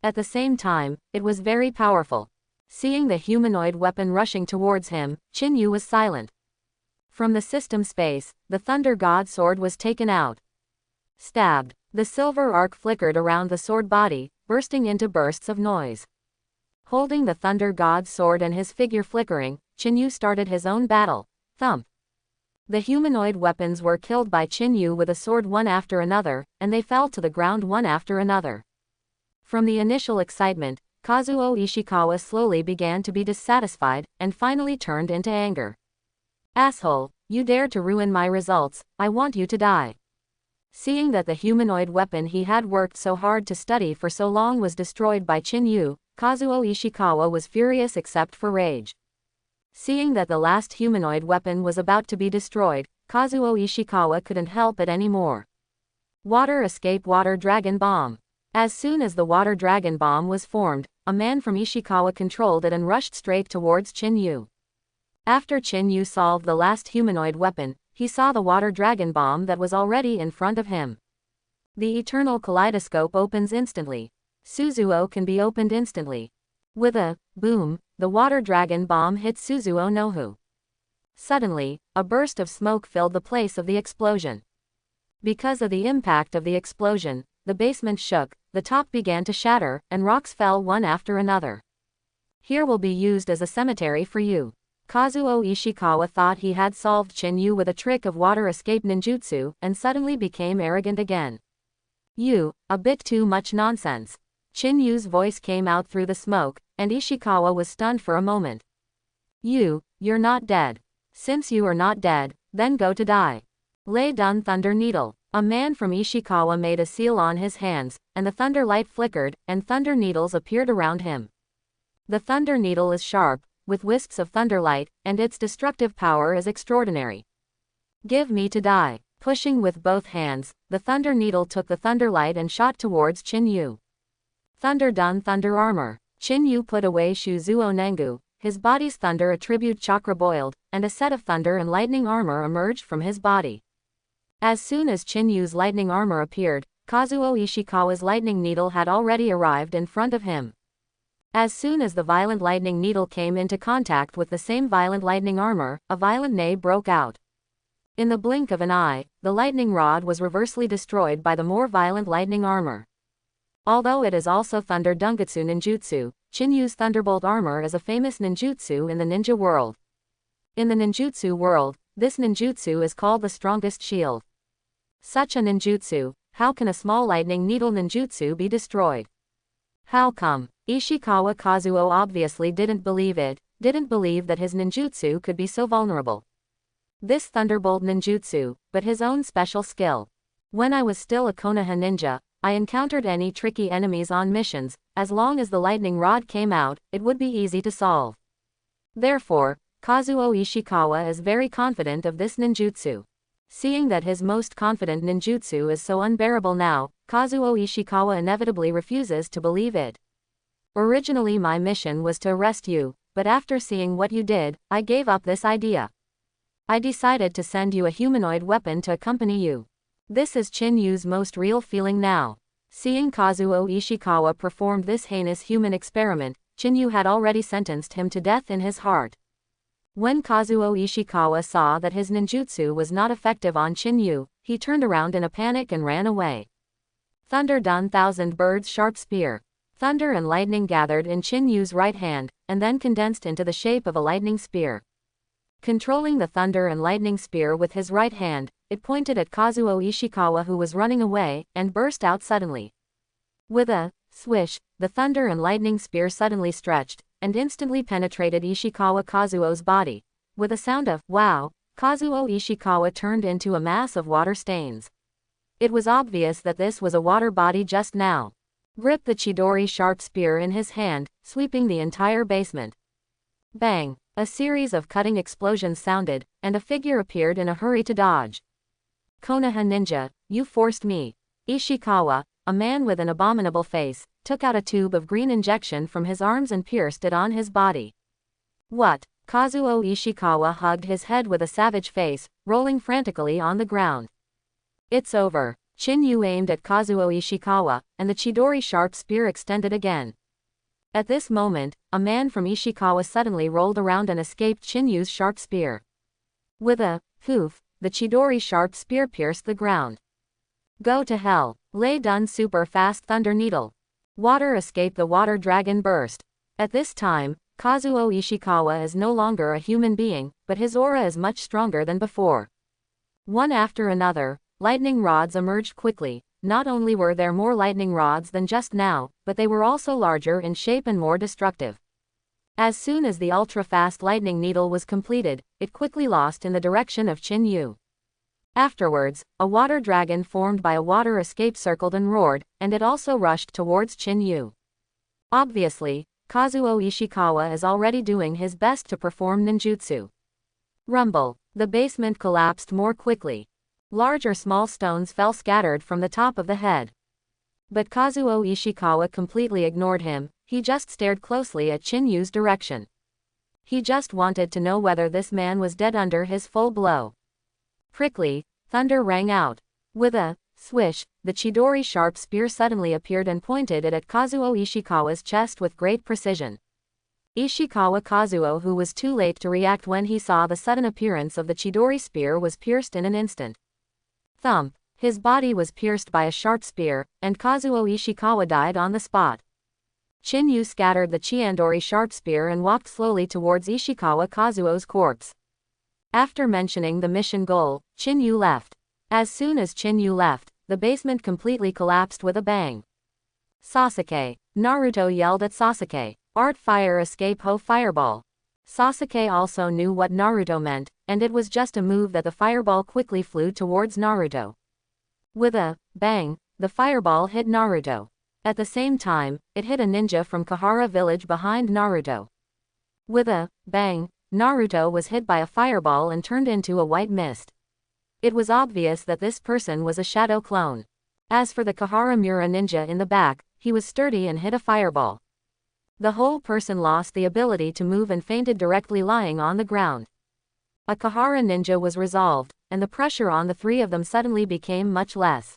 Speaker 1: At the same time, it was very powerful. Seeing the humanoid weapon rushing towards him, Chinu was silent. From the system space, the Thunder God sword was taken out. Stabbed. The silver arc flickered around the sword body, bursting into bursts of noise. Holding the Thunder God sword and his figure flickering, Chinu started his own battle. Thump. The humanoid weapons were killed by Chinu with a sword one after another, and they fell to the ground one after another. From the initial excitement, Kazuo Ishikawa slowly began to be dissatisfied, and finally turned into anger. "Asshole, you dare to ruin my results, I want you to die." Seeing that the humanoid weapon he had worked so hard to study for so long was destroyed by Chinu, Kazuo Ishikawa was furious except for rage. Seeing that the last humanoid weapon was about to be destroyed, Kazuo Ishikawa couldn't help it anymore. Water Escape Water Dragon Bomb. As soon as the Water Dragon Bomb was formed, a man from Ishikawa controlled it and rushed straight towards Chinu. After Chinu solved the last humanoid weapon, he saw the Water Dragon Bomb that was already in front of him. The Eternal Kaleidoscope opens instantly. Susanoo can be opened instantly. With a boom, the Water Dragon Bomb hit Susanoo Nohu. Suddenly, a burst of smoke filled the place of the explosion. Because of the impact of the explosion, the basement shook, the top began to shatter, and rocks fell one after another. "Here will be used as a cemetery for you." Kazuo Ishikawa thought he had solved Chinu with a trick of water escape ninjutsu and suddenly became arrogant again. You, a bit too much nonsense. Chinu's voice came out through the smoke, and Ishikawa was stunned for a moment. You're not dead. Since you are not dead, then go to die. Lay done Thunder Needle. A man from Ishikawa made a seal on his hands, and the thunder light flickered, and thunder needles appeared around him. The thunder needle is sharp, with wisps of thunderlight, and its destructive power is extraordinary. Give me to die. Pushing with both hands, the thunder needle took the thunderlight and shot towards Chinu. Thunder done thunder armor. Chinu put away Shuzuo Nengu, his body's thunder attribute chakra boiled, and a set of thunder and lightning armor emerged from his body. As soon as Chinu's lightning armor appeared, Kazuo Ishikawa's lightning needle had already arrived in front of him. As soon as the violent lightning needle came into contact with the same violent lightning armor, a violent neigh broke out. In the blink of an eye, the lightning rod was reversely destroyed by the more violent lightning armor. Although it is also Thunder Dungetsu ninjutsu, Chinu's Thunderbolt armor is a famous ninjutsu in the ninja world. In the ninjutsu world, this ninjutsu is called the strongest shield. Such a ninjutsu, how can a small lightning needle ninjutsu be destroyed? How come? Ishikawa Kazuo obviously didn't believe it, didn't believe that his ninjutsu could be so vulnerable. This Thunderbolt ninjutsu, but his own special skill. When I was still a Konoha ninja, I encountered any tricky enemies on missions, as long as the lightning rod came out, it would be easy to solve. Therefore, Kazuo Ishikawa is very confident of this ninjutsu. Seeing that his most confident ninjutsu is so unbearable now, Kazuo Ishikawa inevitably refuses to believe it. Originally my mission was to arrest you, but after seeing what you did, I gave up this idea. I decided to send you a humanoid weapon to accompany you. This is Chinu's most real feeling now. Seeing Kazuo Ishikawa performed this heinous human experiment, Chinu had already sentenced him to death in his heart. When Kazuo Ishikawa saw that his ninjutsu was not effective on Chinu, he turned around in a panic and ran away. Thunder done thousand birds sharp spear. Thunder and lightning gathered in Chinu's right hand, and then condensed into the shape of a lightning spear. Controlling the thunder and lightning spear with his right hand, it pointed at Kazuo Ishikawa who was running away, and burst out suddenly. With a swish, the thunder and lightning spear suddenly stretched, and instantly penetrated Ishikawa Kazuo's body. With a sound of wow, Kazuo Ishikawa turned into a mass of water stains. It was obvious that this was a water body just now. Gripped the Chidori sharp spear in his hand, sweeping the entire basement. Bang! A series of cutting explosions sounded, and a figure appeared in a hurry to dodge. Konoha ninja, you forced me. Ishikawa, a man with an abominable face, took out a tube of green injection from his arms and pierced it on his body. What? Kazuo Ishikawa hugged his head with a savage face, rolling frantically on the ground. It's over. Chinu aimed at Kazuo Ishikawa, and the Chidori sharp spear extended again. At this moment, a man from Ishikawa suddenly rolled around and escaped Chinu's sharp spear. With a poof, the Chidori sharp spear pierced the ground. Go to hell. Lay done super fast thunder needle. Water escape the water dragon burst. At this time, Kazuo Ishikawa is no longer a human being, but his aura is much stronger than before. One after another, lightning rods emerged quickly. Not only were there more lightning rods than just now, but they were also larger in shape and more destructive. As soon as the ultra-fast lightning needle was completed, it quickly lost in the direction of Chinu. Afterwards, a water dragon formed by a water escape circled and roared, and it also rushed towards Chinu. Obviously, Kazuo Ishikawa is already doing his best to perform ninjutsu. Rumble. The basement collapsed more quickly. Large or small stones fell scattered from the top of the head. But Kazuo Ishikawa completely ignored him, he just stared closely at Chinu's direction. He just wanted to know whether this man was dead under his full blow. Prickly, thunder rang out. With a swish, the Chidori sharp spear suddenly appeared and pointed it at Kazuo Ishikawa's chest with great precision. Ishikawa Kazuo, who was too late to react when he saw the sudden appearance of the Chidori spear, was pierced in an instant. Thump! His body was pierced by a sharp spear, and Kazuo Ishikawa died on the spot. Chinu scattered the Chidori sharp spear and walked slowly towards Ishikawa Kazuo's corpse. After mentioning the mission goal, Chinu left. As soon as Chinu left, the basement completely collapsed with a bang. Sasuke. Naruto yelled at Sasuke. Art fire escape ho fireball. Sasuke also knew what Naruto meant, and it was just a move that the fireball quickly flew towards Naruto. With a bang, the fireball hit Naruto. At the same time, it hit a ninja from Kahara village behind Naruto. With a bang, Naruto was hit by a fireball and turned into a white mist. It was obvious that this person was a shadow clone. As for the Kaharamura ninja in the back, he was sturdy and hit a fireball. The whole person lost the ability to move and fainted directly lying on the ground. A Kahara ninja was resolved, and the pressure on the three of them suddenly became much less.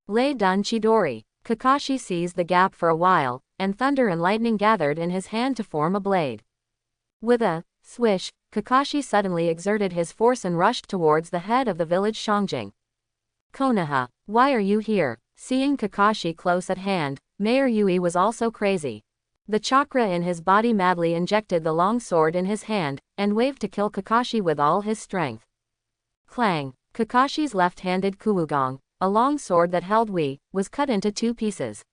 Speaker 1: Lay done Chidori. Kakashi seized the gap for a while, and thunder and lightning gathered in his hand to form a blade. With a swish, Kakashi suddenly exerted his force and rushed towards the head of the village Shongjing. Konoha, why are you here? Seeing Kakashi close at hand, Mayor Yui was also crazy. The chakra in his body madly injected the long sword in his hand, and waved to kill Kakashi with all his strength. Clang! Kakashi's left-handed Kuwugong, a long sword that held Wii, was cut into two pieces.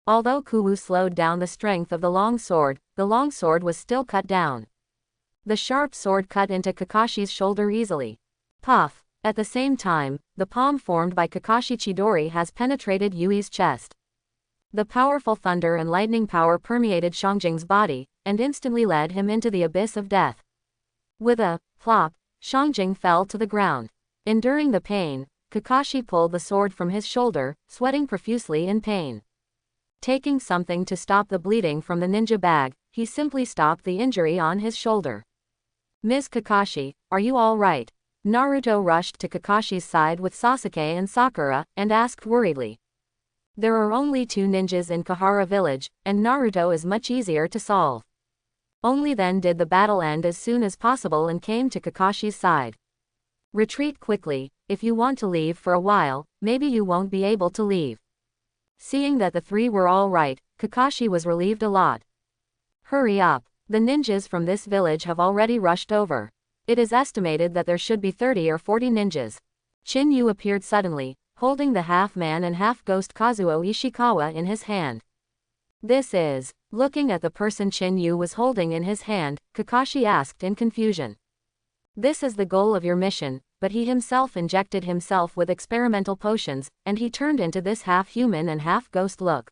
Speaker 1: Although Kuwu slowed down the strength of the long sword was still cut down. The sharp sword cut into Kakashi's shoulder easily. Puff! At the same time, the palm formed by Kakashi Chidori has penetrated Yui's chest. The powerful thunder and lightning power permeated Shongjing's body, and instantly led him into the abyss of death. With a plop, Shongjing fell to the ground. Enduring the pain, Kakashi pulled the sword from his shoulder, sweating profusely in pain. Taking something to stop the bleeding from the ninja bag, he simply stopped the injury on his shoulder. Ms. Kakashi, are you all right? Naruto rushed to Kakashi's side with Sasuke and Sakura, and asked worriedly. There are only 2 ninjas in Kahara village, and Naruto is much easier to solve. Only then did the battle end as soon as possible and came to Kakashi's side. Retreat quickly, if you want to leave for a while, maybe you won't be able to leave. Seeing that the 3 were all right, Kakashi was relieved a lot. Hurry up, the ninjas from this village have already rushed over. It is estimated that there should be 30 or 40 ninjas. Chinu appeared suddenly, holding the half-man and half-ghost Kazuo Ishikawa in his hand. This is, looking at the person Chinu was holding in his hand, Kakashi asked in confusion. This is the goal of your mission, but he himself injected himself with experimental potions, and he turned into this half-human and half-ghost look.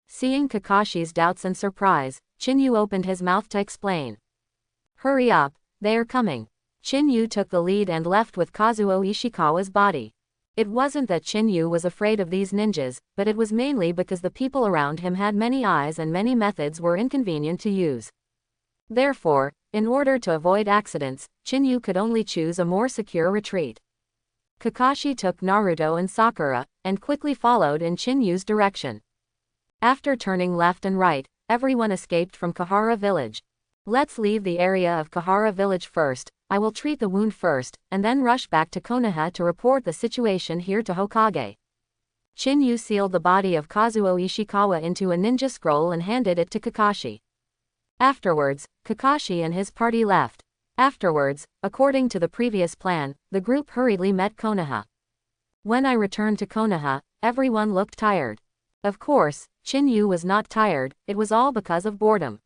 Speaker 1: Seeing Kakashi's doubts and surprise, Chinu opened his mouth to explain. Hurry up, they are coming. Chinu took the lead and left with Kazuo Ishikawa's body. It wasn't that Chinu was afraid of these ninjas, but it was mainly because the people around him had many eyes and many methods were inconvenient to use. Therefore, in order to avoid accidents, Chinu could only choose a more secure retreat. Kakashi took Naruto and Sakura, and quickly followed in Chinu's direction. After turning left and right, everyone escaped from Kahara village. Let's leave the area of Kahara village first. I will treat the wound first, and then rush back to Konoha to report the situation here to Hokage. Chinu sealed the body of Kazuo Ishikawa into a ninja scroll and handed it to Kakashi. Afterwards, Kakashi and his party left. Afterwards, according to the previous plan, the group hurriedly met Konoha. When I returned to Konoha, everyone looked tired. Of course, Chinu was not tired, it was all because of boredom.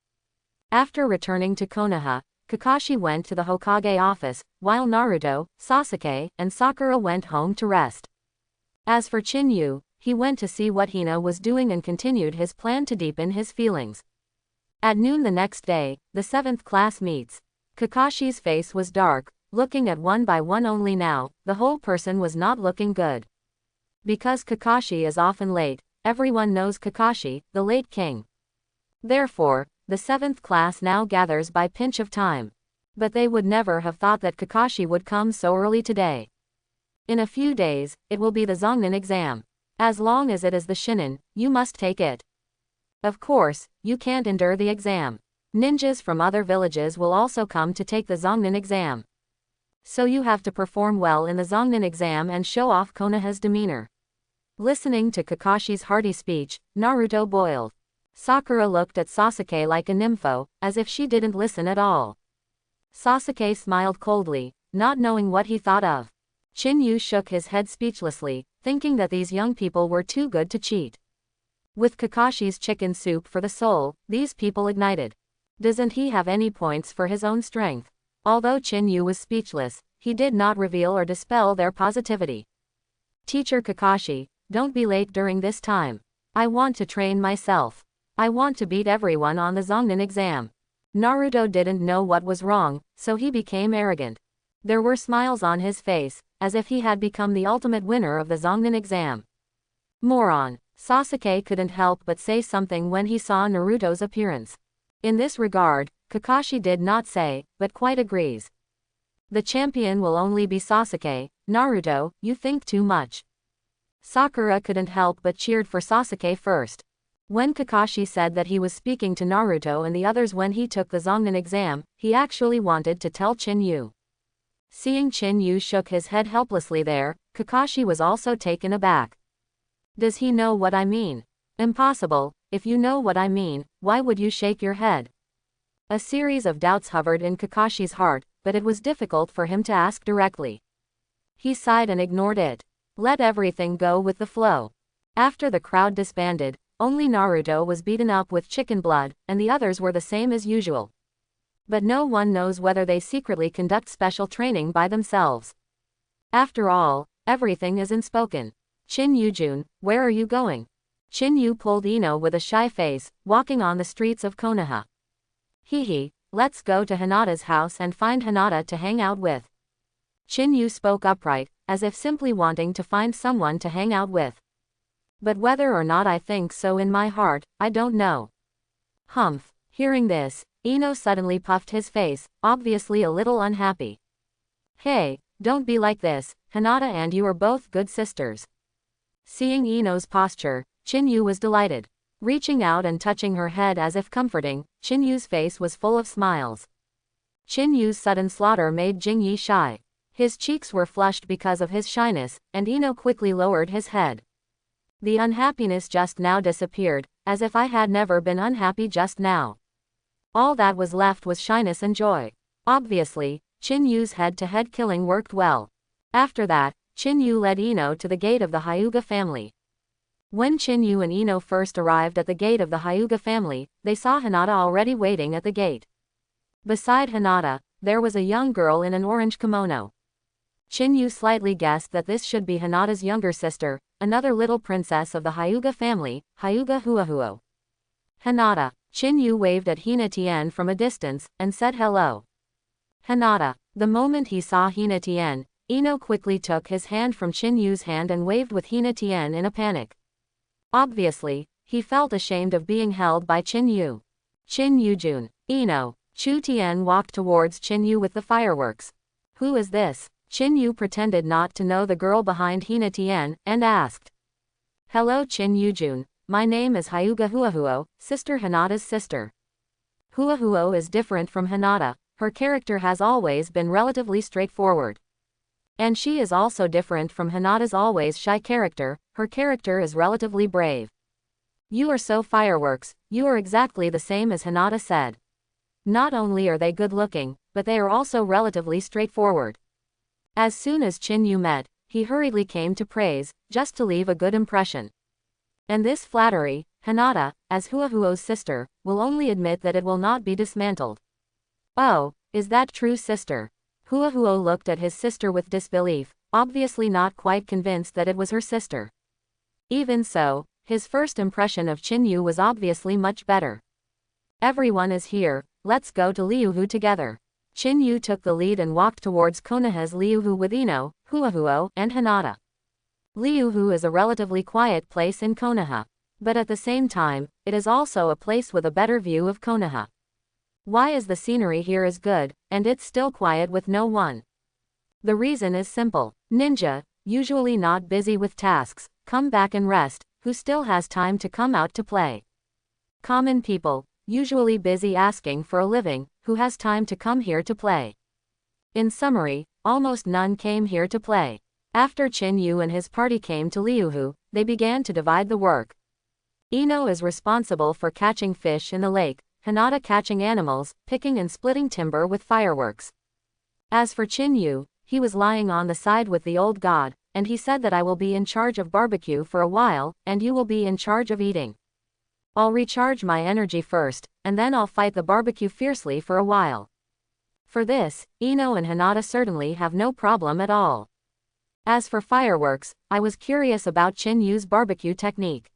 Speaker 1: After returning to Konoha, Kakashi went to the Hokage office, while Naruto, Sasuke, and Sakura went home to rest. As for Chinu, he went to see what Hina was doing and continued his plan to deepen his feelings. At noon the next day, the 7th class meets. Kakashi's face was dark, looking at one by one only now, the whole person was not looking good. Because Kakashi is often late, everyone knows Kakashi, the late king. Therefore, the 7th class now gathers by pinch of time. But they would never have thought that Kakashi would come so early today. In a few days, it will be the Zongnin exam. As long as it is the Shinin, you must take it. Of course, you can't endure the exam. Ninjas from other villages will also come to take the Zongnin exam. So you have to perform well in the Zongnin exam and show off Konoha's demeanor. Listening to Kakashi's hearty speech, Naruto boiled. Sakura looked at Sasuke like a nympho, as if she didn't listen at all. Sasuke smiled coldly, not knowing what he thought of. Chinu shook his head speechlessly, thinking that these young people were too good to cheat. With Kakashi's chicken soup for the soul, these people ignited. Doesn't he have any points for his own strength? Although Chinu was speechless, he did not reveal or dispel their positivity. Teacher Kakashi, don't be late during this time. I want to train myself. I want to beat everyone on the Zonnin exam. Naruto didn't know what was wrong, so he became arrogant. There were smiles on his face, as if he had become the ultimate winner of the Zonnin exam. Moron. Sasuke couldn't help but say something when he saw Naruto's appearance. In this regard, Kakashi did not say, but quite agrees. The champion will only be Sasuke. Naruto, you think too much. Sakura couldn't help but cheered for Sasuke first. When Kakashi said that he was speaking to Naruto and the others when he took the Zonnin exam, he actually wanted to tell Chinu. Seeing Chinu shook his head helplessly there, Kakashi was also taken aback. Does he know what I mean? Impossible. If you know what I mean, why would you shake your head? A series of doubts hovered in Kakashi's heart, but it was difficult for him to ask directly. He sighed and ignored it. Let everything go with the flow. After the crowd disbanded, only Naruto was beaten up with chicken blood, and the others were the same as usual. But no one knows whether they secretly conduct special training by themselves. After all, everything is unspoken. Chinu-jun, where are you going? Chinu pulled Ino with a shy face, walking on the streets of Konoha. Hehe, let's go to Hinata's house and find Hinata to hang out with. Chinu spoke upright, as if simply wanting to find someone to hang out with. But whether or not I think so in my heart, I don't know. Humph. Hearing this, Ino suddenly puffed his face, obviously a little unhappy. Hey, don't be like this, Hinata and you are both good sisters. Seeing Ino's posture, Chinu was delighted. Reaching out and touching her head as if comforting, Chinu's face was full of smiles. Chinu's sudden slaughter made Jingyi shy. His cheeks were flushed because of his shyness, and Ino quickly lowered his head. The unhappiness just now disappeared, as if I had never been unhappy just now. All that was left was shyness and joy. Obviously, Chinu's head-to-head killing worked well. After that, Chinu led Ino to the gate of the Hyuga family. When Chinu and Ino first arrived at the gate of the Hyuga family, they saw Hinata already waiting at the gate. Beside Hinata, there was a young girl in an orange kimono. Chinu slightly guessed that this should be Hinata's younger sister, another little princess of the Hyuga family, Hyuga Huahuo. Hinata. Chinu waved at Hina Tien from a distance, and said hello. Hinata. The moment he saw Hina Tien, Ino quickly took his hand from Chinu's hand and waved with Hina Tien in a panic. Obviously, he felt ashamed of being held by Chinu. Chinu-jun. Ino. Chu Tien walked towards Chinu with the fireworks. Who is this? Chinu pretended not to know the girl behind Hina Tien, and asked. Hello Chinu-jun, my name is Hyuga Huahuo, sister Hinata's sister. Huahuo is different from Hinata, her character has always been relatively straightforward. And she is also different from Hinata's always shy character, her character is relatively brave. You are so fireworks, you are exactly the same as Hinata said. Not only are they good looking, but they are also relatively straightforward. As soon as Chinu met, he hurriedly came to praise, just to leave a good impression. And this flattery, Hinata, as Huahuo's sister, will only admit that it will not be dismantled. Oh, is that true sister? Huahuo looked at his sister with disbelief, obviously not quite convinced that it was her sister. Even so, his first impression of Chinu was obviously much better. Everyone is here, let's go to Liuhu together. Chinu took the lead and walked towards Konoha's Liuhu with Ino, Huahuo, and Hinata. Liuhu is a relatively quiet place in Konoha. But at the same time, it is also a place with a better view of Konoha. Why is the scenery here is good, and it's still quiet with no one? The reason is simple. Ninja, usually not busy with tasks, come back and rest, who still has time to come out to play. Common people, usually busy asking for a living, who has time to come here to play. In summary, almost none came here to play. After Chinu and his party came to Liuhu, they began to divide the work. Ino is responsible for catching fish in the lake, Hinata catching animals, picking and splitting timber with fireworks. As for Chinu, he was lying on the side with the old god, and he said that I will be in charge of barbecue for a while, and you will be in charge of eating. I'll recharge my energy first, and then I'll fight the barbecue fiercely for a while. For this, Ino and Hinata certainly have no problem at all. As for fireworks, I was curious about Chinu's barbecue technique.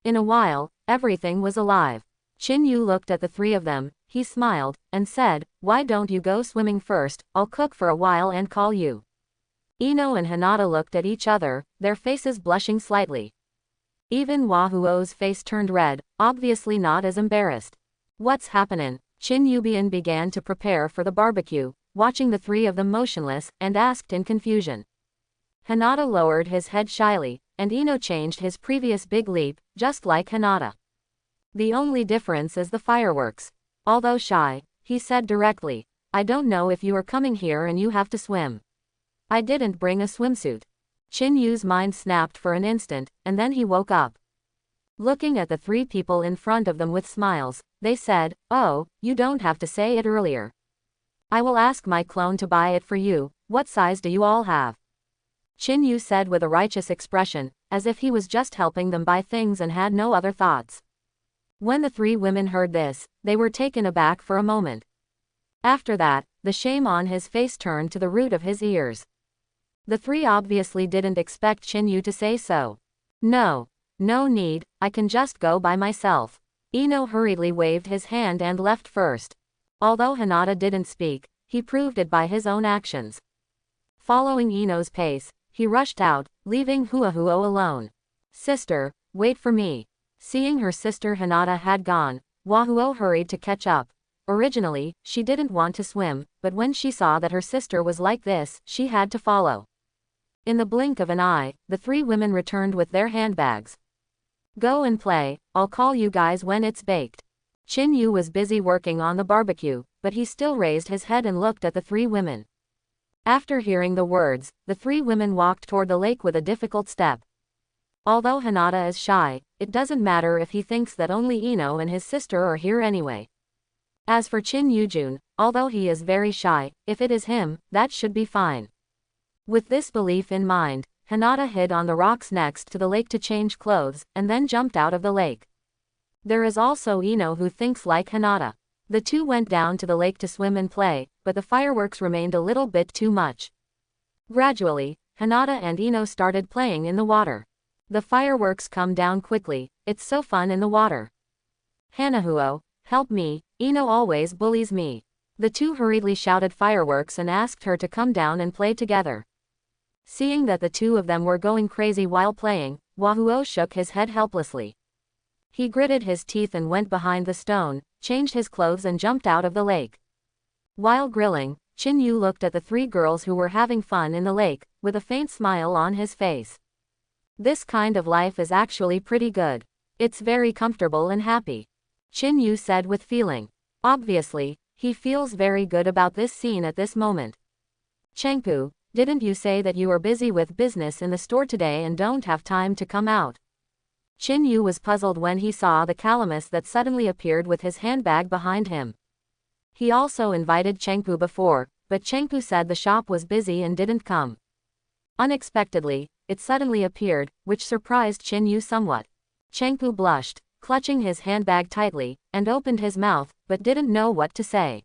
Speaker 1: In a while, everything was alive. Chinu looked at the three of them, he smiled, and said, "Why don't you go swimming first, I'll cook for a while and call you." Ino and Hinata looked at each other, their faces blushing slightly. Even Wahuo's face turned red, obviously not as embarrassed. "What's happenin'?" Chinu began to prepare for the barbecue, watching the three of them motionless, and asked in confusion. Hinata lowered his head shyly, and Ino changed his previous big leap, just like Hinata. The only difference is the fireworks. Although shy, he said directly, "I don't know if you are coming here and you have to swim. I didn't bring a swimsuit." Chinu's mind snapped for an instant, and then he woke up. Looking at the three people in front of them with smiles, they said, "Oh, you don't have to say it earlier. I will ask my clone to buy it for you. What size do you all have?" Chinu said with a righteous expression, as if he was just helping them buy things and had no other thoughts. When the three women heard this, they were taken aback for a moment. After that, the shame on his face turned to the root of his ears. The three obviously didn't expect Chinu to say so. "No. No need, I can just go by myself." Ino hurriedly waved his hand and left first. Although Hinata didn't speak, he proved it by his own actions. Following Ino's pace, he rushed out, leaving Huahuo alone. "Sister, wait for me." Seeing her sister Hinata had gone, Wahuo hurried to catch up. Originally, she didn't want to swim, but when she saw that her sister was like this, she had to follow. In the blink of an eye, the three women returned with their handbags. "Go and play, I'll call you guys when it's baked." Chinu was busy working on the barbecue, but he still raised his head and looked at the three women. After hearing the words, the three women walked toward the lake with a difficult step. Although Hinata is shy, it doesn't matter if he thinks that only Ino and his sister are here anyway. As for Chinu, although he is very shy, if it is him, that should be fine. With this belief in mind, Hinata hid on the rocks next to the lake to change clothes, and then jumped out of the lake. There is also Ino who thinks like Hinata. The two went down to the lake to swim and play, but the fireworks remained a little bit too much. Gradually, Hinata and Ino started playing in the water. The fireworks come down quickly, it's so fun in the water. "Hanahuo, help me, Ino always bullies me." The two hurriedly shouted fireworks and asked her to come down and play together. Seeing that the two of them were going crazy while playing, Wahuo shook his head helplessly. He gritted his teeth and went behind the stone, changed his clothes and jumped out of the lake. While grilling, Chinu looked at the three girls who were having fun in the lake, with a faint smile on his face. This kind of life is actually pretty good. It's very comfortable and happy. Chinu said with feeling. Obviously, he feels very good about this scene at this moment. "Chengpu, didn't you say that you are busy with business in the store today and don't have time to come out?" Chinu was puzzled when he saw the calamus that suddenly appeared with his handbag behind him. He also invited Chengpu before, but Chengpu said the shop was busy and didn't come. Unexpectedly, it suddenly appeared, which surprised Chinu somewhat. Chengpu blushed, clutching his handbag tightly, and opened his mouth, but didn't know what to say.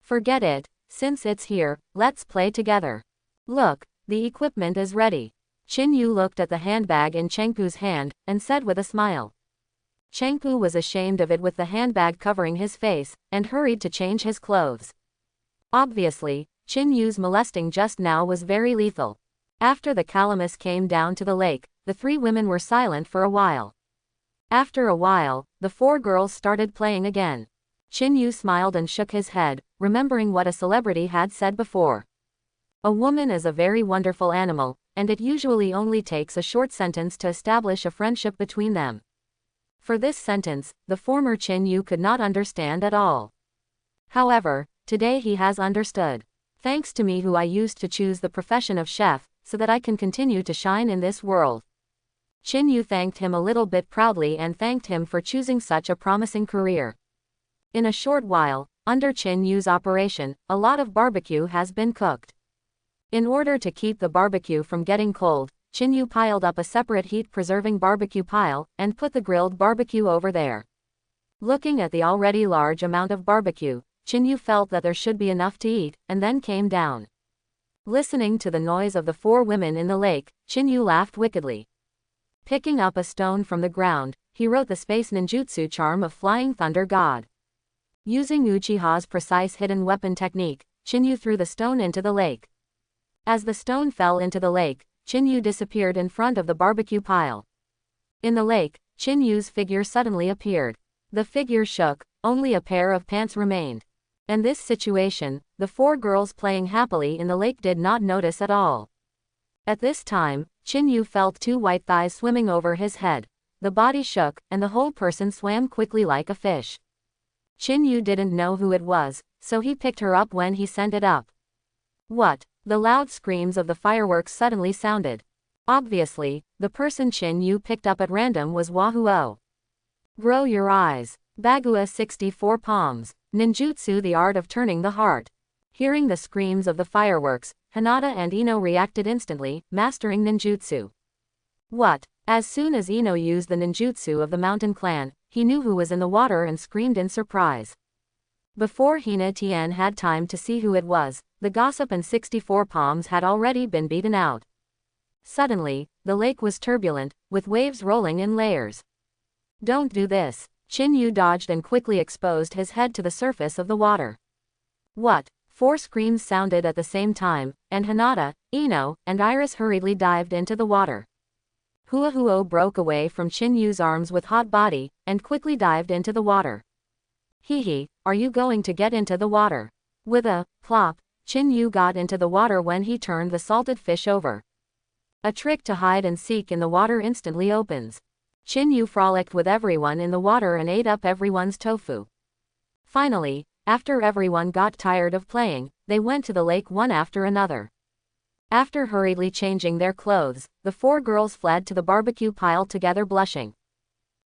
Speaker 1: "Forget it, since it's here, let's play together. Look, the equipment is ready." Chinu looked at the handbag in Chengpu's hand, and said with a smile. Chengpu was ashamed of it with the handbag covering his face, and hurried to change his clothes. Obviously, Chinu's molesting just now was very lethal. After the calamus came down to the lake, the three women were silent for a while. After a while, the four girls started playing again. Chinu smiled and shook his head, remembering what a celebrity had said before. A woman is a very wonderful animal, and it usually only takes a short sentence to establish a friendship between them. For this sentence, the former Chinu could not understand at all. However, today he has understood. Thanks to me who I used to choose the profession of chef, so that I can continue to shine in this world. Chinu thanked him a little bit proudly and thanked him for choosing such a promising career. In a short while, under Chinu's operation, a lot of barbecue has been cooked. In order to keep the barbecue from getting cold, Chinu piled up a separate heat-preserving barbecue pile and put the grilled barbecue over there. Looking at the already large amount of barbecue, Chinu felt that there should be enough to eat, and then came down. Listening to the noise of the 4 women in the lake, Chinu laughed wickedly. Picking up a stone from the ground, he wrote the space ninjutsu charm of Flying Thunder God. Using Uchiha's precise hidden weapon technique, Chinu threw the stone into the lake. As the stone fell into the lake, Chinu disappeared in front of the barbecue pile. In the lake, Chinu's figure suddenly appeared. The figure shook, only a pair of pants remained. In this situation, the 4 girls playing happily in the lake did not notice at all. At this time, Chinu felt 2 white thighs swimming over his head. The body shook, and the whole person swam quickly like a fish. Chinu didn't know who it was, so he picked her up when he sent it up. What? The loud screams of the fireworks suddenly sounded. Obviously, the person Chinu picked up at random was Wahuo. Grow your eyes. Bagua 64 palms. Ninjutsu, the art of turning the heart. Hearing the screams of the fireworks, Hinata and Ino reacted instantly, mastering ninjutsu. What? As soon as Ino used the ninjutsu of the mountain clan, he knew who was in the water and screamed in surprise. Before Hina Tien had time to see who it was, the gossip and 64 palms had already been beaten out. Suddenly, the lake was turbulent, with waves rolling in layers. Don't do this. Chinu dodged and quickly exposed his head to the surface of the water. What? 4 screams sounded at the same time, and Hinata, Ino, and Iris hurriedly dived into the water. Huahuo broke away from Chinu's arms with hot body, and quickly dived into the water. Hehe, are you going to get into the water? With a plop, Chinu got into the water when he turned the salted fish over. A trick to hide and seek in the water instantly opens. Chinu frolicked with everyone in the water and ate up everyone's tofu. Finally, after everyone got tired of playing, they went to the lake one after another. After hurriedly changing their clothes, the 4 girls fled to the barbecue pile together, blushing.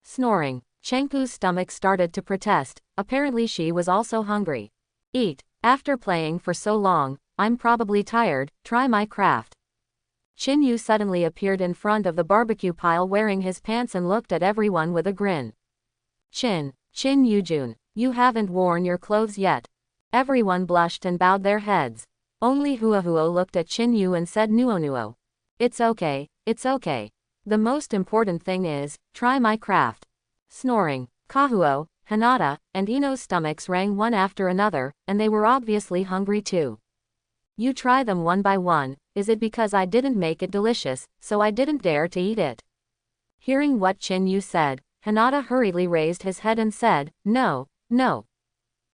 Speaker 1: Snoring, Chenku's stomach started to protest. Apparently she was also hungry. Eat. After playing for so long, I'm probably tired, try my craft. Chinu suddenly appeared in front of the barbecue pile wearing his pants and looked at everyone with a grin. Chin Yujun, you haven't worn your clothes yet. Everyone blushed and bowed their heads. Only Huahuo looked at Chinu and said Nuonuo. It's okay, it's okay. The most important thing is, try my craft. Snoring, Kahuo, Hinata, and Ino's stomachs rang one after another, and they were obviously hungry too. You try them one by one. Is it because I didn't make it delicious, so I didn't dare to eat it? Hearing what Chinu said, Hinata hurriedly raised his head and said, no, no.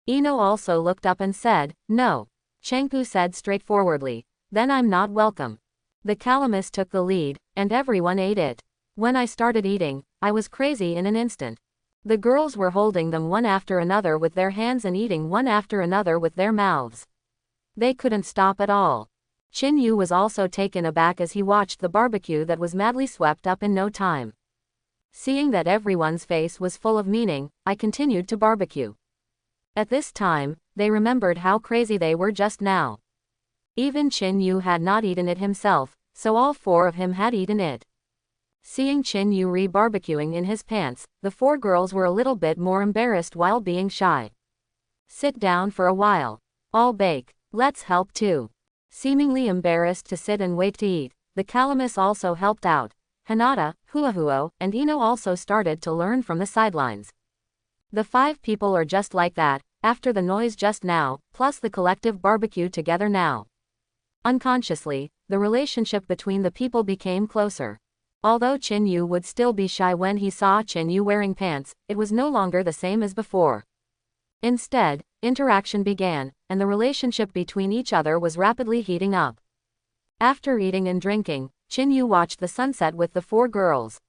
Speaker 1: Ino also looked up and said, no. Chenku said straightforwardly, then I'm not welcome. The calamus took the lead, and everyone ate it. When I started eating, I was crazy in an instant. The girls were holding them one after another with their hands and eating one after another with their mouths. They couldn't stop at all. Chinu was also taken aback as he watched the barbecue that was madly swept up in no time. Seeing that everyone's face was full of meaning, I continued to barbecue. At this time, they remembered how crazy they were just now. Even Chinu had not eaten it himself, so all 4 of him had eaten it. Seeing Chinu re-barbecuing in his pants, the 4 girls were a little bit more embarrassed while being shy. Sit down for a while. I'll bake. Let's help too. Seemingly embarrassed to sit and wait to eat, the calamus also helped out. Hinata, Huahuo, and Ino also started to learn from the sidelines. The 5 people are just like that, after the noise just now, plus the collective barbecue together now. Unconsciously, the relationship between the people became closer. Although Chinu would still be shy when he saw Chinu wearing pants, it was no longer the same as before. Instead, interaction began, and the relationship between each other was rapidly heating up. After eating and drinking, Chinu watched the sunset with the 4 girls.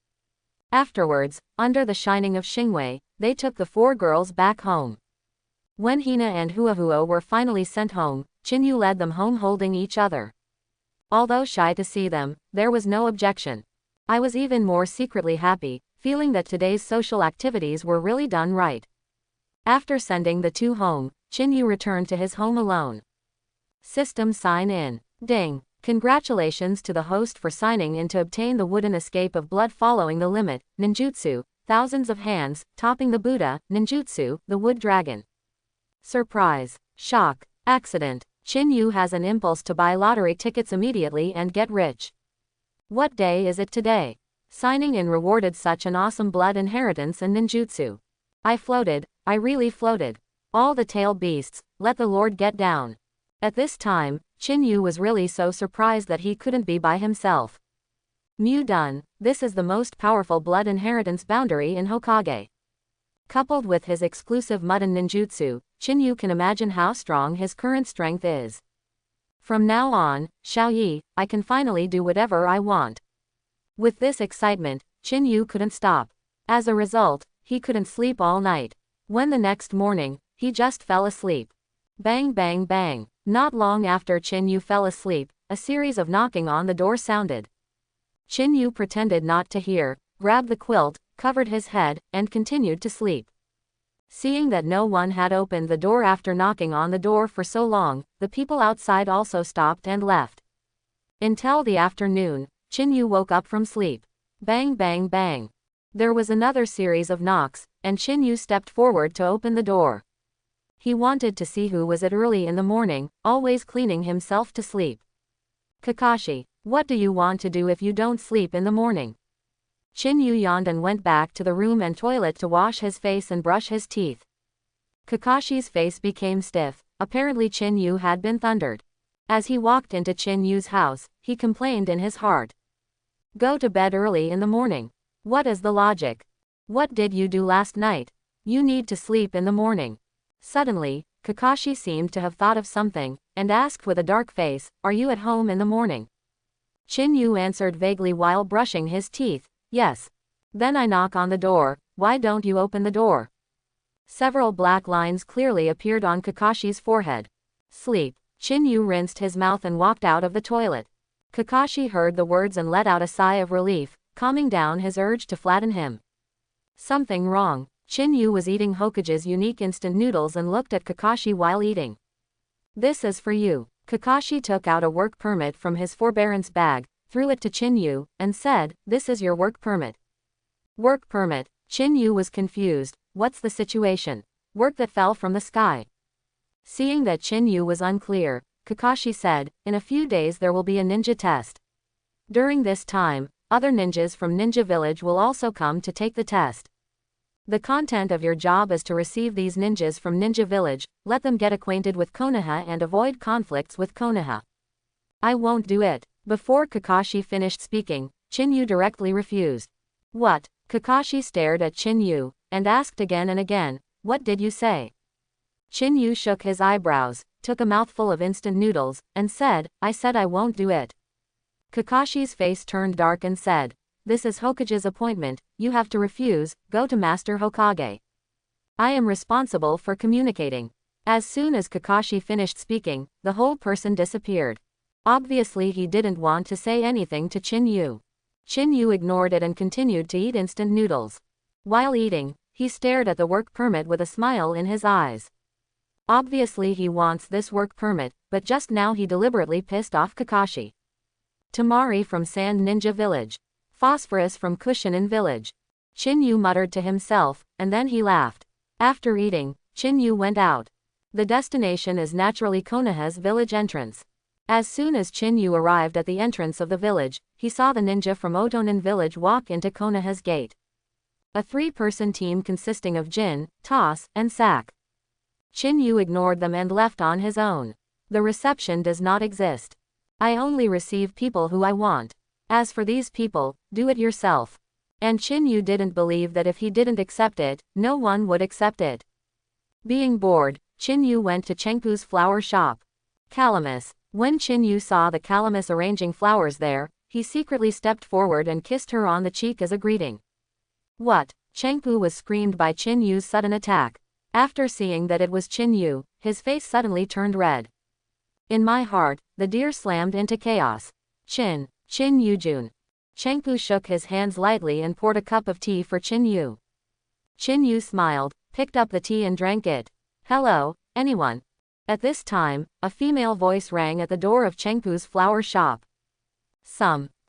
Speaker 1: Afterwards, under the shining of Xingwei, they took the 4 girls back home. When Hina and Huahuo were finally sent home, Chinu led them home holding each other. Although shy to see them, there was no objection. I was even more secretly happy, feeling that today's social activities were really done right. After sending the two home, Chinu returned to his home alone. System sign in. Ding. Congratulations to the host for signing in to obtain the wooden escape of blood following the limit, Ninjutsu, thousands of hands, topping the Buddha, Ninjutsu, the wood dragon. Surprise. Shock. Accident. Chinu has an impulse to buy lottery tickets immediately and get rich. What day is it today? Signing in rewarded such an awesome blood inheritance and ninjutsu. I floated, I really floated. All the tail beasts, let the Lord get down. At this time, Chinu was really so surprised that he couldn't be by himself. Mew done, this is the most powerful blood inheritance boundary in Hokage. Coupled with his exclusive Mudden ninjutsu, Chinu can imagine how strong his current strength is. From now on, Xiaoyi, I can finally do whatever I want. With this excitement, Chinu couldn't stop. As a result, he couldn't sleep all night. When the next morning, he just fell asleep. Bang bang bang. Not long after Chinu fell asleep, a series of knocking on the door sounded. Chinu pretended not to hear, grabbed the quilt, covered his head, and continued to sleep. Seeing that no one had opened the door after knocking on the door for so long, the people outside also stopped and left. Until the afternoon, Chinu woke up from sleep. Bang bang bang. There was another series of knocks, and Chinu stepped forward to open the door. He wanted to see who was it early in the morning, always cleaning himself to sleep. Kakashi, what do you want to do if you don't sleep in the morning? Chinu yawned and went back to the room and toilet to wash his face and brush his teeth. Kakashi's face became stiff, apparently Chinu had been thundered. As he walked into Chinu's house, he complained in his heart. Go to bed early in the morning. What is the logic? What did you do last night? You need to sleep in the morning. Suddenly, Kakashi seemed to have thought of something, and asked with a dark face, are you at home in the morning? Chinu answered vaguely while brushing his teeth, yes. Then I knock on the door, why don't you open the door? Several black lines clearly appeared on Kakashi's forehead. Sleep. Chinu rinsed his mouth and walked out of the toilet. Kakashi heard the words and let out a sigh of relief, calming down his urge to flatten him. Something wrong. Chinu was eating Hokage's unique instant noodles and looked at Kakashi while eating. This is for you. Kakashi took out a work permit from his forbearance bag, threw it to Chinu, and said, this is your work permit. Work permit. Chinu was confused, what's the situation? Work that fell from the sky. Seeing that Chinu was unclear, Kakashi said, in a few days there will be a ninja test. During this time, other ninjas from Ninja Village will also come to take the test. The content of your job is to receive these ninjas from Ninja Village, let them get acquainted with Konoha and avoid conflicts with Konoha. I won't do it. Before Kakashi finished speaking, Chinu directly refused. What? Kakashi stared at Chinu, and asked again and again, what did you say? Chinu shook his eyebrows, took a mouthful of instant noodles, and said, I said I won't do it. Kakashi's face turned dark and said, this is Hokage's appointment, you have to refuse, go to Master Hokage. I am responsible for communicating. As soon as Kakashi finished speaking, the whole person disappeared. Obviously he didn't want to say anything to Chinu. Chinu ignored it and continued to eat instant noodles. While eating, he stared at the work permit with a smile in his eyes. Obviously he wants this work permit, but just now he deliberately pissed off Kakashi. Tamari from Sand Ninja Village. Phosphorus from Kushinin Village. Chinu muttered to himself, and then he laughed. After eating, Chinu went out. The destination is naturally Konoha's village entrance. As soon as Chinu arrived at the entrance of the village, he saw the ninja from Otonin village walk into Konoha's gate. A three-person team consisting of Jin, Toss, and Sak. Chinu ignored them and left on his own. The reception does not exist. I only receive people who I want. As for these people, do it yourself. And Chinu didn't believe that if he didn't accept it, no one would accept it. Being bored, Chinu went to Chenku's flower shop. Calamus. When Chinu saw the Calamus arranging flowers there, he secretly stepped forward and kissed her on the cheek as a greeting. What? Chenku was screamed by Chinu's sudden attack. After seeing that it was Chinu, his face suddenly turned red. In my heart, the deer slammed into chaos. Chin Yujun. Chengpu shook his hands lightly and poured a cup of tea for Chinu. Chinu smiled, picked up the tea and drank it. Hello, anyone? At this time, a female voice rang at the door of Chengpu's flower shop.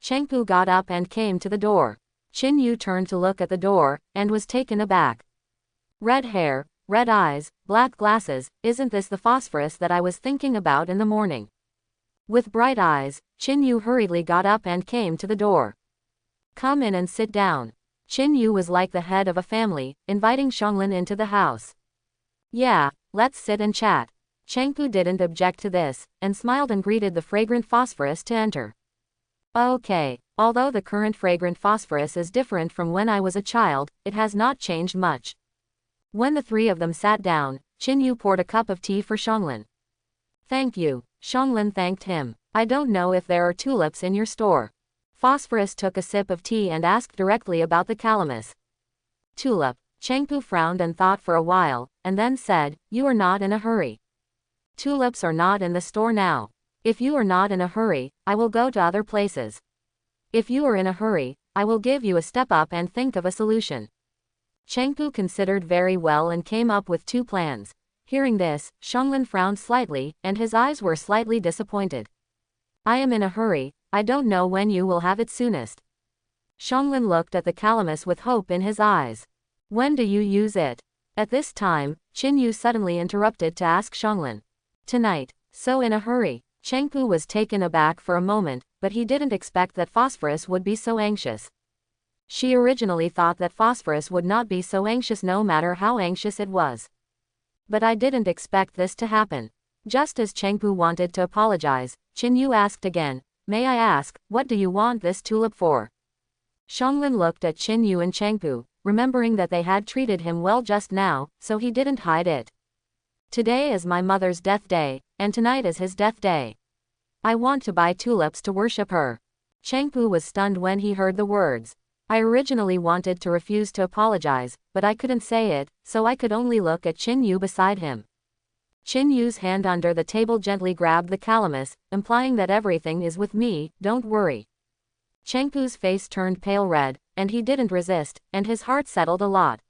Speaker 1: Chengpu got up and came to the door. Chinu turned to look at the door, and was taken aback. Red hair, red eyes, black glasses, isn't this the phosphorus that I was thinking about in the morning? With bright eyes, Chinu hurriedly got up and came to the door. Come in and sit down. Chinu was like the head of a family, inviting Xianglin into the house. Yeah, let's sit and chat. Chengpu didn't object to this, and smiled and greeted the fragrant phosphorus to enter. Okay, although the current fragrant phosphorus is different from when I was a child, it has not changed much. When the three of them sat down, Chinu poured a cup of tea for Xianglin. Thank you, Xianglin thanked him. I don't know if there are tulips in your store. Phosphorus took a sip of tea and asked directly about the calamus. Tulip. Chengpu frowned and thought for a while, and then said, you are not in a hurry. Tulips are not in the store now. If you are not in a hurry, I will go to other places. If you are in a hurry, I will give you a step up and think of a solution. Chengpu considered very well and came up with two plans. Hearing this, Xianglin frowned slightly, and his eyes were slightly disappointed. I am in a hurry, I don't know when you will have it soonest. Xianglin looked at the calamus with hope in his eyes. When do you use it? At this time, Chinu suddenly interrupted to ask Xianglin. Tonight. So in a hurry. Chengpu was taken aback for a moment, but he didn't expect that Phosphorus would be so anxious. She originally thought that Phosphorus would not be so anxious no matter how anxious it was. But I didn't expect this to happen. Just as Chengpu wanted to apologize, Chinu asked again, may I ask, what do you want this tulip for? Xianglin looked at Chinu and Chengpu, remembering that they had treated him well just now, so he didn't hide it. Today is my mother's death day, and tonight is his death day. I want to buy tulips to worship her. Chengpu was stunned when he heard the words. I originally wanted to refuse to apologize, but I couldn't say it, so I could only look at Chinu beside him. Chinu's hand under the table gently grabbed the calamus, implying that everything is with me, don't worry. Chengpu's face turned pale red, and he didn't resist, and his heart settled a lot.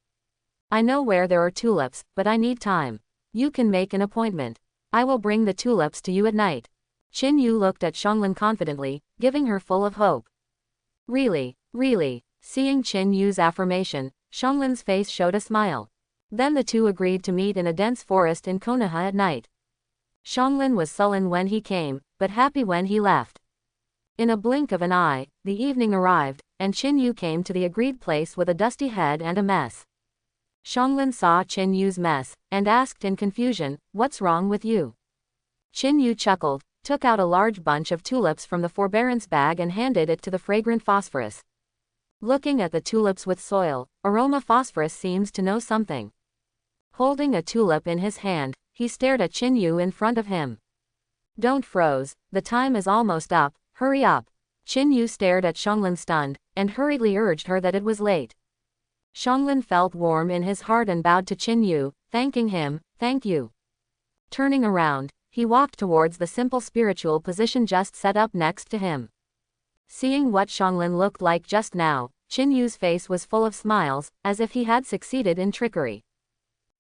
Speaker 1: I know where there are tulips, but I need time. You can make an appointment. I will bring the tulips to you at night. Chinu looked at Xianglin confidently, giving her full of hope. Really, really. Seeing Chinu's affirmation, Xianglin's face showed a smile. Then the two agreed to meet in a dense forest in Konoha at night. Xianglin was sullen when he came, but happy when he left. In a blink of an eye, the evening arrived, and Chinu came to the agreed place with a dusty head and a mess. Xianglin saw Chinu's mess, and asked in confusion, what's wrong with you? Chinu chuckled, took out a large bunch of tulips from the forbearance bag and handed it to the fragrant Phosphorus. Looking at the tulips with soil, aroma Phosphorus seems to know something. Holding a tulip in his hand, he stared at Chinu in front of him. Don't froze, the time is almost up, hurry up. Chinu stared at Xianglin stunned, and hurriedly urged her that it was late. Xianglin felt warm in his heart and bowed to Chinu, thanking him, thank you. Turning around, he walked towards the simple spiritual position just set up next to him. Seeing what Xianglin looked like just now, Chinu's face was full of smiles, as if he had succeeded in trickery.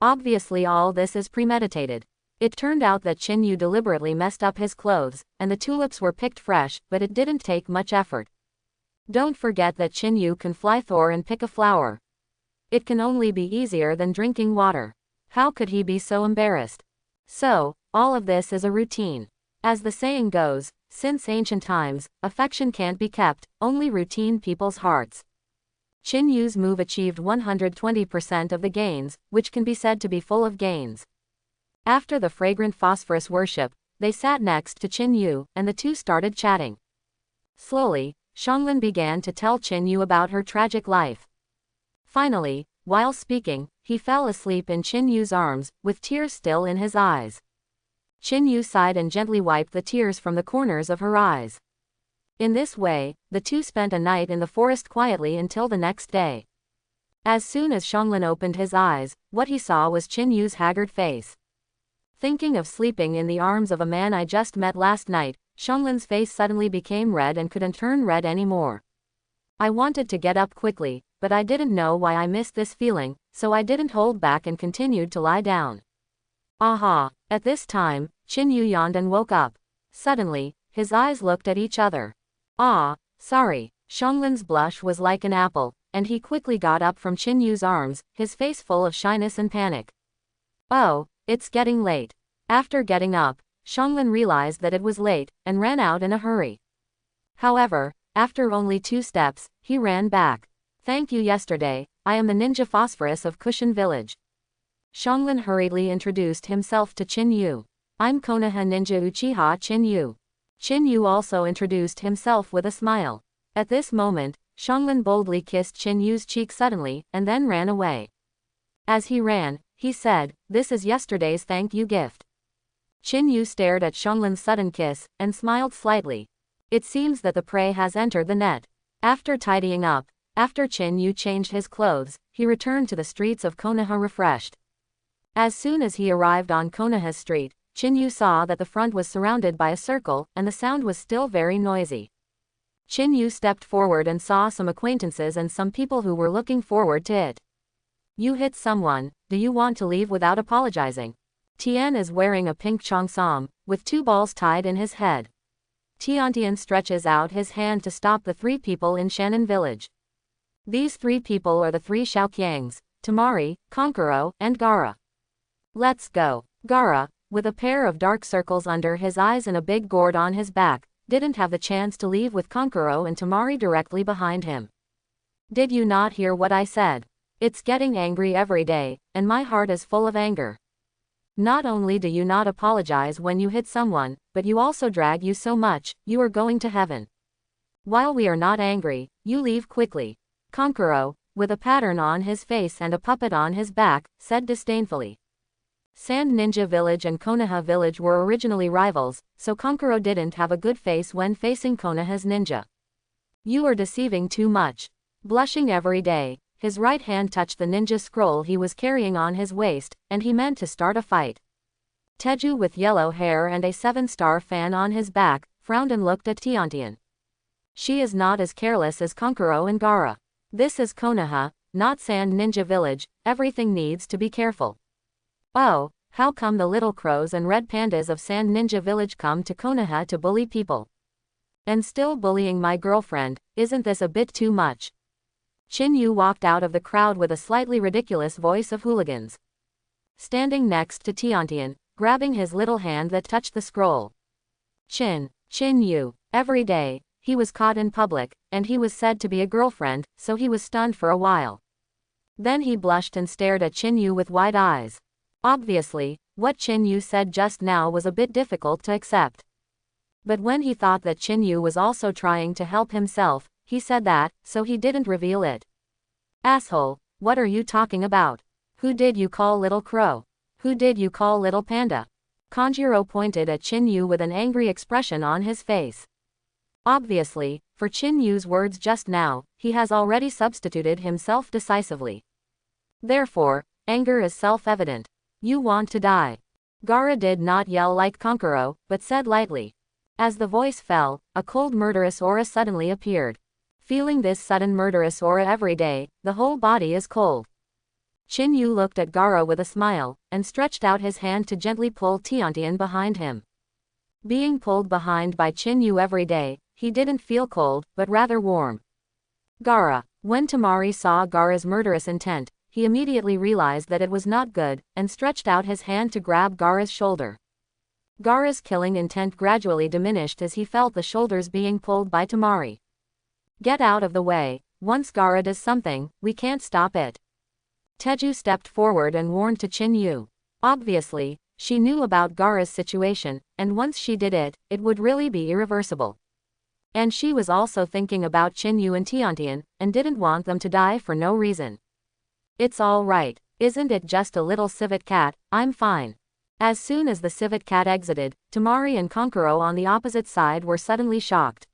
Speaker 1: Obviously all this is premeditated. It turned out that Chinu deliberately messed up his clothes, and the tulips were picked fresh, but it didn't take much effort. Don't forget that Chinu can fly Thor and pick a flower. It can only be easier than drinking water. How could he be so embarrassed? So, all of this is a routine. As the saying goes, since ancient times, affection can't be kept, only routine people's hearts. Chinu's move achieved 120% of the gains, which can be said to be full of gains. After the fragrant Phosphorus worship, they sat next to Chinu, and the two started chatting. Slowly, Xianglin began to tell Chinu about her tragic life. Finally, while speaking, he fell asleep in Chinu's arms, with tears still in his eyes. Chinu sighed and gently wiped the tears from the corners of her eyes. In this way, the two spent a night in the forest quietly until the next day. As soon as Xianglin opened his eyes, what he saw was Chinu's haggard face. Thinking of sleeping in the arms of a man I just met last night, Xianglin's face suddenly became red and couldn't turn red anymore. I wanted to get up quickly, but I didn't know why I missed this feeling, so I didn't hold back and continued to lie down. Aha! At this time, Chinu yawned and woke up. Suddenly, his eyes looked at each other. Ah, sorry. Xionglin's blush was like an apple, and he quickly got up from Chinyu's arms, his face full of shyness and panic. Oh, it's getting late. After getting up, Xiongling realized that it was late, and ran out in a hurry. However, after only 2 steps, he ran back. Thank you yesterday, I am the Ninja Phosphorus of Kushin Village. Xiongling hurriedly introduced himself to Chinyu. I'm Konoha Ninja Uchiha Chinyu. Chinyu also introduced himself with a smile. At this moment, Xiongling boldly kissed Chinyu's cheek suddenly, and then ran away. As he ran, he said, "This is yesterday's thank you gift." Chinyu stared at Xiongling's sudden kiss, and smiled slightly. It seems that the prey has entered the net. After tidying up, after Chinyu changed his clothes, he returned to the streets of Konoha refreshed. As soon as he arrived on Konoha Street, Chinyu saw that the front was surrounded by a circle, and the sound was still very noisy. Chinyu stepped forward and saw some acquaintances and some people who were looking forward to it. You hit someone, do you want to leave without apologizing? Tian is wearing a pink cheongsam, with 2 balls tied in his head. Tiantian stretches out his hand to stop the 3 people in Shannon Village. These 3 people are the 3 Xiaoqiangs, Temari, Konkuro, and Gaara. Let's go. Gaara, with a pair of dark circles under his eyes and a big gourd on his back, didn't have the chance to leave with Konkuro and Temari directly behind him. Did you not hear what I said? It's getting angry every day, and my heart is full of anger. Not only do you not apologize when you hit someone, but you also drag you so much, you are going to heaven. While we are not angry, you leave quickly. Konkuro, with a pattern on his face and a puppet on his back, said disdainfully. Sand Ninja Village and Konoha Village were originally rivals, so Konkuro didn't have a good face when facing Konoha's ninja. You are deceiving too much. Blushing every day, his right hand touched the ninja scroll he was carrying on his waist, and he meant to start a fight. Teju with yellow hair and a 7-star fan on his back, frowned and looked at Tiantian. She is not as careless as Konkuro and Gaara. This is Konoha, not Sand Ninja Village, everything needs to be careful. Oh, how come the little crows and red pandas of Sand Ninja Village come to Konoha to bully people? And still bullying my girlfriend, isn't this a bit too much? Chinyu walked out of the crowd with a slightly ridiculous voice of hooligans. Standing next to Tiantian, grabbing his little hand that touched the scroll. Chinyu, every day, he was caught in public, and he was said to be a girlfriend, so he was stunned for a while. Then he blushed and stared at Chinyu with wide eyes. Obviously, what Chinyu said just now was a bit difficult to accept. But when he thought that Chinyu was also trying to help himself, he said that, so he didn't reveal it. Asshole, what are you talking about? Who did you call little crow? Who did you call little panda? Kanjiro pointed at Chinyu with an angry expression on his face. Obviously, for Chinyu's words just now, he has already substituted himself decisively. Therefore, anger is self-evident. You want to die. Gaara did not yell like Konkuro, but said lightly. As the voice fell, a cold murderous aura suddenly appeared. Feeling this sudden murderous aura every day, the whole body is cold. Chinyu looked at Gaara with a smile, and stretched out his hand to gently pull Tiantian behind him. Being pulled behind by Chinyu every day, he didn't feel cold, but rather warm. Gaara. When Temari saw Gaara's murderous intent, he immediately realized that it was not good, and stretched out his hand to grab Gaara's shoulder. Gaara's killing intent gradually diminished as he felt the shoulders being pulled by Temari. Get out of the way, once Gaara does something, we can't stop it. Teju stepped forward and warned to Chinyu. Obviously, she knew about Gaara's situation, and once she did it, it would really be irreversible. And she was also thinking about Chinyu and Tiantian, and didn't want them to die for no reason. It's all right, isn't it just a little civet cat, I'm fine. As soon as the civet cat exited, Temari and Konkuro on the opposite side were suddenly shocked.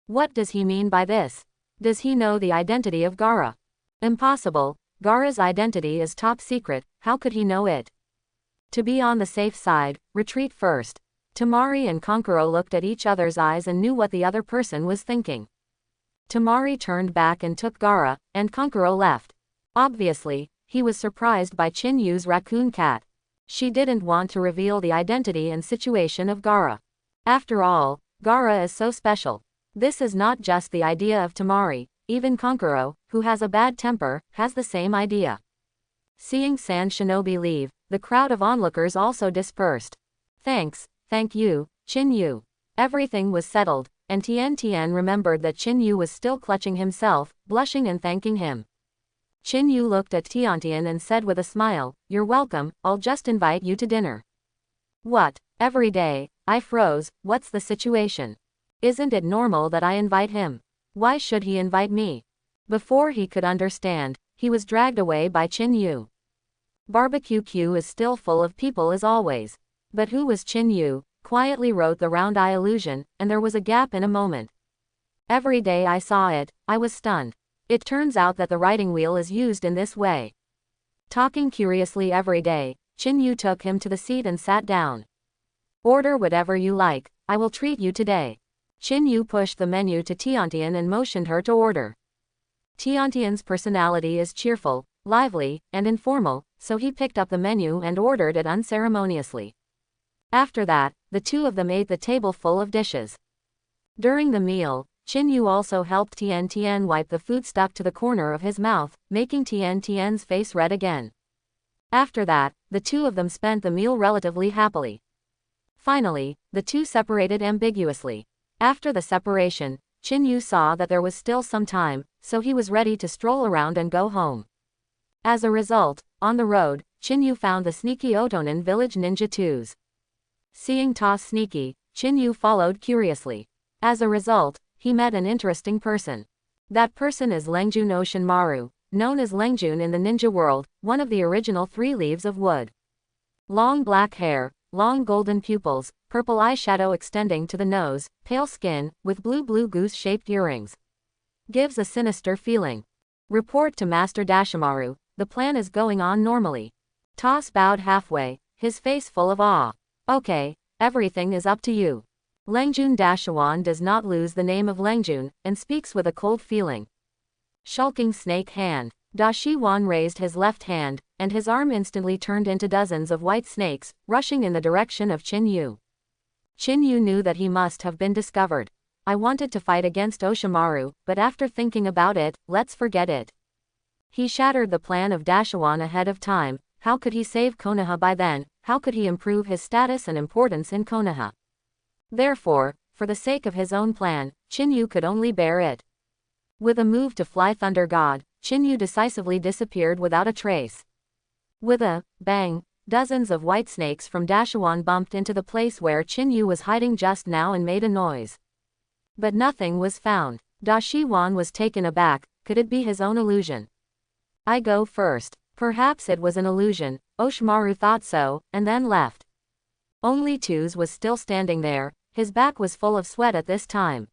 Speaker 1: What does he mean by this? Does he know the identity of Gaara? Impossible, Gaara's identity is top secret, how could he know it? To be on the safe side, retreat first. Temari and Konkuro looked at each other's eyes and knew what the other person was thinking. Temari turned back and took Gaara, and Kankuro left. Obviously, he was surprised by Chinyu's raccoon cat. She didn't want to reveal the identity and situation of Gaara. After all, Gaara is so special. This is not just the idea of Temari, even Kankuro, who has a bad temper, has the same idea. Seeing Sand Shinobi leave, the crowd of onlookers also dispersed. Thank you, Chinyu. Everything was settled, and Tian remembered that Chinyu was still clutching himself, blushing and thanking him. Chinyu looked at Tian and said with a smile, "You're welcome, I'll just invite you to dinner." What? Every day? I froze. What's the situation? Isn't it normal that I invite him? Why should he invite me? Before he could understand, he was dragged away by Chinyu. Barbecue Q is still full of people as always. But who was Chinyu? Quietly wrote the round eye illusion, and there was a gap in a moment. Every day I saw it, I was stunned. It turns out that the writing wheel is used in this way. Talking curiously every day, Chinyu took him to the seat and sat down. Order whatever you like, I will treat you today. Chinyu pushed the menu to Tian and motioned her to order. Tiantian's personality is cheerful, lively, and informal, so he picked up the menu and ordered it unceremoniously. After that, the two of them ate the table full of dishes. During the meal, Chinyu also helped Tian wipe the food stuck to the corner of his mouth, making Tian's face red again. After that, the two of them spent the meal relatively happily. Finally, the two separated ambiguously. After the separation, Chinyu saw that there was still some time, so he was ready to stroll around and go home. As a result, on the road, Chinyu found the sneaky Otonin village ninjutsus. Seeing Ta sneaky, Chinyu followed curiously. As a result, he met an interesting person. That person is Lengjun Oshinmaru, known as Lengjun in the ninja world, one of the original 3 leaves of wood. Long black hair, long golden pupils, purple eyeshadow extending to the nose, pale skin, with blue goose-shaped earrings. Gives a sinister feeling. Report to Master Dashimaru, the plan is going on normally. Tas bowed halfway, his face full of awe. Okay, everything is up to you. Lengjun Dashawan does not lose the name of Lengjun, and speaks with a cold feeling. Shulking snake hand. Dashiwan raised his left hand, and his arm instantly turned into dozens of white snakes, rushing in the direction of Chinyu. Chinyu knew that he must have been discovered. I wanted to fight against Oshimaru, but after thinking about it, let's forget it. He shattered the plan of Dashawan ahead of time. How could he save Konoha by then? How could he improve his status and importance in Konoha? Therefore, for the sake of his own plan, Chinyu could only bear it. With a move to fly Thunder God, Chinyu decisively disappeared without a trace. With a bang, dozens of white snakes from Dashawan bumped into the place where Chinyu was hiding just now and made a noise. But nothing was found. Dashiwan was taken aback. Could it be his own illusion? I go first. Perhaps it was an illusion. Oshimaru thought so, and then left. Only Twos was still standing there. His back was full of sweat at this time.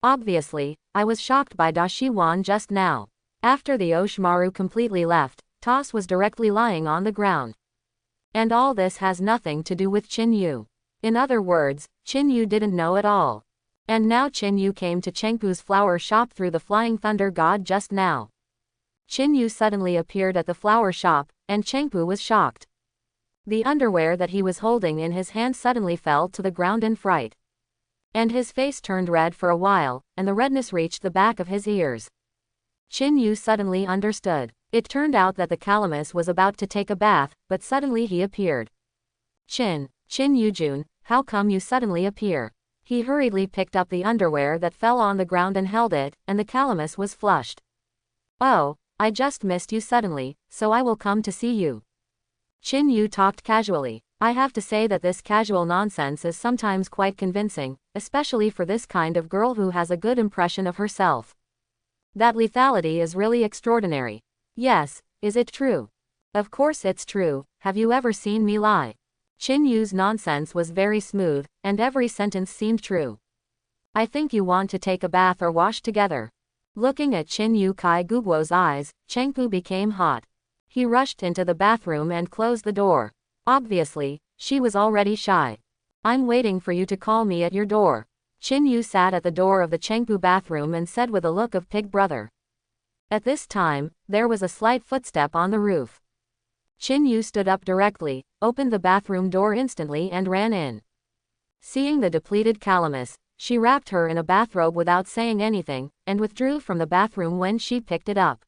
Speaker 1: Obviously, I was shocked by Dashiwan just now. After the Oshimaru completely left, Tas was directly lying on the ground. And all this has nothing to do with Chinyu. In other words, Chinyu didn't know at all. And now Chinyu came to Chengpu's flower shop through the Flying Thunder God just now. Chinyu suddenly appeared at the flower shop, and Chengpu was shocked. The underwear that he was holding in his hand suddenly fell to the ground in fright. And his face turned red for a while, and the redness reached the back of his ears. Chinyu suddenly understood. It turned out that the calamus was about to take a bath, but suddenly he appeared. Chin-Yujun, how come you suddenly appear? He hurriedly picked up the underwear that fell on the ground and held it, and the calamus was flushed. Oh, I just missed you suddenly, so I will come to see you. Chinyu talked casually. I have to say that this casual nonsense is sometimes quite convincing, especially for this kind of girl who has a good impression of herself. That lethality is really extraordinary. Yes, is it true? Of course it's true. Have you ever seen me lie? Chinyu's nonsense was very smooth, and every sentence seemed true. I think you want to take a bath or wash together. Looking at Chinyu Kai Guguo's eyes, Chengpu became hot. He rushed into the bathroom and closed the door. Obviously, she was already shy. I'm waiting for you to call me at your door. Chinu sat at the door of the Chengpu bathroom and said with a look of pig brother. At this time, there was a slight footstep on the roof. Chinu stood up directly, opened the bathroom door instantly and ran in. Seeing the depleted calamus, she wrapped her in a bathrobe without saying anything, and withdrew from the bathroom when she picked it up.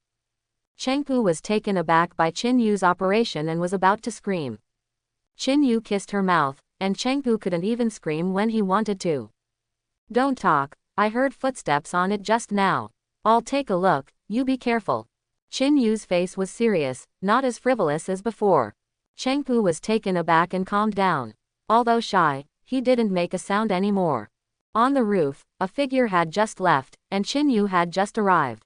Speaker 1: Chengpu was taken aback by Chinu's operation and was about to scream. Chinu kissed her mouth, and Chengpu couldn't even scream when he wanted to. Don't talk, I heard footsteps on it just now. I'll take a look, you be careful. Chinu's face was serious, not as frivolous as before. Chengpu was taken aback and calmed down. Although shy, he didn't make a sound anymore. On the roof, a figure had just left, and Chinu had just arrived.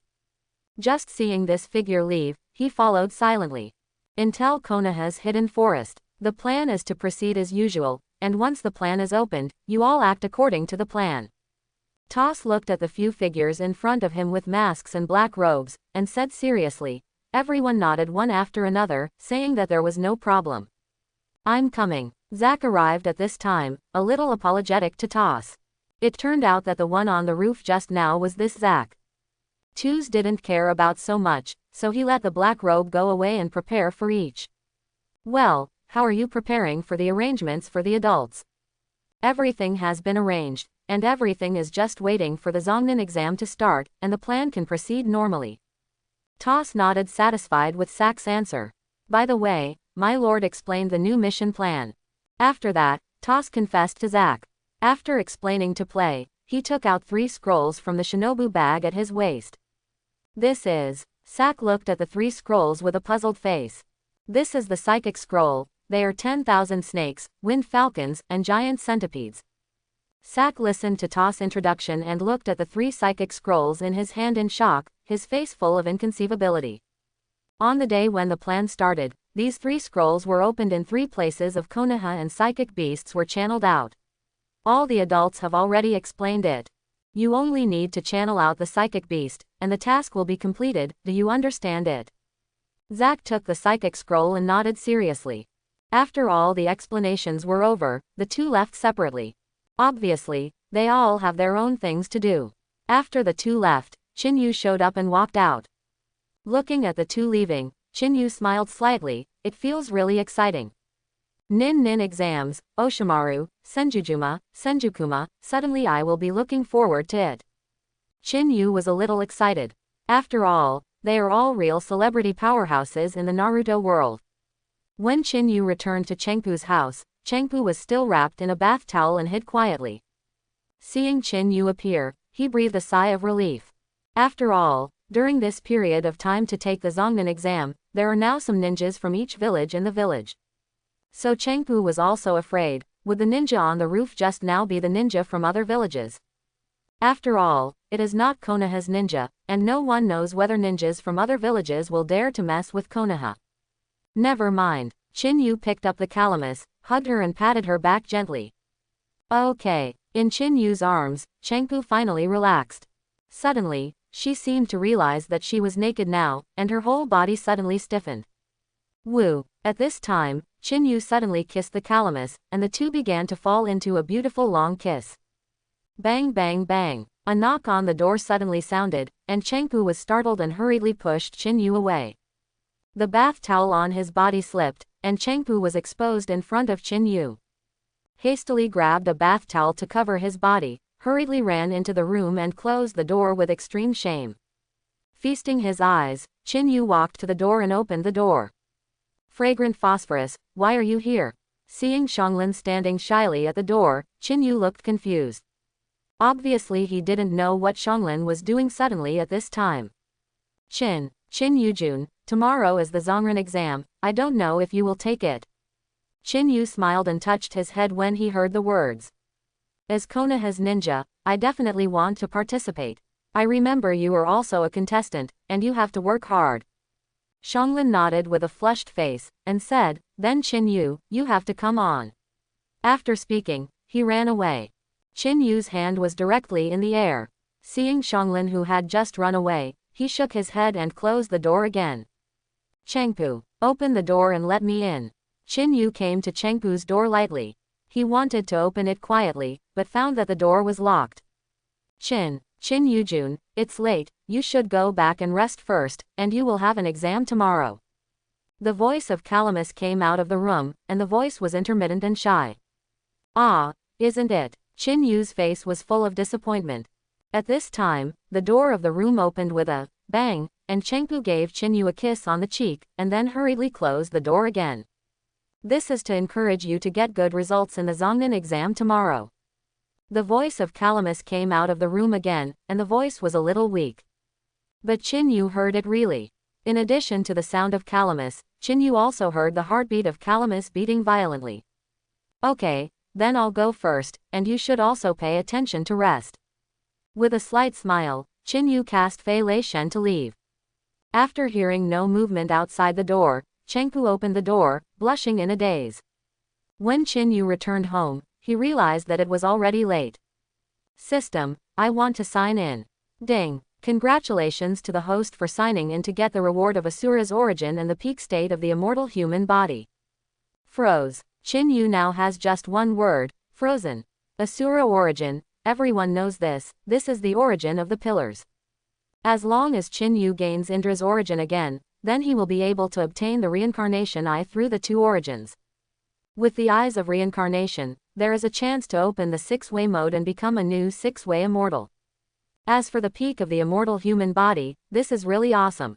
Speaker 1: Just seeing this figure leave, he followed silently. Until Konoha's hidden forest. The plan is to proceed as usual, and once the plan is opened, you all act according to the plan. Toss looked at the few figures in front of him with masks and black robes, and said seriously. Everyone nodded one after another, saying that there was no problem. I'm coming. Zack arrived at this time, a little apologetic to Toss. It turned out that the one on the roof just now was this Zack. Toos didn't care about so much, so he let the black robe go away and prepare for each. Well, how are you preparing for the arrangements for the adults? Everything has been arranged, and everything is just waiting for the Zongnan exam to start, and the plan can proceed normally. Toss nodded satisfied with Zack's answer. By the way, my lord explained the new mission plan. After that, Toss confessed to Zack. After explaining to Play, he took out 3 scrolls from the shinobu bag at his waist. This is. Zack looked at the 3 scrolls with a puzzled face. This is the psychic scroll. They are 10,000 snakes, wind falcons, and giant centipedes. Zack listened to Toss' introduction and looked at the 3 psychic scrolls in his hand in shock, his face full of inconceivability. On the day when the plan started, these 3 scrolls were opened in 3 places of Konoha and psychic beasts were channeled out. All the adults have already explained it. You only need to channel out the psychic beast, and the task will be completed. Do you understand it? Zack took the psychic scroll and nodded seriously. After all the explanations were over, the two left separately. Obviously, they all have their own things to do. After the two left, Chinu showed up and walked out. Looking at the two leaving, Chinu smiled slightly. It feels really exciting. Nin exams, Oshimaru, Senjukuma, suddenly I will be looking forward to it. Chinu was a little excited. After all, they are all real celebrity powerhouses in the Naruto world. When Chinu returned to Chengpu's house, Chengpu was still wrapped in a bath towel and hid quietly. Seeing Chinu appear, he breathed a sigh of relief. After all, during this period of time to take the Zongnan exam, there are now some ninjas from each village in the village. So Chengpu was also afraid, would the ninja on the roof just now be the ninja from other villages? After all, it is not Konoha's ninja, and no one knows whether ninjas from other villages will dare to mess with Konoha. Never mind. Chinu picked up the calamus, hugged her and patted her back gently. Okay. In Chinu's arms, Chengpu finally relaxed. Suddenly, she seemed to realize that she was naked now, and her whole body suddenly stiffened. Woo! At this time, Chinu suddenly kissed the calamus, and the two began to fall into a beautiful long kiss. Bang bang bang. A knock on the door suddenly sounded, and Chengpu was startled and hurriedly pushed Chinu away. The bath towel on his body slipped, and Chengpu was exposed in front of Chinu. Hastily grabbed a bath towel to cover his body, hurriedly ran into the room and closed the door with extreme shame. Feasting his eyes, Chinu walked to the door and opened the door. Fragrant phosphorus, why are you here? Seeing Xianglin standing shyly at the door, Chinu looked confused. Obviously he didn't know what Xianglin was doing suddenly at this time. Chin Yujun, tomorrow is the Zongnan exam, I don't know if you will take it. Chinu smiled and touched his head when he heard the words. As Konoha's ninja, I definitely want to participate. I remember you are also a contestant, and you have to work hard. Xianglin nodded with a flushed face, and said, then Chinu, you have to come on. After speaking, he ran away. Chinu's hand was directly in the air. Seeing Xianglin who had just run away, he shook his head and closed the door again. Chengpu, open the door and let me in. Chinu came to Chengpu's door lightly. He wanted to open it quietly, but found that the door was locked. Chin Yujun, it's late, you should go back and rest first, and you will have an exam tomorrow. The voice of Calamus came out of the room, and the voice was intermittent and shy. Ah, isn't it? Chin Yu's face was full of disappointment. At this time, the door of the room opened with a bang, and Chengpu gave Chin Yu a kiss on the cheek, and then hurriedly closed the door again. This is to encourage you to get good results in the Zongnan exam tomorrow. The voice of Calamus came out of the room again, and the voice was a little weak. But Chin Yu heard it really. In addition to the sound of Calamus, Chin Yu also heard the heartbeat of Calamus beating violently. Okay, then I'll go first, and you should also pay attention to rest. With a slight smile, Chin Yu cast Fei Lei Shen to leave. After hearing no movement outside the door, Chengpu opened the door, blushing in a daze. When Chin Yu returned home, he realized that it was already late. System, I want to sign in. Ding. Congratulations to the host for signing in to get the reward of Asura's origin and the peak state of the immortal human body. Froze. Chin Yu now has just one word, frozen. Asura origin, everyone knows this, this is the origin of the pillars. As long as Chin Yu gains Indra's origin again, then he will be able to obtain the reincarnation eye through the two origins. With the eyes of reincarnation, there is a chance to open the six-way mode and become a new six-way immortal. As for the peak of the immortal human body, this is really awesome.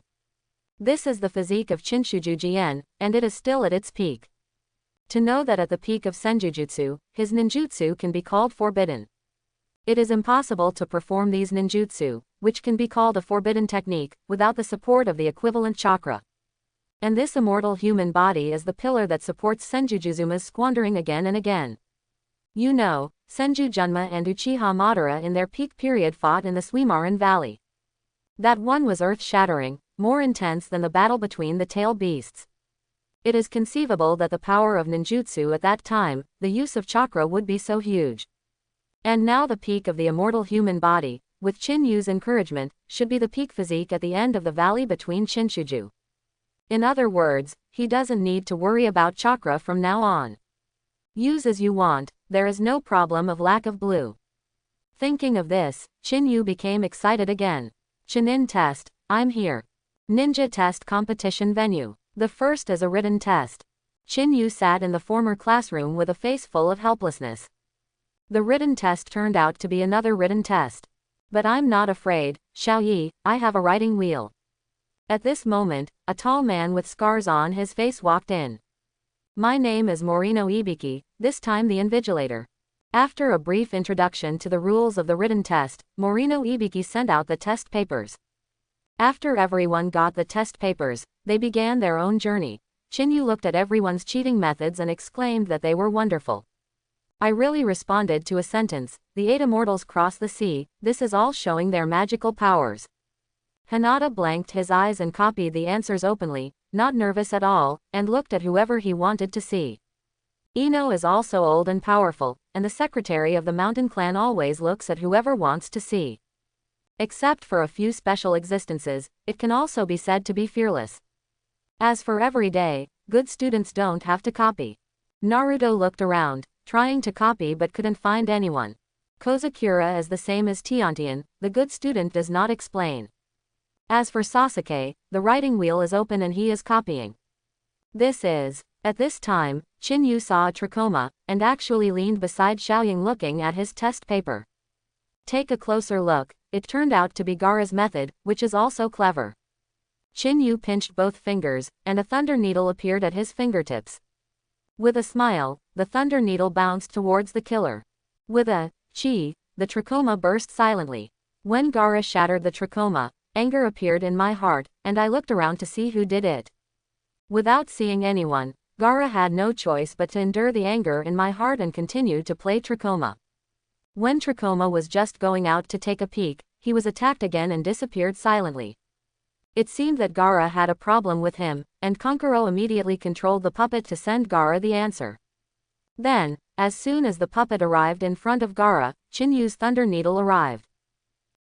Speaker 1: This is the physique of Chinshuju Jian, and it is still at its peak. To know that at the peak of Senjutsu, his ninjutsu can be called forbidden. It is impossible to perform these ninjutsu, which can be called a forbidden technique, without the support of the equivalent chakra. And this immortal human body is the pillar that supports Senjujuzuma's squandering again and again. You know, Senju Junma and Uchiha Madara in their peak period fought in the Suimaran Valley. That one was earth-shattering, more intense than the battle between the tail beasts. It is conceivable that the power of ninjutsu at that time, the use of chakra would be so huge. And now the peak of the immortal human body, with Chin Yu's encouragement, should be the peak physique at the end of the valley between Chinshuju. In other words, he doesn't need to worry about chakra from now on. Use as you want, there is no problem of lack of blue. Thinking of this, Chin Yu became excited again. Chunin test, I'm here. Ninja test competition venue. The first is a written test. Chin Yu sat in the former classroom with a face full of helplessness. The written test turned out to be another written test. But I'm not afraid, Xiao Yi, I have a writing wheel. At this moment, a tall man with scars on his face walked in. My name is Morino Ibiki, this time the invigilator. After a brief introduction to the rules of the written test, Morino Ibiki sent out the test papers. After everyone got the test papers, they began their own journey. Chin Yu looked at everyone's cheating methods and exclaimed that they were wonderful. I really responded to a sentence, the 8 immortals cross the sea, this is all showing their magical powers. Hanada blanked his eyes and copied the answers openly, not nervous at all, and looked at whoever he wanted to see. Ino is also old and powerful, and the secretary of the mountain clan always looks at whoever wants to see. Except for a few special existences, it can also be said to be fearless. As for every day, good students don't have to copy. Naruto looked around, trying to copy but couldn't find anyone. Kozakura is the same as Tiantian, the good student does not explain. As for Sasuke, the writing wheel is open and he is copying. This is. At this time, Chin Yu saw a trachoma, and actually leaned beside Xiaoying looking at his test paper. Take a closer look, it turned out to be Gaara's method, which is also clever. Chin Yu pinched both fingers, and a thunder needle appeared at his fingertips. With a smile, the thunder needle bounced towards the killer. With a chi, the trachoma burst silently. When Gaara shattered the trachoma, anger appeared in my heart, and I looked around to see who did it. Without seeing anyone, Gaara had no choice but to endure the anger in my heart and continue to play trachoma. When trachoma was just going out to take a peek, he was attacked again and disappeared silently. It seemed that Gaara had a problem with him, and Konkuro immediately controlled the puppet to send Gaara the answer. Then, as soon as the puppet arrived in front of Gaara, Chin Yu's thunder needle arrived.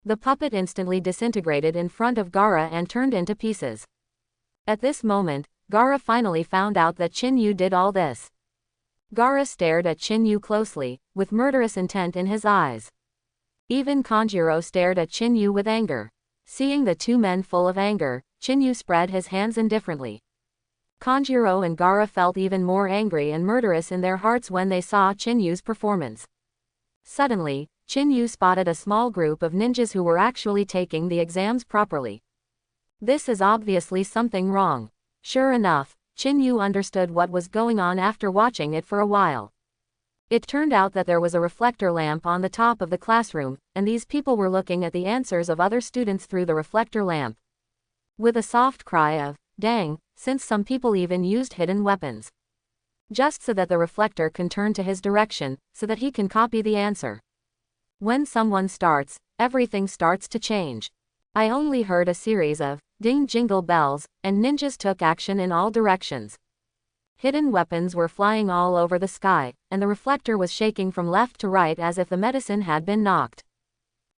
Speaker 1: The puppet instantly disintegrated in front of Gaara and turned into pieces. At this moment, Gaara finally found out that Chin Yu did all this. Gaara stared at Chinu closely, with murderous intent in his eyes. Even Kanjiro stared at Chinu with anger. Seeing the two men full of anger, Chinu spread his hands indifferently. Kanjiro and Gaara felt even more angry and murderous in their hearts when they saw Chinu's performance. Suddenly, Chinu spotted a small group of ninjas who were actually taking the exams properly. This is obviously something wrong. Sure enough, Chinu understood what was going on after watching it for a while. It turned out that there was a reflector lamp on the top of the classroom, and these people were looking at the answers of other students through the reflector lamp. With a soft cry of, "Dang," since some people even used hidden weapons. Just so that the reflector can turn to his direction, so that he can copy the answer. When someone starts, everything starts to change. I only heard a series of ding jingle bells, and ninjas took action in all directions. Hidden weapons were flying all over the sky, and the reflector was shaking from left to right as if the medicine had been knocked.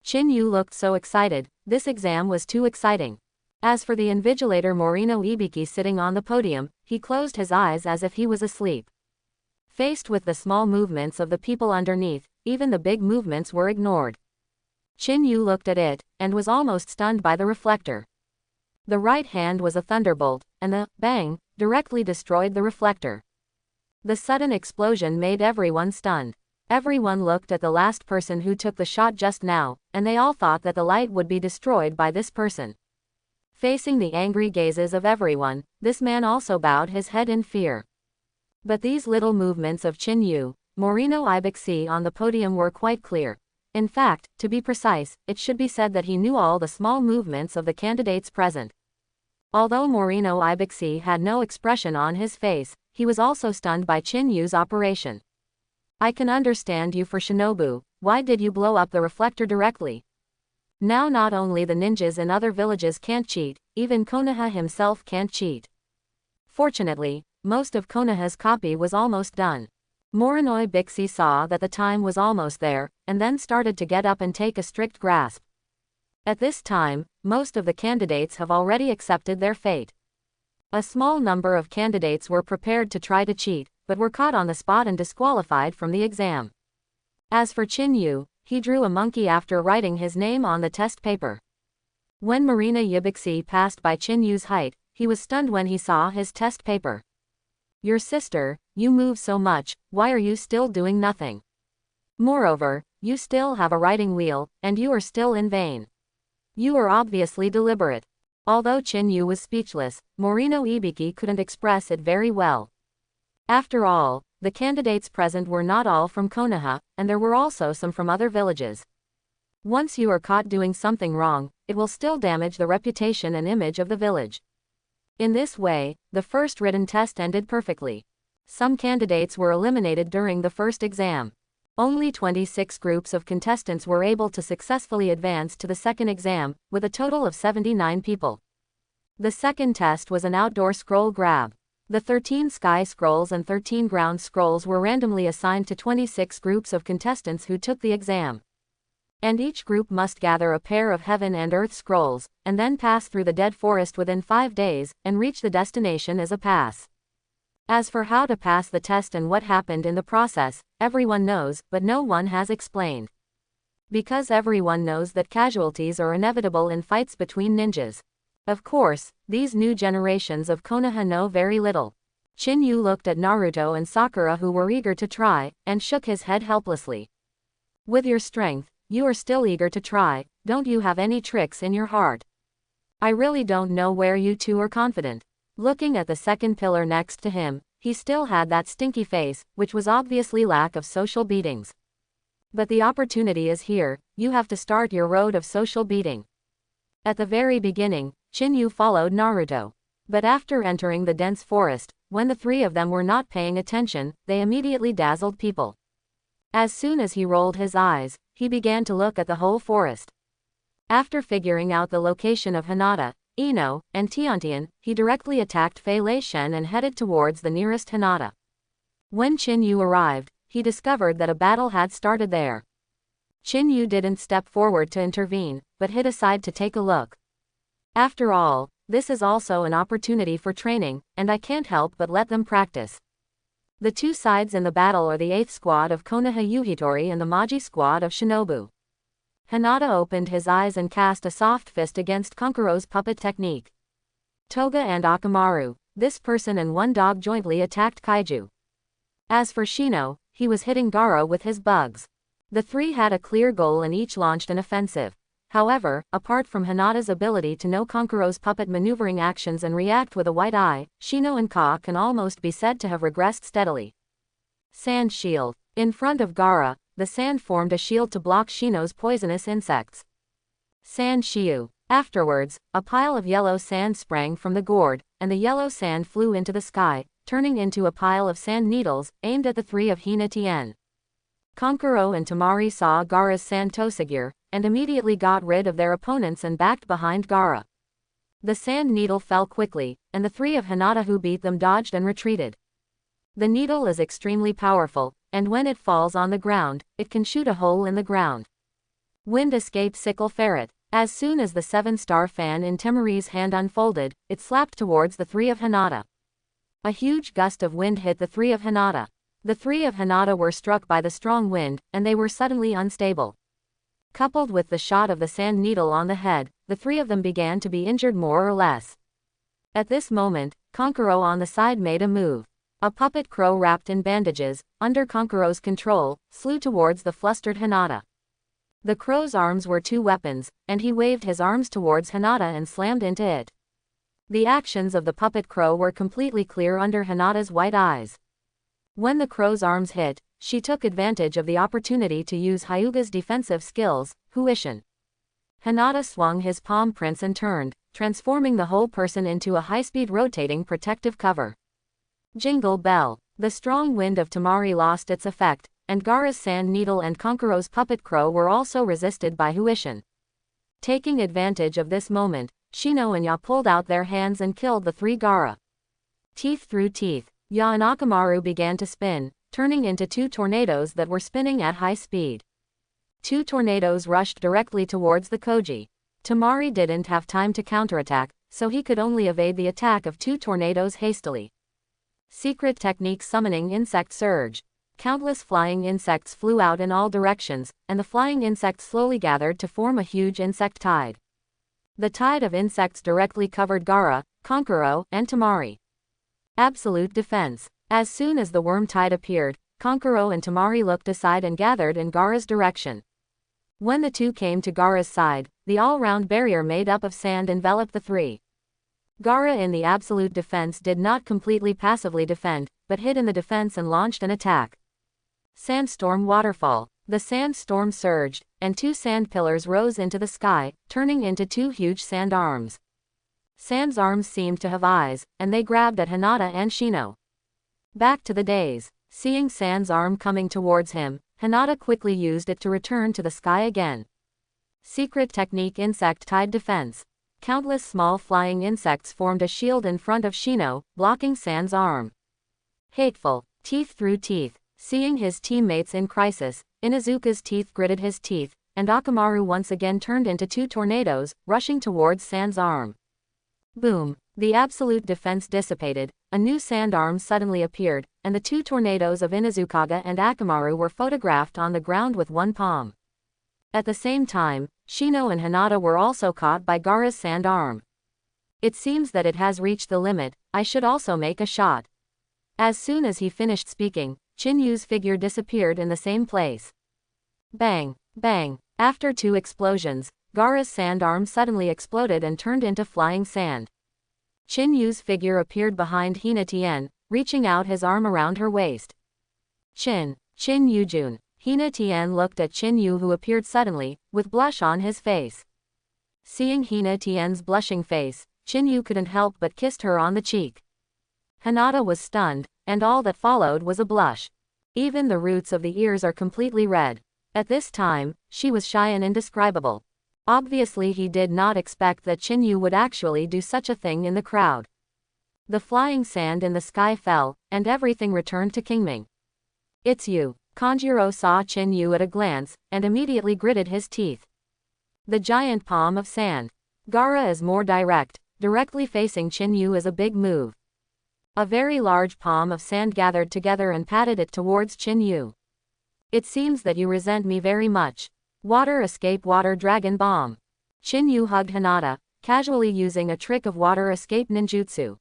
Speaker 1: Chinu looked so excited, this exam was too exciting. As for the invigilator Morino Ibiki sitting on the podium, he closed his eyes as if he was asleep. Faced with the small movements of the people underneath, even the big movements were ignored. Chinu looked at it, and was almost stunned by the reflector. The right hand was a thunderbolt, and the bang directly destroyed the reflector. The sudden explosion made everyone stunned. Everyone looked at the last person who took the shot just now, and they all thought that the light would be destroyed by this person. Facing the angry gazes of everyone, this man also bowed his head in fear. But these little movements of Chinu, Morino Ibiki on the podium were quite clear. In fact, to be precise, it should be said that he knew all the small movements of the candidates present. Although Morino Ibiki had no expression on his face, he was also stunned by Chinu's operation. "I can understand you for Shinobu, why did you blow up the reflector directly? Now not only the ninjas in other villages can't cheat, even Konoha himself can't cheat." Fortunately, most of Konoha's copy was almost done. Morino Ibiki saw that the time was almost there, and then started to get up and take a strict grasp. At this time, most of the candidates have already accepted their fate. A small number of candidates were prepared to try to cheat, but were caught on the spot and disqualified from the exam. As for Chinu, he drew a monkey after writing his name on the test paper. When Morino Ibiki passed by Chinu's height, he was stunned when he saw his test paper. "Your sister, you move so much, why are you still doing nothing? Moreover, you still have a writing wheel, and you are still in vain. You are obviously deliberate." Although Chinu was speechless, Morino Ibiki couldn't express it very well. After all, the candidates present were not all from Konoha, and there were also some from other villages. Once you are caught doing something wrong, it will still damage the reputation and image of the village. In this way, the first written test ended perfectly. Some candidates were eliminated during the first exam. Only 26 groups of contestants were able to successfully advance to the second exam, with a total of 79 people. The second test was an outdoor scroll grab. The 13 sky scrolls and 13 ground scrolls were randomly assigned to 26 groups of contestants who took the exam. And each group must gather a pair of heaven and earth scrolls, and then pass through the dead forest within 5 days, and reach the destination as a pass. As for how to pass the test and what happened in the process, everyone knows, but no one has explained. Because everyone knows that casualties are inevitable in fights between ninjas. Of course, these new generations of Konoha know very little. Chinu looked at Naruto and Sakura who were eager to try, and shook his head helplessly. "With your strength, you are still eager to try, don't you have any tricks in your heart? I really don't know where you two are confident." Looking at the second pillar next to him, he still had that stinky face, which was obviously lack of social beatings. "But the opportunity is here, you have to start your road of social beating." At the very beginning, Chinu followed Naruto. But after entering the dense forest, when the three of them were not paying attention, they immediately dazzled people. As soon as he rolled his eyes, he began to look at the whole forest. After figuring out the location of Hinata, Ino, and Tiantian, he directly attacked Fei Lei Shen and headed towards the nearest Hinata. When Chinu arrived, he discovered that a battle had started there. Chinu didn't step forward to intervene, but hid aside to take a look. After all, this is also an opportunity for training, and I can't help but let them practice. The two sides in the battle are the 8th squad of Konoha Yuhitori and the Maji squad of Shinobu. Hinata opened his eyes and cast a soft fist against Kankuro's puppet technique. Toga and Akamaru, this person and one dog jointly attacked Kaiju. As for Shino, he was hitting Gaara with his bugs. The three had a clear goal and each launched an offensive. However, apart from Hinata's ability to know Kankuro's puppet maneuvering actions and react with a white eye, Shino and Ka can almost be said to have regressed steadily. Sand Shield. In front of Gaara, the sand formed a shield to block Shino's poisonous insects. Sand Shiu. Afterwards, a pile of yellow sand sprang from the gourd, and the yellow sand flew into the sky, turning into a pile of sand needles, aimed at the three of Hina Tien. Kankuro and Tamari saw Gaara's sand Tosagir, and immediately got rid of their opponents and backed behind Gaara. The sand needle fell quickly, and the three of Hinata who beat them dodged and retreated. The needle is extremely powerful, and when it falls on the ground, it can shoot a hole in the ground. Wind escaped Sickle Ferret. As soon as the 7-star fan in Temari's hand unfolded, it slapped towards the three of Hinata. A huge gust of wind hit the three of Hinata. The three of Hinata were struck by the strong wind, and they were suddenly unstable. Coupled with the shot of the sand needle on the head, the three of them began to be injured more or less. At this moment, Kankuro on the side made a move. A puppet crow wrapped in bandages, under Kankuro's control, flew towards the flustered Hinata. The crow's arms were two weapons, and he waved his arms towards Hinata and slammed into it. The actions of the puppet crow were completely clear under Hinata's white eyes. When the crow's arms hit, she took advantage of the opportunity to use Hyuga's defensive skills, Huishin. Hinata swung his palm prints and turned, transforming the whole person into a high-speed rotating protective cover. Jingle bell. The strong wind of Tamari lost its effect, and Gaara's sand needle and Kankuro's puppet crow were also resisted by Huishin. Taking advantage of this moment, Shino and Ya pulled out their hands and killed the three Gaara. Teeth through teeth, Ya and Akamaru began to spin, turning into two tornadoes that were spinning at high speed. Two tornadoes rushed directly towards the Koji. Tamari didn't have time to counterattack, so he could only evade the attack of two tornadoes hastily. Secret technique summoning insect surge. Countless flying insects flew out in all directions, and the flying insects slowly gathered to form a huge insect tide. The tide of insects directly covered Gaara, Kankuro, and Tamari. Absolute defense. As soon as the worm tide appeared, Kankuro and Tamari looked aside and gathered in Gaara's direction. When the two came to Gaara's side, the all-round barrier made up of sand enveloped the three. Gaara in the absolute defense did not completely passively defend, but hid in the defense and launched an attack. Sandstorm waterfall. The sandstorm surged, and two sand pillars rose into the sky, turning into two huge sand arms. Sand's arms seemed to have eyes, and they grabbed at Hinata and Shino. Back to the days. Seeing Sand's arm coming towards him, Hinata quickly used it to return to the sky again. Secret technique insect tide defense. Countless small flying insects formed a shield in front of Shino, blocking Sand's arm. Hateful. Teeth through teeth. Seeing his teammates in crisis, Inuzuka's teeth gritted his teeth, and Akamaru once again turned into two tornadoes, rushing towards Sand's arm. Boom. The absolute defense dissipated, a new sand arm suddenly appeared, and the two tornadoes of Inuzuka and Akamaru were photographed on the ground with one palm. At the same time, Shino and Hinata were also caught by Gaara's sand arm. It seems that it has reached the limit, I should also make a shot. As soon as he finished speaking, Chinyu's figure disappeared in the same place. Bang, bang. After two explosions, Gaara's sand arm suddenly exploded and turned into flying sand. Chinyu's figure appeared behind Hina Tien, reaching out his arm around her waist. Chin Yujun. Hina Tien looked at Chinyu who appeared suddenly, with blush on his face. Seeing Hina Tien's blushing face, Chinyu couldn't help but kissed her on the cheek. Hinata was stunned, and all that followed was a blush. Even the roots of the ears are completely red. At this time, she was shy and indescribable. Obviously he did not expect that Chinyu would actually do such a thing in the crowd. The flying sand in the sky fell, and everything returned to Kingming. It's you. Kanjiro saw Chinyu at a glance, and immediately gritted his teeth. The giant palm of sand. Gaara is more direct, directly facing Chinyu is a big move. A very large palm of sand gathered together and patted it towards Chinu. It seems that you resent me very much. Water escape water dragon bomb. Chinu hugged Hinata, casually using a trick of water escape ninjutsu.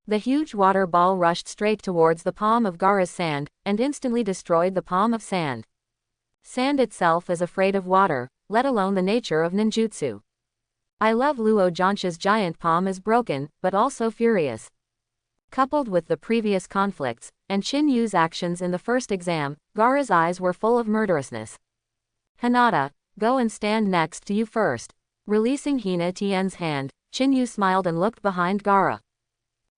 Speaker 1: The huge water ball rushed straight towards the palm of Gaara's sand, and instantly destroyed the palm of sand. Sand itself is afraid of water, let alone the nature of ninjutsu. I love Luo Zhansha's giant palm is broken, but also furious. Coupled with the previous conflicts, and Chinyu's actions in the first exam, Gaara's eyes were full of murderousness. Hinata, go and stand next to you first. Releasing Hina Tien's hand, Chinu smiled and looked behind Gaara.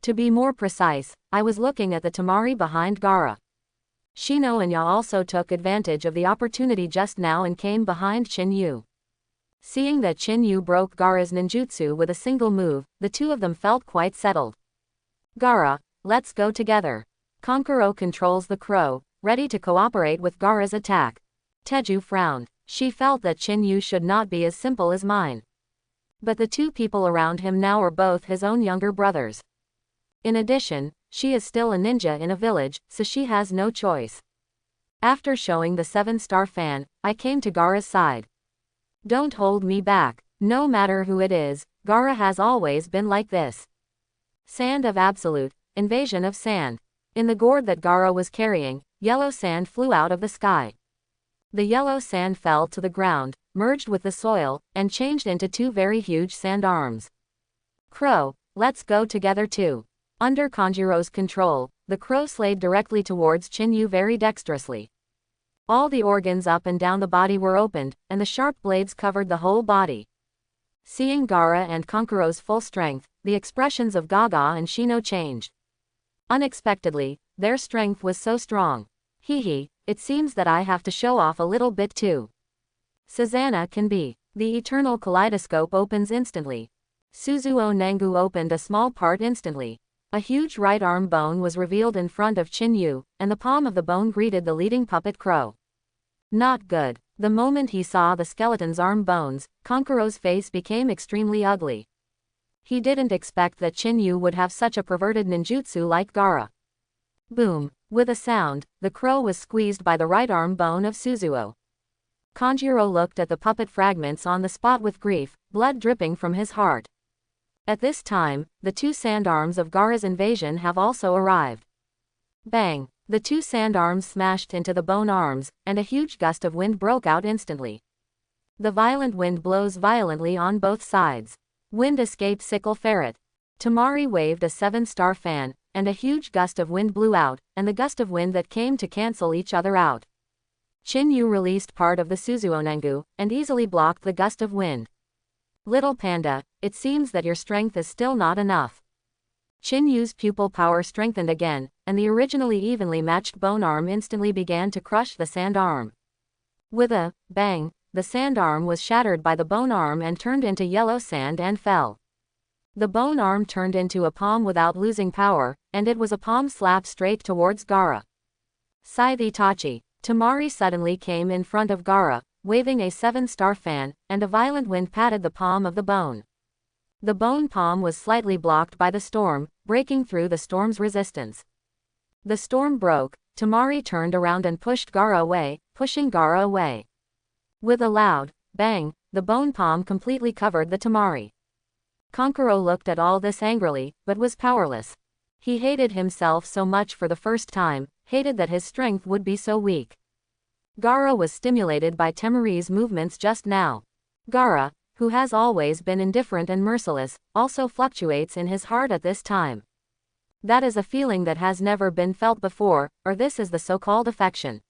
Speaker 1: To be more precise, I was looking at the Temari behind Gaara. Shino and Ya also took advantage of the opportunity just now and came behind Chinu. Seeing that Chinu broke Gaara's ninjutsu with a single move, the two of them felt quite settled. Gaara, let's go together. Kankuro controls the crow, ready to cooperate with Gaara's attack. Teju frowned. She felt that Chinu should not be as simple as mine. But the two people around him now are both his own younger brothers. In addition, she is still a ninja in a village, so she has no choice. After showing the 7-star fan, I came to Gaara's side. Don't hold me back. No matter who it is, Gaara has always been like this. Sand of absolute, invasion of sand. In the gourd that Gaara was carrying, yellow sand flew out of the sky. The yellow sand fell to the ground, merged with the soil, and changed into two very huge sand arms. Crow, let's go together too. Under Kanjiro's control, the crow slayed directly towards Chinu very dexterously. All the organs up and down the body were opened, and the sharp blades covered the whole body. Seeing Gaara and Kankuro's full strength, the expressions of Gaga and Shino changed. Unexpectedly, their strength was so strong. Hee, it seems that I have to show off a little bit too. Susanoo can be. The eternal kaleidoscope opens instantly. Suzuo Nangu opened a small part instantly. A huge right arm bone was revealed in front of Chinu, and the palm of the bone greeted the leading puppet crow. Not good. The moment he saw the skeleton's arm bones, Kankuro's face became extremely ugly. He didn't expect that Chinu would have such a perverted ninjutsu like Gaara. Boom. With a sound, the crow was squeezed by the right arm bone of Suzuo. Kanjiro looked at the puppet fragments on the spot with grief, blood dripping from his heart. At this time, the two sand arms of Gaara's invasion have also arrived. Bang! The two sand arms smashed into the bone arms, and a huge gust of wind broke out instantly. The violent wind blows violently on both sides. Wind escaped sickle ferret. Temari waved a 7-star fan, and a huge gust of wind blew out, and the gust of wind that came to cancel each other out. Chinu released part of the Suzuo Nangu, and easily blocked the gust of wind. Little panda, it seems that your strength is still not enough. Chinyu's pupil power strengthened again, and the originally evenly matched bone arm instantly began to crush the sand arm. With a bang, the sand arm was shattered by the bone arm and turned into yellow sand and fell. The bone arm turned into a palm without losing power, and it was a palm slap straight towards Gaara. Scythe Itachi. Temari suddenly came in front of Gaara, waving a 7-star fan, and a violent wind patted the palm of the bone. The bone palm was slightly blocked by the storm, breaking through the storm's resistance. The storm broke, Temari turned around and pushed Gaara away, pushing Gaara away. With a loud bang, the bone palm completely covered the Temari. Kankuro looked at all this angrily, but was powerless. He hated himself so much for the first time, hated that his strength would be so weak. Gaara was stimulated by Temari's movements just now. Gaara, who has always been indifferent and merciless, also fluctuates in his heart at this time. That is a feeling that has never been felt before, or this is the so-called affection.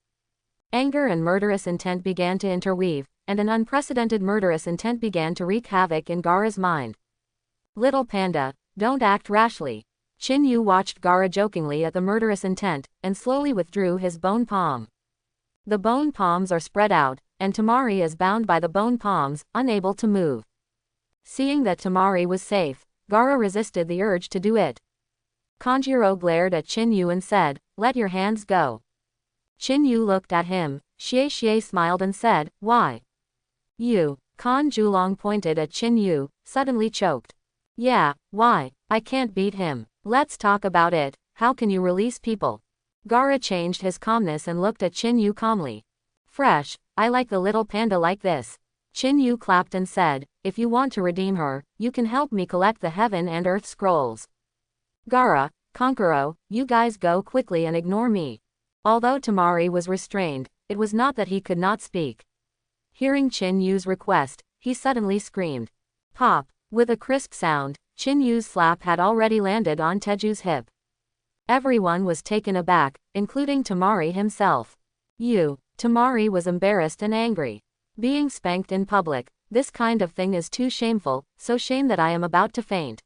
Speaker 1: Anger and murderous intent began to interweave, and an unprecedented murderous intent began to wreak havoc in Gaara's mind. Little panda, don't act rashly. Chinu watched Gaara jokingly at the murderous intent, and slowly withdrew his bone palm. The bone palms are spread out, and Temari is bound by the bone palms, unable to move. Seeing that Temari was safe, Gaara resisted the urge to do it. Kanjiro glared at Chinu and said, "Let your hands go." Chinu looked at him, Xie smiled and said, "Why?" "You." Kan Julong pointed at Chinu, suddenly choked. "Yeah, why? I can't beat him." Let's talk about it. How can you release people? Gaara changed his calmness and looked at Chinu calmly. Fresh, I like the little panda like this. Chinu clapped and said, if you want to redeem her, you can help me collect the heaven and earth scrolls. Gaara, Kankuro, you guys go quickly and ignore me. Although Temari was restrained, it was not that he could not speak. Hearing Chinu's request, he suddenly screamed. Pop! With a crisp sound, Chinu's slap had already landed on Teju's hip. Everyone was taken aback, including Temari himself. Temari was embarrassed and angry. Being spanked in public, this kind of thing is too shameful, so shame that I am about to faint.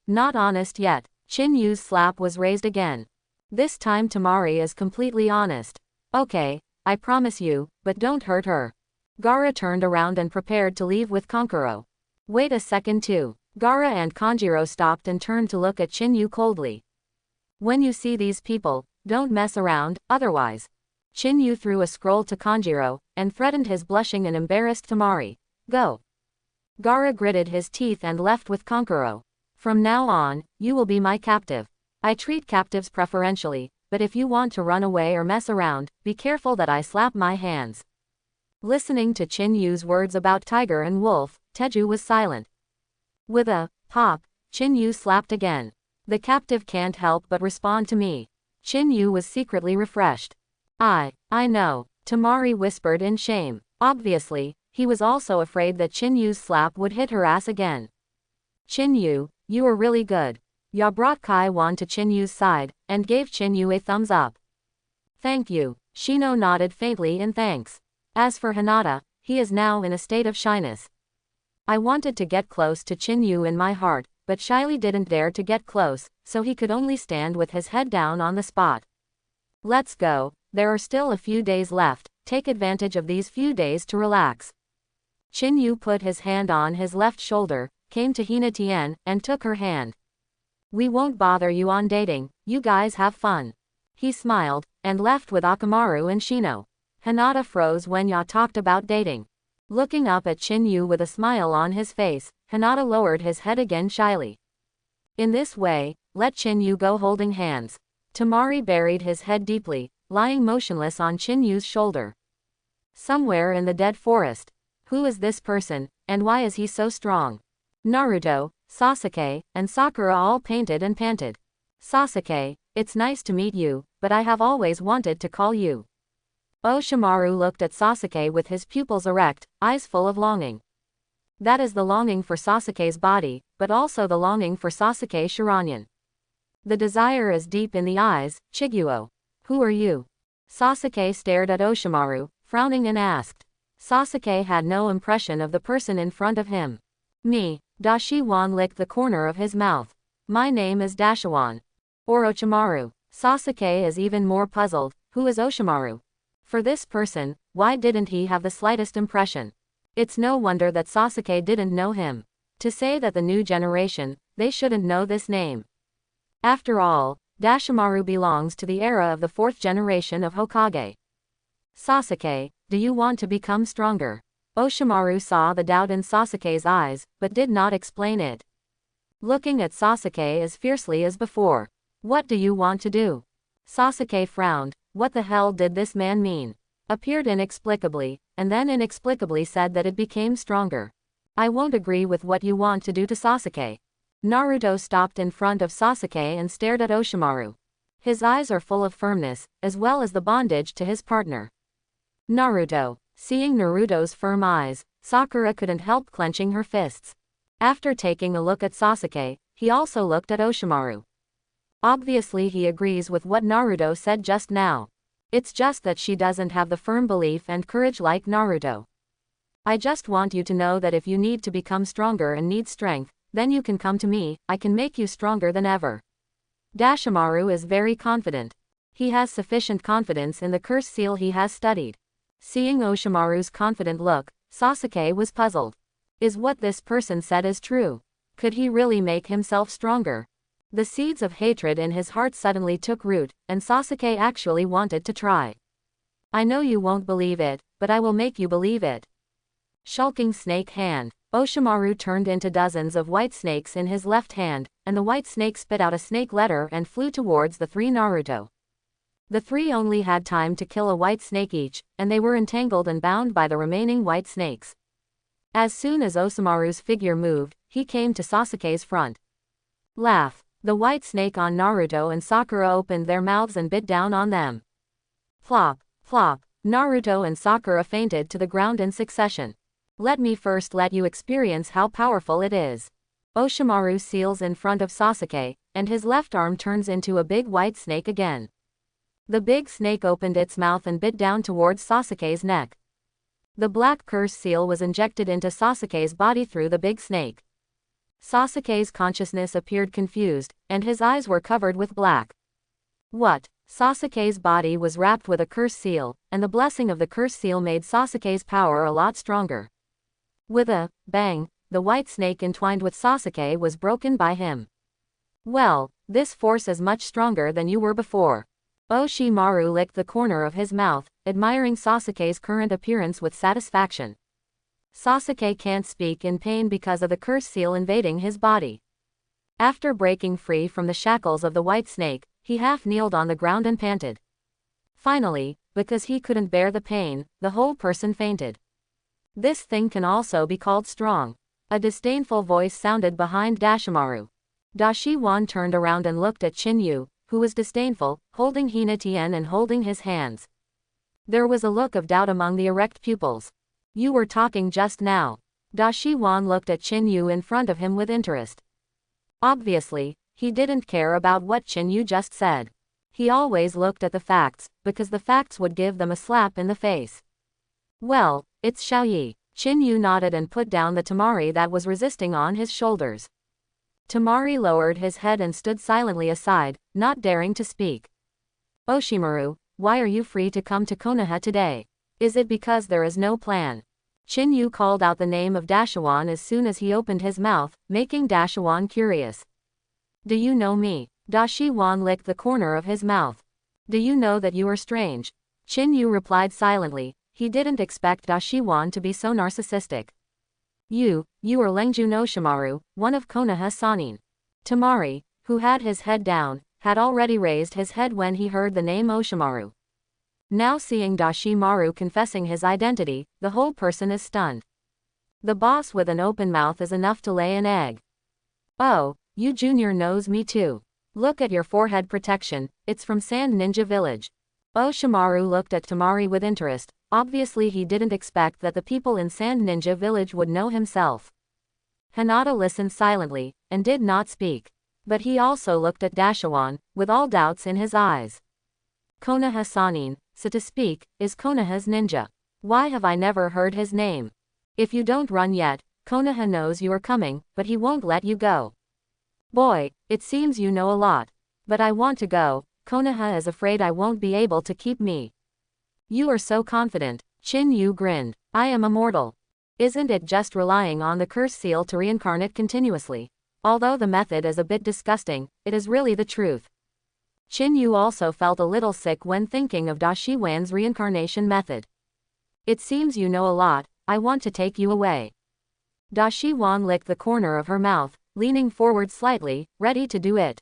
Speaker 1: Not honest yet. Chinu's slap was raised again. This time Temari is completely honest. Okay, I promise you, but don't hurt her. Gaara turned around and prepared to leave with Kankuro. Wait a second too. Gaara and Kanjiro stopped and turned to look at Chinu coldly. When you see these people, don't mess around, otherwise. Chinu threw a scroll to Kanjiro, and threatened his blushing and embarrassed Temari. Go. Gaara gritted his teeth and left with Kankuro. From now on, you will be my captive. I treat captives preferentially, but if you want to run away or mess around, be careful that I slap my hands. Listening to Chinu's words about tiger and wolf, Teju was silent. With a pop, Chinu slapped again. The captive can't help but respond to me. Chinu was secretly refreshed. I know, Temari whispered in shame. Obviously, he was also afraid that Chinu's slap would hit her ass again. Chinu, you are really good. Ya brought Kai-wan to Chinu's side, and gave Chinu a thumbs up. Thank you. Shino nodded faintly in thanks. As for Hinata, he is now in a state of shyness. I wanted to get close to Chinu in my heart, but shyly didn't dare to get close, so he could only stand with his head down on the spot. Let's go, there are still a few days left, take advantage of these few days to relax. Chinu put his hand on his left shoulder, came to Hina Tien, and took her hand. We won't bother you on dating, you guys have fun. He smiled, and left with Akamaru and Shino. Hinata froze when Ya talked about dating. Looking up at Chinu with a smile on his face, Hinata lowered his head again shyly. In this way, let Chinu go holding hands. Temari buried his head deeply, lying motionless on Chinu's shoulder. Somewhere in the dead forest. Who is this person, and why is he so strong? Naruto, Sasuke, and Sakura all painted and panted. Sasuke, it's nice to meet you, but I have always wanted to call you. Orochimaru looked at Sasuke with his pupils erect, eyes full of longing. That is the longing for Sasuke's body, but also the longing for Sasuke Shiranyan. The desire is deep in the eyes. Chiguo. Who are you? Sasuke stared at Orochimaru, frowning and asked. Sasuke had no impression of the person in front of him. Me. Dashiwan licked the corner of his mouth. My name is Dashiwan. Orochimaru. Sasuke is even more puzzled. Who is Orochimaru? For this person, why didn't he have the slightest impression? It's no wonder that Sasuke didn't know him. To say that the new generation, they shouldn't know this name. After all, Dashimaru belongs to the era of the fourth generation of Hokage. Sasuke, do you want to become stronger? Orochimaru saw the doubt in Sasuke's eyes, but did not explain it. Looking at Sasuke as fiercely as before. What do you want to do? Sasuke frowned. What the hell did this man mean? Appeared inexplicably, and then inexplicably said that it became stronger. I won't agree with what you want to do to Sasuke. Naruto stopped in front of Sasuke and stared at Orochimaru. His eyes are full of firmness, as well as the bondage to his partner. Naruto. Seeing Naruto's firm eyes, Sakura couldn't help clenching her fists. After taking a look at Sasuke, he also looked at Orochimaru. Obviously he agrees with what Naruto said just now. It's just that she doesn't have the firm belief and courage like Naruto. I just want you to know that if you need to become stronger and need strength, then you can come to me, I can make you stronger than ever. Dashimaru is very confident. He has sufficient confidence in the curse seal he has studied. Seeing Orochimaru's confident look, Sasuke was puzzled. Is what this person said is true? Could he really make himself stronger? The seeds of hatred in his heart suddenly took root, and Sasuke actually wanted to try. I know you won't believe it, but I will make you believe it. Shulking snake hand. Orochimaru turned into dozens of white snakes in his left hand, and the white snake spit out a snake letter and flew towards the three Naruto. The three only had time to kill a white snake each, and they were entangled and bound by the remaining white snakes. As soon as Orochimaru's figure moved, he came to Sasuke's front. Laugh. The white snake on Naruto and Sakura opened their mouths and bit down on them. Flop, flop. Naruto and Sakura fainted to the ground in succession. Let me first let you experience how powerful it is. Orochimaru seals in front of Sasuke, and his left arm turns into a big white snake again. The big snake opened its mouth and bit down towards Sasuke's neck. The black curse seal was injected into Sasuke's body through the big snake. Sasuke's consciousness appeared confused, and his eyes were covered with black. What? Sasuke's body was wrapped with a curse seal, and the blessing of the curse seal made Sasuke's power a lot stronger. With a bang, the white snake entwined with Sasuke was broken by him. Well, this force is much stronger than you were before. Orochimaru licked the corner of his mouth, admiring Sasuke's current appearance with satisfaction. Sasuke can't speak in pain because of the curse seal invading his body. After breaking free from the shackles of the white snake, he half-kneeled on the ground and panted. Finally, because he couldn't bear the pain, the whole person fainted. This thing can also be called strong. A disdainful voice sounded behind Dashimaru. Dashiwan turned around and looked at Chinu, who was disdainful, holding Hinatien and holding his hands. There was a look of doubt among the erect pupils. You were talking just now. Dashiwan looked at Chinu in front of him with interest. Obviously, he didn't care about what Chinu just said. He always looked at the facts, because the facts would give them a slap in the face. Well, it's Xiaoyi. Chinu nodded and put down the tamari that was resisting on his shoulders. Tamari lowered his head and stood silently aside, not daring to speak. Orochimaru, why are you free to come to Konoha today? Is it because there is no plan? Chinu called out the name of Dashiwan as soon as he opened his mouth, making Dashiwan curious. Do you know me? Dashiwan licked the corner of his mouth. Do you know that you are strange? Chinu replied silently. He didn't expect Dashiwan to be so narcissistic. You are Lengjun Orochimaru, one of Konoha Sannin. Tamari, who had his head down, had already raised his head when he heard the name Orochimaru. Now seeing Dashimaru confessing his identity, the whole person is stunned. The boss with an open mouth is enough to lay an egg. Oh, you junior knows me too. Look at your forehead protection, it's from Sand Ninja Village. Orochimaru looked at Tamari with interest. Obviously he didn't expect that the people in Sand Ninja Village would know himself. Hinata listened silently, and did not speak. But he also looked at Dashiwan, with all doubts in his eyes. Konoha Sannin, so to speak, is Konoha's ninja. Why have I never heard his name? If you don't run yet, Konoha knows you are coming, but he won't let you go. Boy, it seems you know a lot. But I want to go. Konoha is afraid I won't be able to keep me. You are so confident. Chinu grinned. I am immortal. Isn't it just relying on the curse seal to reincarnate continuously? Although the method is a bit disgusting, it is really the truth. Chinu also felt a little sick when thinking of Dashiwan's reincarnation method. It seems you know a lot, I want to take you away. Dashiwan licked the corner of her mouth, leaning forward slightly, ready to do it.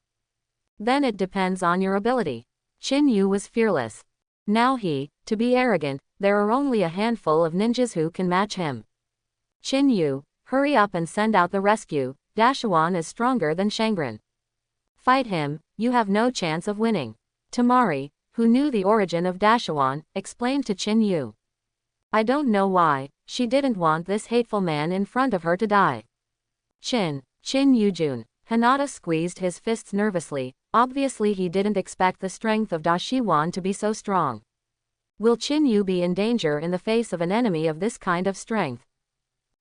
Speaker 1: Then it depends on your ability. Chinu was fearless. Now to be arrogant, there are only a handful of ninjas who can match him. Chinu, hurry up and send out the rescue, Dashiwan is stronger than Shangren. Fight him, you have no chance of winning. Tamari, who knew the origin of Dashiwan, explained to Chinu. I don't know why, she didn't want this hateful man in front of her to die. Chin-Yujun. Hinata squeezed his fists nervously. Obviously he didn't expect the strength of Dashiwan to be so strong. Will Chinu be in danger in the face of an enemy of this kind of strength?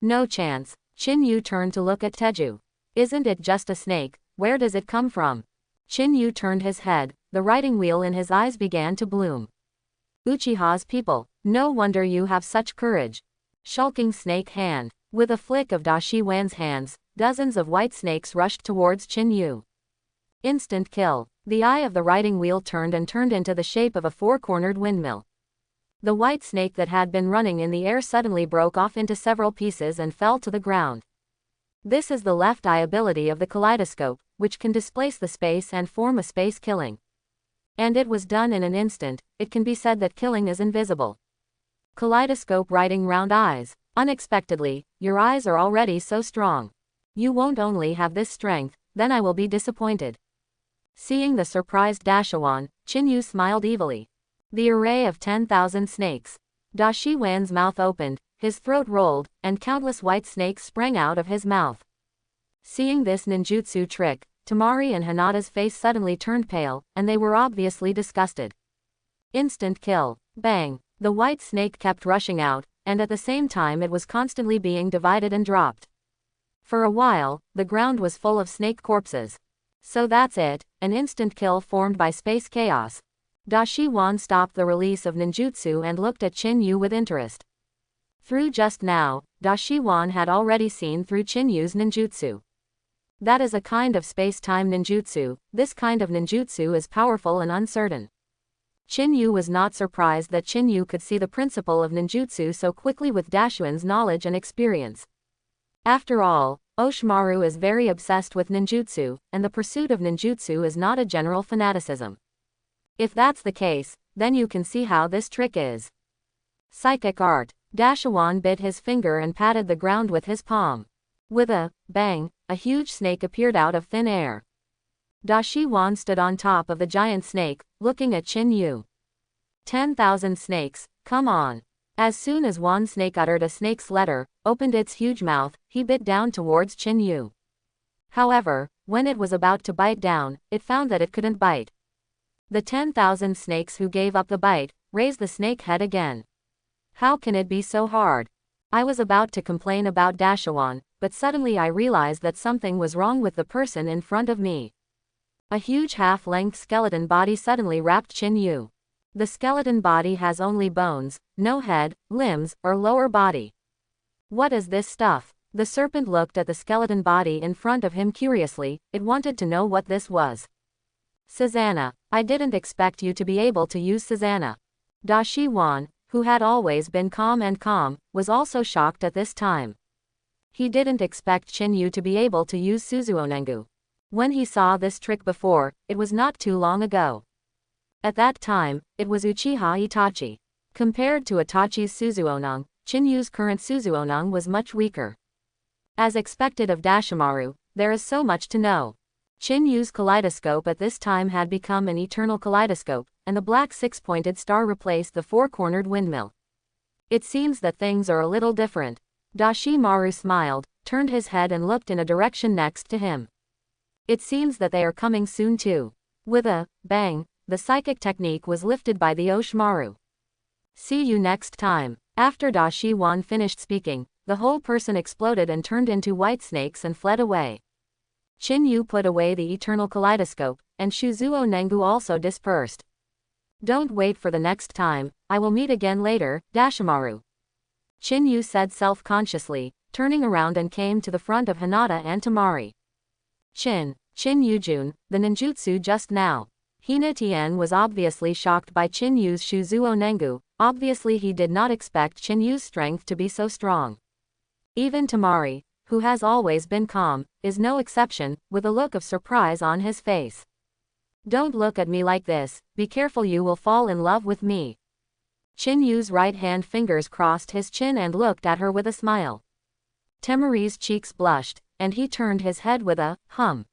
Speaker 1: No chance. Chinu turned to look at Teju. Isn't it just a snake? Where does it come from? Chinu turned his head. The writing wheel in his eyes began to bloom. Uchiha's people. No wonder you have such courage. Shulking snake hand. With a flick of Dashiwan's hands, dozens of white snakes rushed towards Chinu. Instant kill. The eye of the writing wheel turned into the shape of a four-cornered windmill. The white snake that had been running in the air suddenly broke off into several pieces and fell to the ground. This is the left eye ability of the kaleidoscope, which can displace the space and form a space killing. And it was done in an instant. It can be said that killing is invisible. Kaleidoscope writing round eyes. Unexpectedly, your eyes are already so strong. You won't only have this strength, then I will be disappointed. Seeing the surprised Dashawan, Chinu smiled evilly. The array of 10,000 snakes. Dashiwan's mouth opened, his throat rolled, and countless white snakes sprang out of his mouth. Seeing this ninjutsu trick, Temari and Hinata's face suddenly turned pale, and they were obviously disgusted. Instant kill. Bang. The white snake kept rushing out, and at the same time it was constantly being divided and dropped. For a while, the ground was full of snake corpses. So that's it, an instant kill formed by space chaos. Dashiwan stopped the release of ninjutsu and looked at Chinu with interest. Through just now, Dashiwan had already seen through Chinu's ninjutsu. That is a kind of space-time ninjutsu. This kind of ninjutsu is powerful and uncertain. Chinu was not surprised that Chinu could see the principle of ninjutsu so quickly with Dashuan's knowledge and experience. After all, Orochimaru is very obsessed with ninjutsu, and the pursuit of ninjutsu is not a general fanaticism. If that's the case, then you can see how this trick is. Psychic art. Dashawan bit his finger and patted the ground with his palm. With a bang, a huge snake appeared out of thin air. Dashiwan stood on top of the giant snake, looking at Chinu. 10,000 snakes, come on. As soon as one snake uttered a snake's letter, opened its huge mouth, he bit down towards Chinu. However, when it was about to bite down, it found that it couldn't bite. The 10,000 snakes who gave up the bite, raised the snake head again. How can it be so hard? I was about to complain about Dashawan, but suddenly I realized that something was wrong with the person in front of me. A huge half-length skeleton body suddenly wrapped Chinu. The skeleton body has only bones, no head, limbs, or lower body. What is this stuff? The serpent looked at the skeleton body in front of him curiously. It wanted to know what this was. Susanoo, I didn't expect you to be able to use Susanoo. Dashiwan, who had always been calm, was also shocked at this time. He didn't expect Chinu to be able to use Susanoo. When he saw this trick before, it was not too long ago. At that time, it was Uchiha Itachi. Compared to Itachi's Susanoo, Chinu's current Susanoo was much weaker. As expected of Dashimaru, there is so much to know. Chinu's kaleidoscope at this time had become an eternal kaleidoscope, and the black six-pointed star replaced the four-cornered windmill. It seems that things are a little different. Dashimaru smiled, turned his head and looked in a direction next to him. It seems that they are coming soon too. With a bang, the psychic technique was lifted by the Orochimaru. See you next time. After Dashiwan finished speaking, the whole person exploded and turned into white snakes and fled away. Chinu put away the eternal kaleidoscope, and Susanoo also dispersed. Don't wait for the next time, I will meet again later, Dashimaru. Chinu said self-consciously, turning around and came to the front of Hinata and Temari. Chin Yujun, the ninjutsu just now. Hina Tien was obviously shocked by Chinu's Susanoo. Obviously he did not expect Chinu's strength to be so strong. Even Temari, who has always been calm, is no exception, with a look of surprise on his face. Don't look at me like this, be careful, you will fall in love with me. Chinu's right hand fingers crossed his chin and looked at her with a smile. Temari's cheeks blushed, and he turned his head with a hum.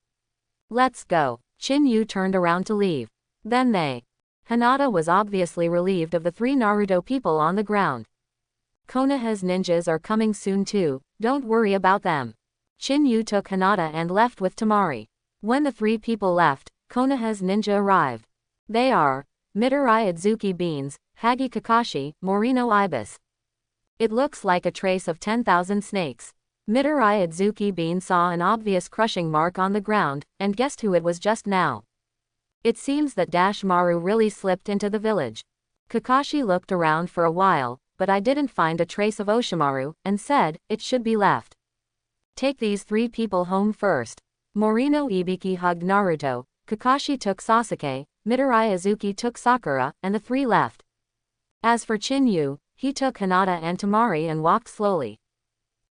Speaker 1: Let's go. Chinu turned around to leave. Then they. Hinata was obviously relieved of the three Naruto people on the ground. Konoha's ninjas are coming soon too, don't worry about them. Chinu took Hinata and left with Temari. When the three people left, Konoha's ninja arrived. They are Midori Idzuki Beans, Hagi Kakashi, Morino Ibis. It looks like a trace of 10,000 snakes. Midori Idzuki Bean saw an obvious crushing mark on the ground, and guessed who it was just now. It seems that Dashimaru really slipped into the village. Kakashi looked around for a while, but I didn't find a trace of Orochimaru, and said, it should be left. Take these three people home first. Morino Ibiki hugged Naruto, Kakashi took Sasuke, Midori Izuki took Sakura, and the three left. As for Chinu, he took Hinata and Temari and walked slowly.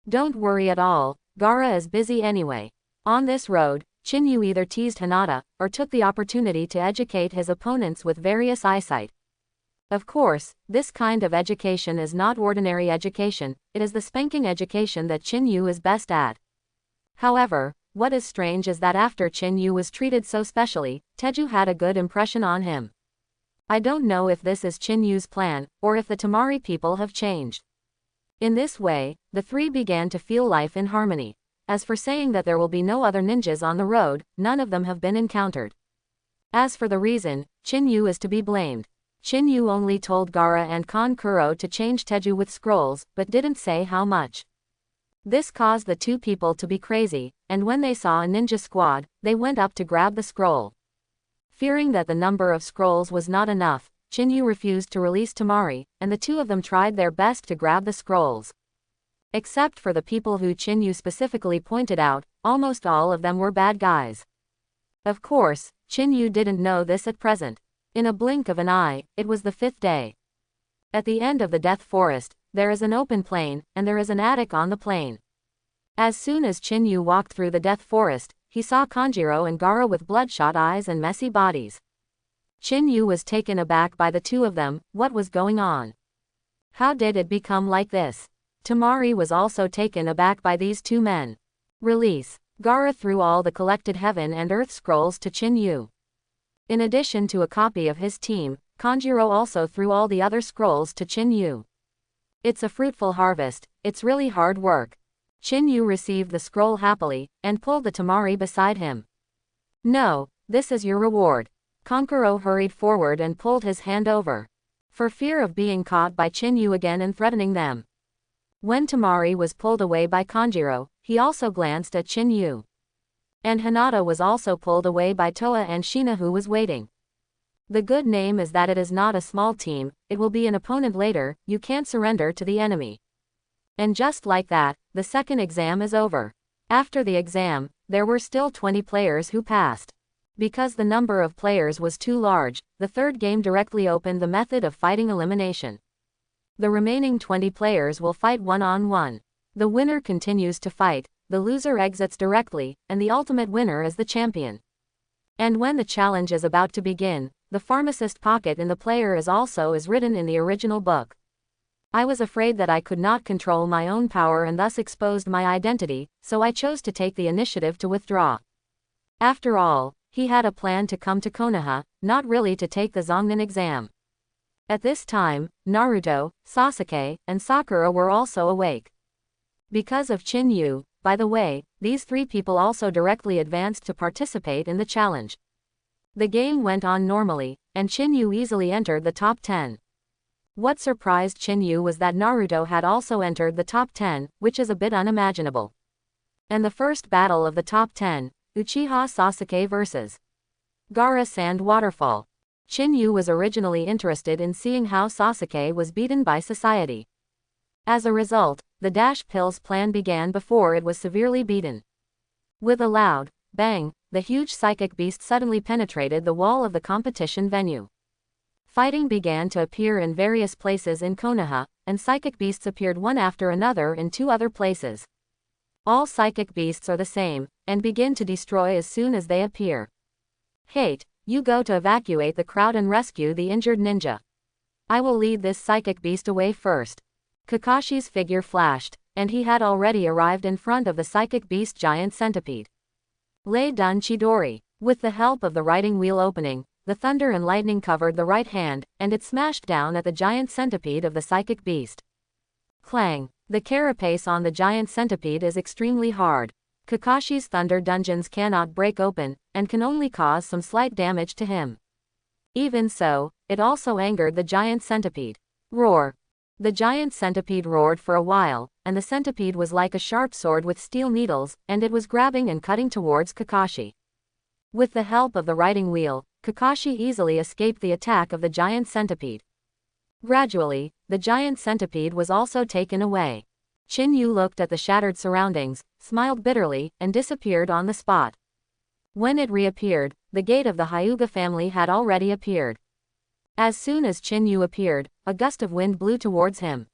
Speaker 1: Don't worry at all, Gaara is busy anyway. On this road, Chinu either teased Hinata, or took the opportunity to educate his opponents with various eyesight. Of course, this kind of education is not ordinary education, it is the spanking education that Chinu is best at. However, what is strange is that after Chinu was treated so specially, Teju had a good impression on him. I don't know if this is Chinu's plan, or if the Temari people have changed. In this way, the three began to feel life in harmony. As for saying that there will be no other ninjas on the road, none of them have been encountered. As for the reason, Chinu is to be blamed. Chinu only told Gaara and Kankuro to change Teju with scrolls, but didn't say how much. This caused the two people to be crazy, and when they saw a ninja squad, they went up to grab the scroll. Fearing that the number of scrolls was not enough, Chinu refused to release Temari, and the two of them tried their best to grab the scrolls. Except for the people who Chinu specifically pointed out, almost all of them were bad guys. Of course, Chinu didn't know this at present. In a blink of an eye, it was the 5th day. At the end of the Death Forest, there is an open plain, and there is an attic on the plain. As soon as Chinu walked through the Death Forest, he saw Kanjiro and Gaara with bloodshot eyes and messy bodies. Chinu was taken aback by the two of them. What was going on? How did it become like this? Temari was also taken aback by these two men. Release. Gaara threw all the collected heaven and earth scrolls to Chinu. In addition to a copy of his team, Kanjiro also threw all the other scrolls to Chinu. It's a fruitful harvest, it's really hard work. Chinu received the scroll happily, and pulled the Temari beside him. No, this is your reward. Kankuro hurried forward and pulled his hand over. For fear of being caught by Chinu again and threatening them. When Temari was pulled away by Kanjiro, he also glanced at Chinu. And Hinata was also pulled away by Toa and Shina, who was waiting. The good name is that it is not a small team, it will be an opponent later, you can't surrender to the enemy. And just like that, the second exam is over. After the exam, there were still 20 players who passed. Because the number of players was too large, the third game directly opened the method of fighting elimination. The remaining 20 players will fight one-on-one. The winner continues to fight, the loser exits directly, and the ultimate winner is the champion. And when the challenge is about to begin, the pharmacist pocket in the player is written in the original book. I was afraid that I could not control my own power and thus exposed my identity, so I chose to take the initiative to withdraw. After all, he had a plan to come to Konoha, not really to take the Zongnin exam. At this time, Naruto, Sasuke, and Sakura were also awake. Because of Chinu, by the way, these three people also directly advanced to participate in the challenge. The game went on normally, and Chinu easily entered the top 10. What surprised Chinu was that Naruto had also entered the top 10, which is a bit unimaginable. And the first battle of the top 10, Uchiha Sasuke vs. Gaara Sand Waterfall. Chinu was originally interested in seeing how Sasuke was beaten by society. As a result, the Dash Pills plan began before it was severely beaten. With a loud bang, the huge psychic beast suddenly penetrated the wall of the competition venue. Fighting began to appear in various places in Konoha, and psychic beasts appeared one after another in 2 other places. All psychic beasts are the same, and begin to destroy as soon as they appear. Hate, you go to evacuate the crowd and rescue the injured ninja. I will lead this psychic beast away first. Kakashi's figure flashed, and he had already arrived in front of the psychic beast giant centipede. Lei dun Chidori. With the help of the riding wheel opening, the thunder and lightning covered the right hand, and it smashed down at the giant centipede of the psychic beast. Clang. The carapace on the giant centipede is extremely hard. Kakashi's thunder dungeons cannot break open, and can only cause some slight damage to him. Even so, it also angered the giant centipede. Roar. The giant centipede roared for a while, and the centipede was like a sharp sword with steel needles, and it was grabbing and cutting towards Kakashi. With the help of the riding wheel, Kakashi easily escaped the attack of the giant centipede. Gradually, the giant centipede was also taken away. Chinu looked at the shattered surroundings, smiled bitterly, and disappeared on the spot. When it reappeared, the gate of the Hyuga family had already appeared. As soon as Chinu appeared, a gust of wind blew towards him.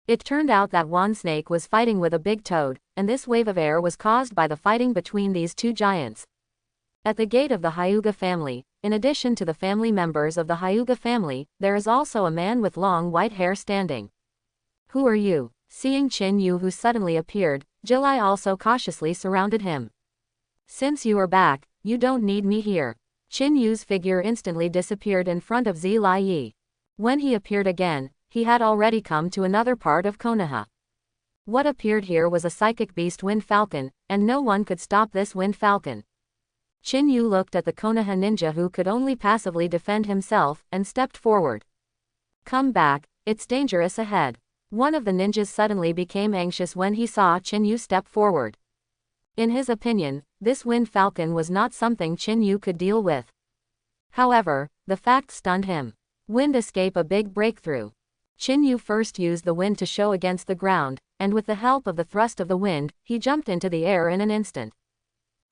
Speaker 1: It turned out that one snake was fighting with a big toad, and this wave of air was caused by the fighting between these two giants. At the gate of the Hyuga family, in addition to the family members of the Hyuga family, there is also a man with long white hair standing. Who are you? Seeing Chinu who suddenly appeared, Jilai also cautiously surrounded him. Since you are back, you don't need me here. Chinu's figure instantly disappeared in front of Zilai. When he appeared again, he had already come to another part of Konoha. What appeared here was a psychic beast wind falcon, and no one could stop this wind falcon. Chinu looked at the Konoha ninja who could only passively defend himself, and stepped forward. Come back, it's dangerous ahead. One of the ninjas suddenly became anxious when he saw Chinu step forward. In his opinion, this wind falcon was not something Chinu could deal with. However, the fact stunned him. Wind escape a big breakthrough. Chinu first used the wind to show against the ground, and with the help of the thrust of the wind, he jumped into the air in an instant.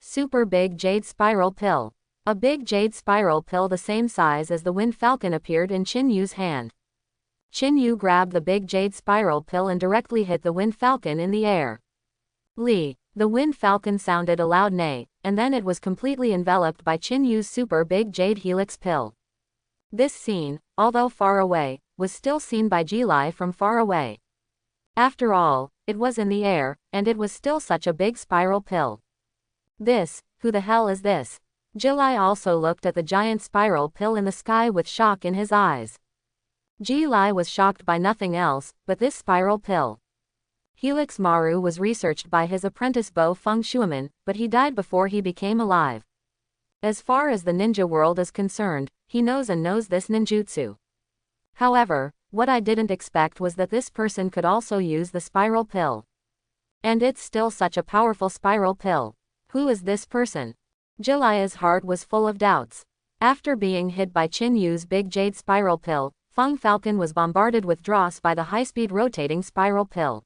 Speaker 1: Super big jade spiral pill. A big jade spiral pill the same size as the wind falcon appeared in Chinu's hand. Chinu grabbed the big jade spiral pill and directly hit the wind falcon in the air. Lee. The wind falcon sounded a loud neigh, and then it was completely enveloped by Chinu's super big jade helix pill. This scene, although far away, was still seen by Jilai from far away. After all, it was in the air, and it was still such a big spiral pill. Who the hell is this? Jilai also looked at the giant spiral pill in the sky with shock in his eyes. Jilai was shocked by nothing else, but this spiral pill. Helix Maru was researched by his apprentice Bo Feng Shuaman, but he died before he became alive. As far as the ninja world is concerned, he knows this ninjutsu. However, what I didn't expect was that this person could also use the spiral pill. And it's still such a powerful spiral pill. Who is this person? Jilai's heart was full of doubts. After being hit by Chinu's big jade spiral pill, Feng Falcon was bombarded with dross by the high-speed rotating spiral pill.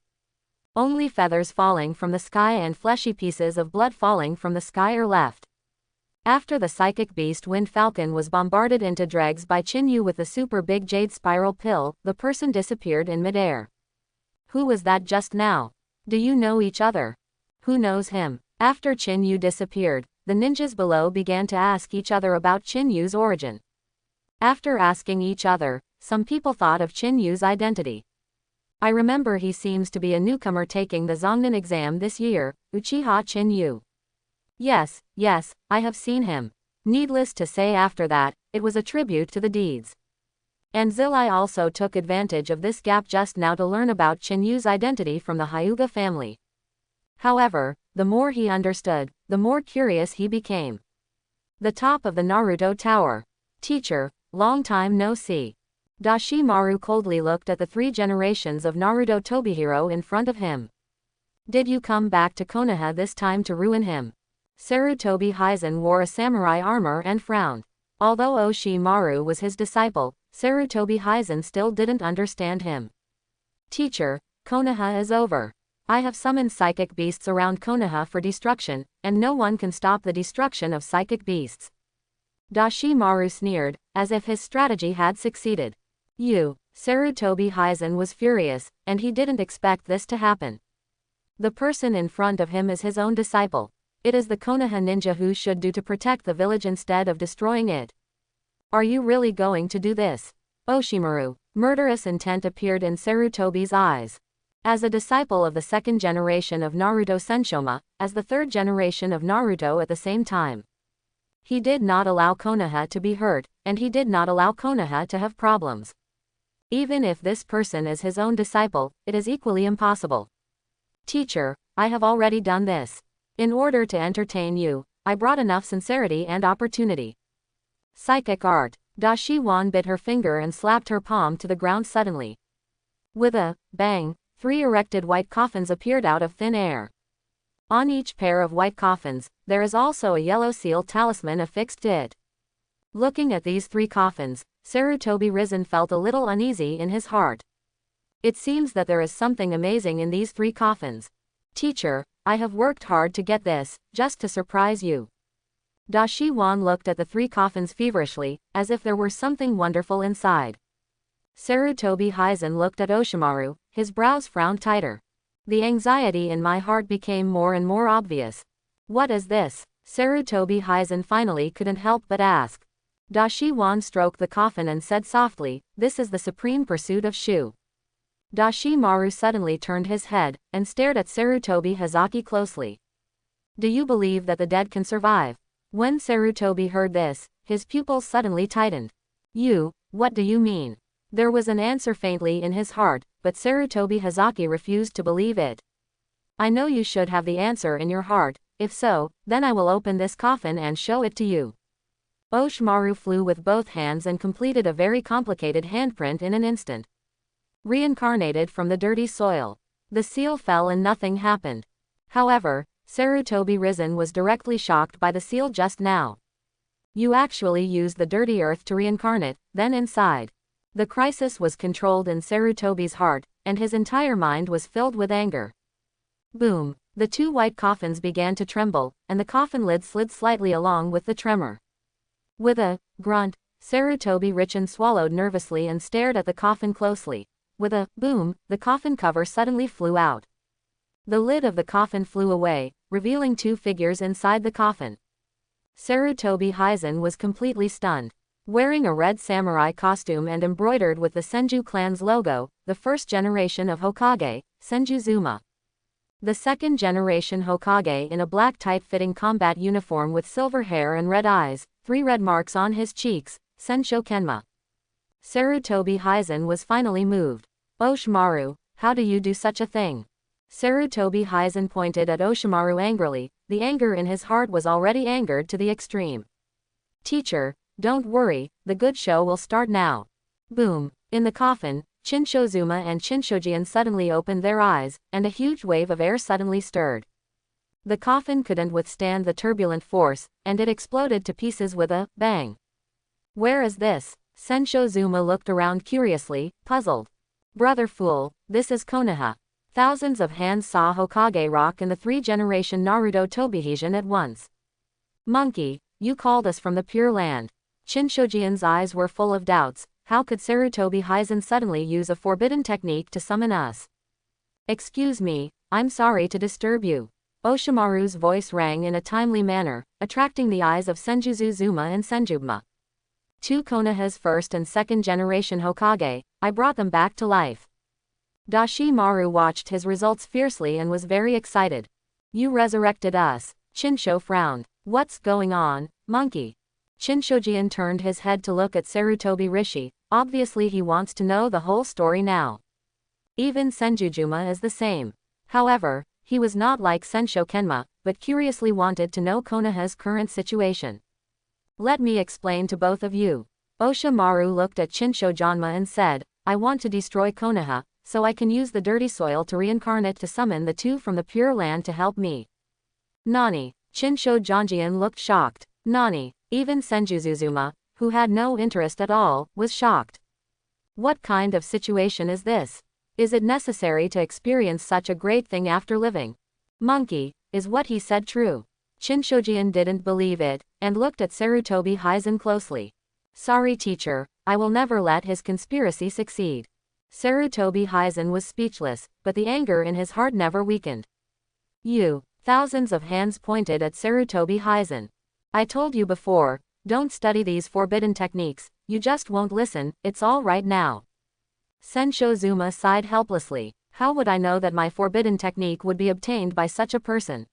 Speaker 1: Only feathers falling from the sky and fleshy pieces of blood falling from the sky are left. After the psychic beast Wind Falcon was bombarded into dregs by Chinu with the super big jade spiral pill, the person disappeared in midair. Who was that just now? Do you know each other? Who knows him? After Chinu disappeared, the ninjas below began to ask each other about Chinu's origin. After asking each other, some people thought of Chinu's identity. I remember he seems to be a newcomer taking the Zongnan exam this year, Uchiha Chinu. Yes, I have seen him. Needless to say after that, it was a tribute to the deeds. And Zilai also took advantage of this gap just now to learn about Chinu's identity from the Hyuga family. However, the more he understood, the more curious he became. The top of the Naruto Tower. Teacher, long time no see. Dashimaru coldly looked at the 3 generations of Naruto Tobihiro in front of him. Did you come back to Konoha this time to ruin him? Sarutobi Hizen wore a samurai armor and frowned. Although Oshimaru was his disciple, Sarutobi Hizen still didn't understand him. Teacher, Konoha is over. I have summoned psychic beasts around Konoha for destruction, and no one can stop the destruction of psychic beasts. Dashimaru sneered, as if his strategy had succeeded. Sarutobi Hizen was furious, and he didn't expect this to happen. The person in front of him is his own disciple. It is the Konoha ninja who should do to protect the village instead of destroying it. Are you really going to do this? Oshimaru. Murderous intent appeared in Sarutobi's eyes. As a disciple of the 2nd generation of Naruto Senshoma, as the 3rd generation of Naruto at the same time. He did not allow Konoha to be hurt, and he did not allow Konoha to have problems. Even if this person is his own disciple, it is equally impossible. Teacher, I have already done this. In order to entertain you, I brought enough sincerity and opportunity. Psychic art. Dashi-wan bit her finger and slapped her palm to the ground suddenly. With a bang, 3 erected white coffins appeared out of thin air. On each pair of white coffins, there is also a yellow seal talisman affixed to it. Looking at these 3 coffins, Sarutobi Risen felt a little uneasy in his heart. It seems that there is something amazing in these 3 coffins. Teacher, I have worked hard to get this, just to surprise you. Dashiwan looked at the 3 coffins feverishly, as if there were something wonderful inside. Sarutobi Hizen looked at Oshimaru, his brows frowned tighter. The anxiety in my heart became more and more obvious. What is this? Sarutobi Hizen finally couldn't help but ask. Dashiwan stroked the coffin and said softly, "This is the supreme pursuit of Shu." Dashimaru suddenly turned his head, and stared at Sarutobi Hazaki closely. "Do you believe that the dead can survive?" When Sarutobi heard this, his pupils suddenly tightened. What do you mean?" There was an answer faintly in his heart, but Sarutobi Hazaki refused to believe it. "I know you should have the answer in your heart. If so, then I will open this coffin and show it to you." Oshimaru flew with both hands and completed a very complicated handprint in an instant. Reincarnated from the dirty soil. The seal fell and nothing happened. However, Sarutobi Risen was directly shocked by the seal just now. "You actually used the dirty earth to reincarnate, then inside." The crisis was controlled in Sarutobi's heart, and his entire mind was filled with anger. Boom! The 2 white coffins began to tremble, and the coffin lid slid slightly along with the tremor. With a grunt, Sarutobi Richin swallowed nervously and stared at the coffin closely. With a boom, the coffin cover suddenly flew out. The lid of the coffin flew away, revealing 2 figures inside the coffin. Sarutobi Hizen was completely stunned. Wearing a red samurai costume and embroidered with the Senju clan's logo, the first generation of Hokage, Senju Zuma. The second generation Hokage in a black tight-fitting combat uniform with silver hair and red eyes, 3 red marks on his cheeks, Sensho Kenma. Sarutobi Hizen was finally moved. "Oshimaru, how do you do such a thing?" Sarutobi Hizen pointed at Oshimaru angrily. The anger in his heart was already angered to the extreme. "Teacher, don't worry, the good show will start now." Boom! In the coffin, Chinshozuma and Chinshojian suddenly opened their eyes, and a huge wave of air suddenly stirred. The coffin couldn't withstand the turbulent force, and it exploded to pieces with a bang. "Where is this?" Senshozuma looked around curiously, puzzled. "Brother fool, this is Konoha." Thousands of hands saw Hokage rock in the 3-generation Naruto Tobihijin at once. "Monkey, you called us from the Pure Land." Chinshojian's eyes were full of doubts. How could Sarutobi Hizen suddenly use a forbidden technique to summon us? "Excuse me, I'm sorry to disturb you." Oshimaru's voice rang in a timely manner, attracting the eyes of Senjuzu Zuma and Senjubma. 2 Konoha's 1st and 2nd generation Hokage, I brought them back to life. Dashimaru watched his results fiercely and was very excited. "You resurrected us." Chinsho frowned. "What's going on, monkey?" Chinshojian turned his head to look at Sarutobi Rishi. Obviously he wants to know the whole story now. Even Senjujuma is the same. However, he was not like Sensho Kenma, but curiously wanted to know Konoha's current situation. "Let me explain to both of you." Oshimaru looked at Chinshojanma and said, "I want to destroy Konoha, so I can use the dirty soil to reincarnate to summon the 2 from the Pure Land to help me." "Nani?" Chinshojanjian looked shocked. "Nani?" Even Senjuzuzuma, who had no interest at all, was shocked. "What kind of situation is this? Is it necessary to experience such a great thing after living? Monkey, is what he said true?" Chinshojian didn't believe it, and looked at Sarutobi Hizen closely. "Sorry teacher, I will never let his conspiracy succeed." Sarutobi Hizen was speechless, but the anger in his heart never weakened. Thousands of hands pointed at Sarutobi Hizen. "I told you before, don't study these forbidden techniques, you just won't listen, it's all right now." Senshozuma sighed helplessly. "How would I know that my forbidden technique would be obtained by such a person?"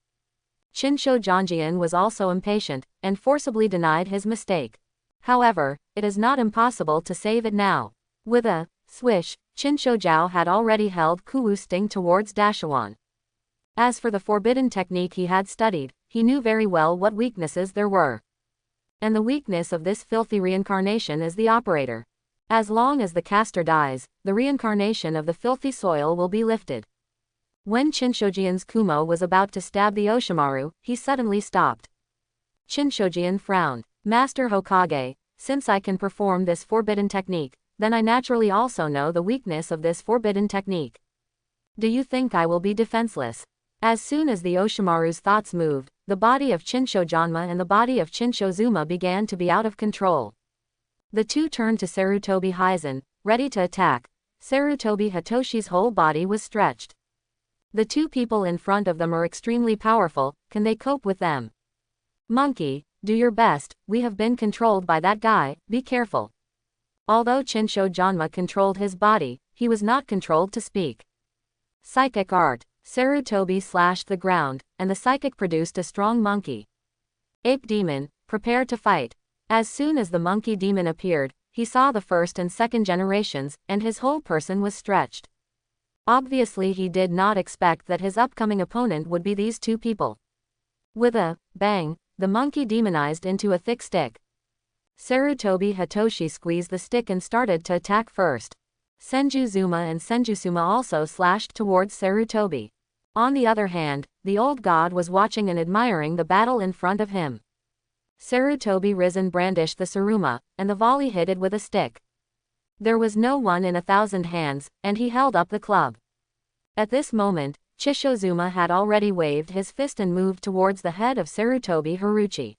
Speaker 1: Chinsho Janjian was also impatient, and forcibly denied his mistake. "However, it is not impossible to save it now." With a swish, Chinsho Jiao had already held Kuwu Sting towards Dashawan. As for the forbidden technique he had studied, he knew very well what weaknesses there were. And the weakness of this filthy reincarnation is the operator. As long as the caster dies, the reincarnation of the filthy soil will be lifted. When Chinshojian's Kumo was about to stab the Oshimaru, he suddenly stopped. Chinshojian frowned. "Master Hokage, since I can perform this forbidden technique, then I naturally also know the weakness of this forbidden technique. Do you think I will be defenseless?" As soon as the Oshimaru's thoughts moved, the body of Chinshojanma and the body of Chinshozuma began to be out of control. The two turned to Sarutobi Hizen, ready to attack. Sarutobi Hitoshi's whole body was stretched. The two people in front of them are extremely powerful, can they cope with them? Monkey, do your best, we have been controlled by that guy, be careful. Although Chinshojanma controlled his body, he was not controlled to speak. Psychic art. Sarutobi slashed the ground, and the psychic produced a strong monkey. Ape demon, prepare to fight. As soon as the monkey demon appeared, he saw the first and second generations, and his whole person was stretched. Obviously he did not expect that his upcoming opponent would be these two people. With a bang, the monkey demonized into a thick stick. Sarutobi Hitoshi squeezed the stick and started to attack first. Senjuzuma and Senjusuma also slashed towards Sarutobi. On the other hand, the old god was watching and admiring the battle in front of him. Sarutobi Risen brandished the Saruma, and the volley hit it with a stick. There was no one in 1,000 hands, and he held up the club. At this moment, Chinshozuma had already waved his fist and moved towards the head of Sarutobi Haruchi.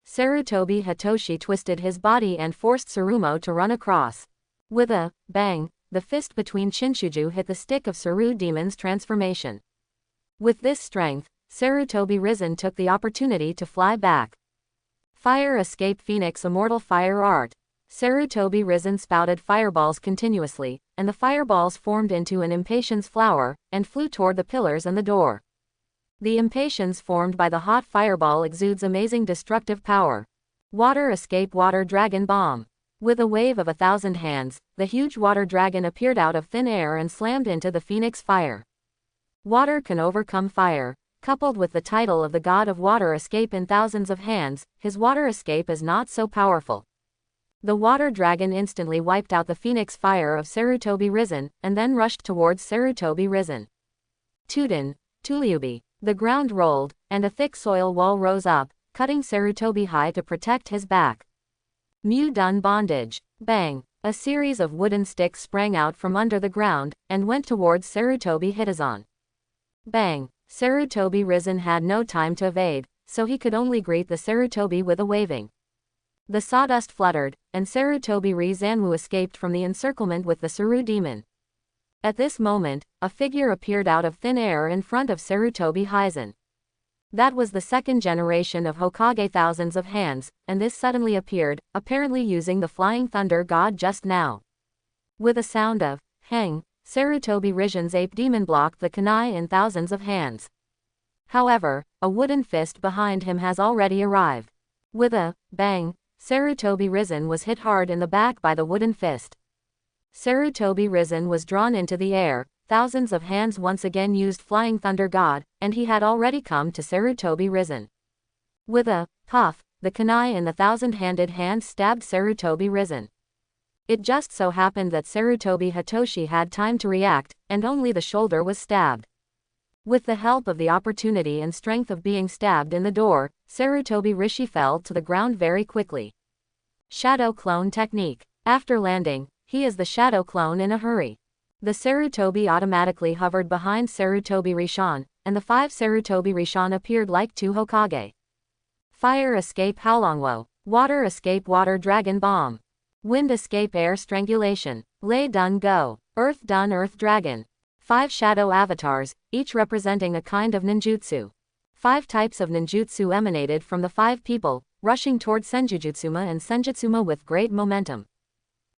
Speaker 1: Sarutobi Hitoshi twisted his body and forced Sarumo to run across. With a bang, the fist between Chinshuju hit the stick of Saru Demon's transformation. With this strength, Sarutobi Risen took the opportunity to fly back. Fire Escape Phoenix Immortal Fire Art. Sarutobi Risen spouted fireballs continuously, and the fireballs formed into an impatience flower, and flew toward the pillars and the door. The impatience formed by the hot fireball exudes amazing destructive power. Water Escape Water Dragon Bomb. With a wave of 1,000 hands, the huge water dragon appeared out of thin air and slammed into the phoenix fire. Water can overcome fire. Coupled with the title of the god of water escape in thousands of hands, his water escape is not so powerful. The water dragon instantly wiped out the phoenix fire of Sarutobi Risen, and then rushed towards Sarutobi Risen. Tudin, Tuliubi. The ground rolled, and a thick soil wall rose up, cutting Sarutobi high to protect his back. Mu Dun Bondage. Bang! A series of wooden sticks sprang out from under the ground, and went towards Sarutobi Hitazan. Bang! Sarutobi Risen had no time to evade, so he could only greet the Sarutobi with a waving. The sawdust fluttered, and Sarutobi Rizanmu escaped from the encirclement with the Saru demon. At this moment, a figure appeared out of thin air in front of Sarutobi Hizen. That was the second generation of Hokage Thousands of Hands, and this suddenly appeared, apparently using the Flying Thunder God just now. With a sound of hang, Sarutobi Risen's ape demon blocked the kunai in Thousands of Hands. However, a wooden fist behind him has already arrived. With a bang, Sarutobi Risen was hit hard in the back by the wooden fist. Sarutobi Risen was drawn into the air. Thousands of Hands once again used Flying Thunder God, and he had already come to Sarutobi Risen. With a puff, the kunai in the 1,000-handed hand stabbed Sarutobi Risen. It just so happened that Sarutobi Hitoshi had time to react, and only the shoulder was stabbed. With the help of the opportunity and strength of being stabbed in the door, Sarutobi Rishi fell to the ground very quickly. Shadow Clone Technique. After landing, he is the shadow clone in a hurry. The Sarutobi automatically hovered behind Sarutobi Rishan, and the 5 Sarutobi Rishan appeared like 2 Hokage. Fire Escape Howlongwo. Water Escape Water Dragon Bomb. Wind Escape Air Strangulation. Lei Dun Go. Earth Dun Earth Dragon. 5 shadow avatars, each representing a kind of ninjutsu. 5 types of ninjutsu emanated from the 5 people, rushing toward Senjujutsuma and Senjutsuma with great momentum.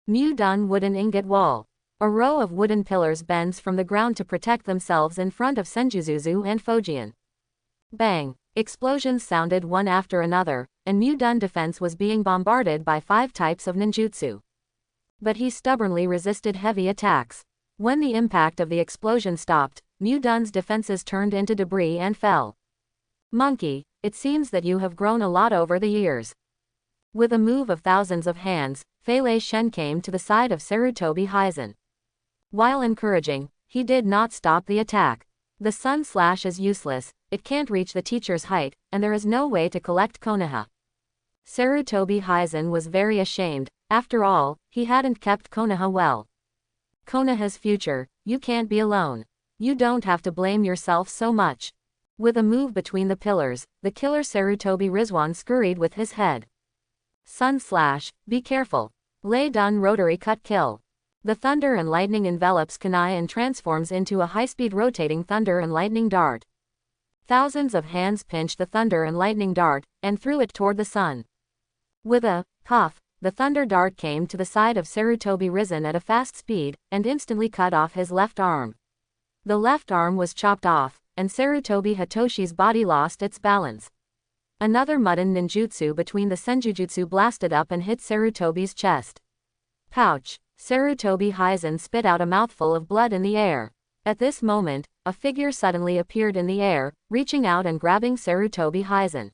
Speaker 1: Mu Dun Wooden Ingot Wall. A row of wooden pillars bends from the ground to protect themselves in front of Senjuzuzu and Fojian. Bang! Explosions sounded one after another, and Mu Dun defense was being bombarded by 5 types of ninjutsu. But he stubbornly resisted heavy attacks. When the impact of the explosion stopped, Mu Dun's defenses turned into debris and fell. Monkey, it seems that you have grown a lot over the years. With a move of Thousands of Hands, Fei Lei Shen came to the side of Sarutobi Hizen. While encouraging, he did not stop the attack. The sun slash is useless, it can't reach the teacher's height, and there is no way to collect Konoha. Sarutobi Hizen was very ashamed. After all, he hadn't kept Konoha well. Konoha's future, you can't be alone. You don't have to blame yourself so much. With a move between the pillars, the killer Sarutobi Rizwan scurried with his head. Sun Slash, be careful. Lei Dun Rotary Cut Kill. The thunder and lightning envelops Kunai and transforms into a high-speed rotating thunder and lightning dart. Thousands of hands pinched the thunder and lightning dart, and threw it toward the sun. With a puff, the thunder dart came to the side of Sarutobi Risen at a fast speed, and instantly cut off his left arm. The left arm was chopped off, and Sarutobi Hitoshi's body lost its balance. Another Mudden ninjutsu between the senjutsu blasted up and hit Sarutobi's chest. Pouch! Sarutobi Hizen spit out a mouthful of blood in the air. At this moment, a figure suddenly appeared in the air, reaching out and grabbing Sarutobi Hizen.